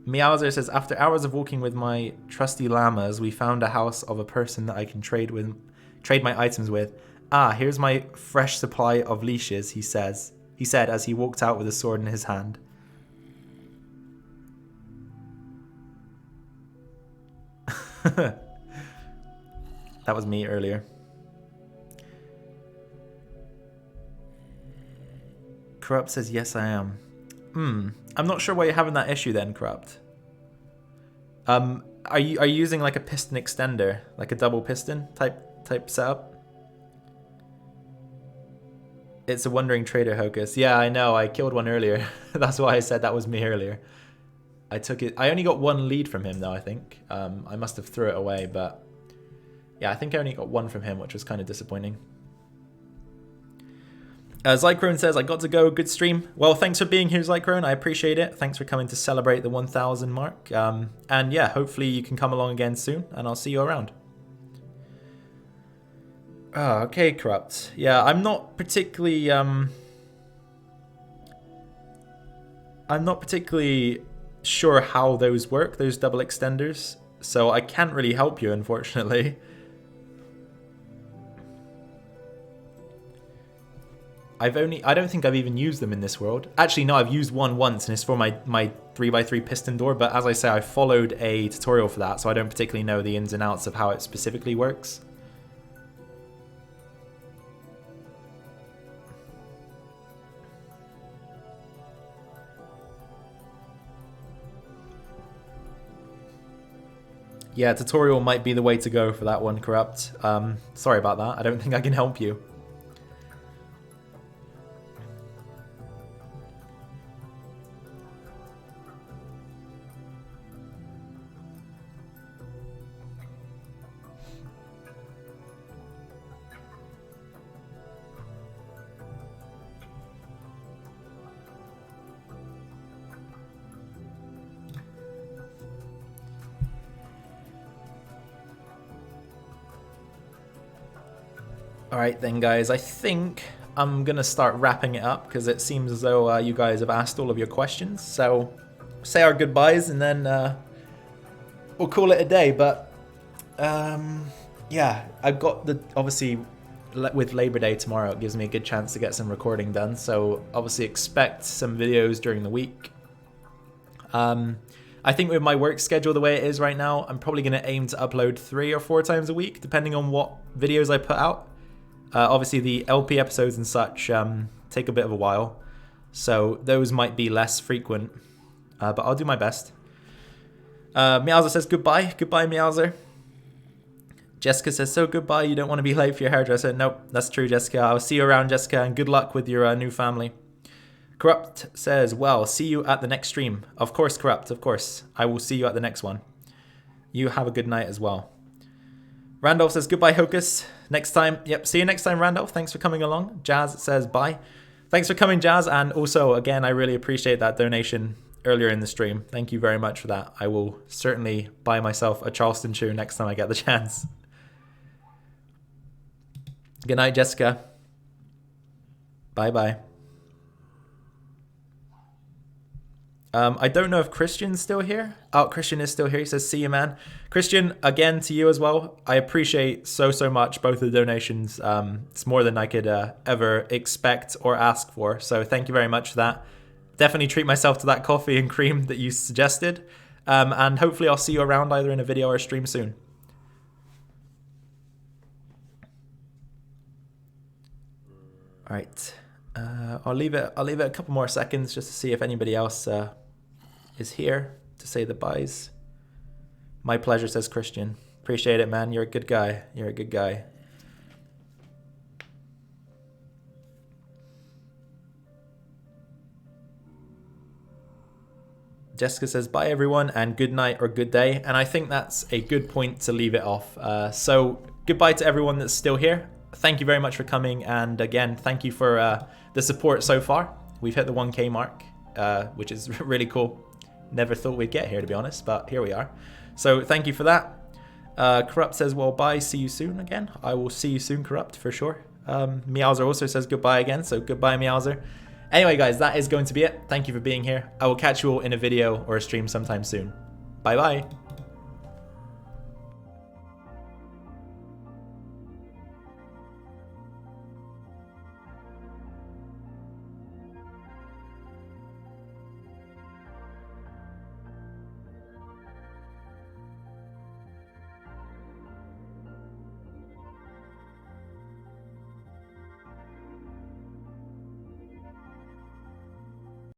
Meowser says, after hours of walking with my trusty llamas, we found a house of a person that I can trade my items with. Ah, here's my fresh supply of leashes, he said as he walked out with a sword in his hand. That was me earlier. Corrupt says, yes, I am. I'm not sure why you're having that issue then, Corrupt. Are you using like a piston extender, like a double piston type setup? It's a wandering trader, Hocus. Yeah, I know. I killed one earlier. That's why I said that was me earlier. I took it. I only got one lead from him though, I think. I must have threw it away, but yeah, I think I only got one from him, which was kind of disappointing. Zycrone says, I got to go. Good stream. Well, thanks for being here, Zycrone. I appreciate it. Thanks for coming to celebrate the 1,000 mark. And yeah, hopefully you can come along again soon, and I'll see you around. Oh, okay, Corrupt. Yeah, I'm not particularly sure how those work, those double extenders. So I can't really help you, unfortunately. I don't think I've even used them in this world. Actually, no, I've used one once, and it's for my 3x3 piston door, but as I say, I followed a tutorial for that, so I don't particularly know the ins and outs of how it specifically works. Yeah, tutorial might be the way to go for that one, Corrupt. Sorry about that. I don't think I can help you. Alright then, guys, I think I'm going to start wrapping it up because it seems as though you guys have asked all of your questions. So, say our goodbyes and then we'll call it a day. But, yeah, I've got obviously, with Labor Day tomorrow, it gives me a good chance to get some recording done. So, obviously expect some videos during the week. I think with my work schedule the way it is right now, I'm probably going to aim to upload 3 or 4 times a week, depending on what videos I put out. Obviously, the LP episodes and such take a bit of a while, so those might be less frequent, but I'll do my best. Meowser says goodbye. Goodbye, Meowser. Jessica says, so goodbye, you don't want to be late for your hairdresser. Nope, that's true, Jessica. I'll see you around, Jessica, and good luck with your new family. Corrupt says, well, see you at the next stream. Of course, Corrupt, of course. I will see you at the next one. You have a good night as well. Randolph says, goodbye, Hocus. Next time. Yep, see you next time, Randolph. Thanks for coming along. Jazz says, bye. Thanks for coming, Jazz. And also, again, I really appreciate that donation earlier in the stream. Thank you very much for that. I will certainly buy myself a Charleston shoe next time I get the chance. Good night, Jessica. Bye-bye. I don't know if Christian's still here. Oh, Christian is still here. He says, see you, man. Christian, again, to you as well. I appreciate so much both the donations. It's more than I could ever expect or ask for. So thank you very much for that. Definitely treat myself to that coffee and cream that you suggested. And hopefully I'll see you around either in a video or a stream soon. All right. I'll leave it a couple more seconds just to see if anybody else is here to say the byes. My pleasure, says Christian. Appreciate it, man. You're a good guy. You're a good guy. Jessica says, bye everyone, and good night or good day. And I think that's a good point to leave it off. So goodbye to everyone that's still here. Thank you very much for coming. And again, thank you for the support so far. We've hit the 1K mark, which is really cool. Never thought we'd get here, to be honest, but here we are. So thank you for that. Corrupt says, well, bye. See you soon again. I will see you soon, Corrupt, for sure. Meowser also says goodbye again. So goodbye, Meowser. Anyway, guys, that is going to be it. Thank you for being here. I will catch you all in a video or a stream sometime soon. Bye-bye.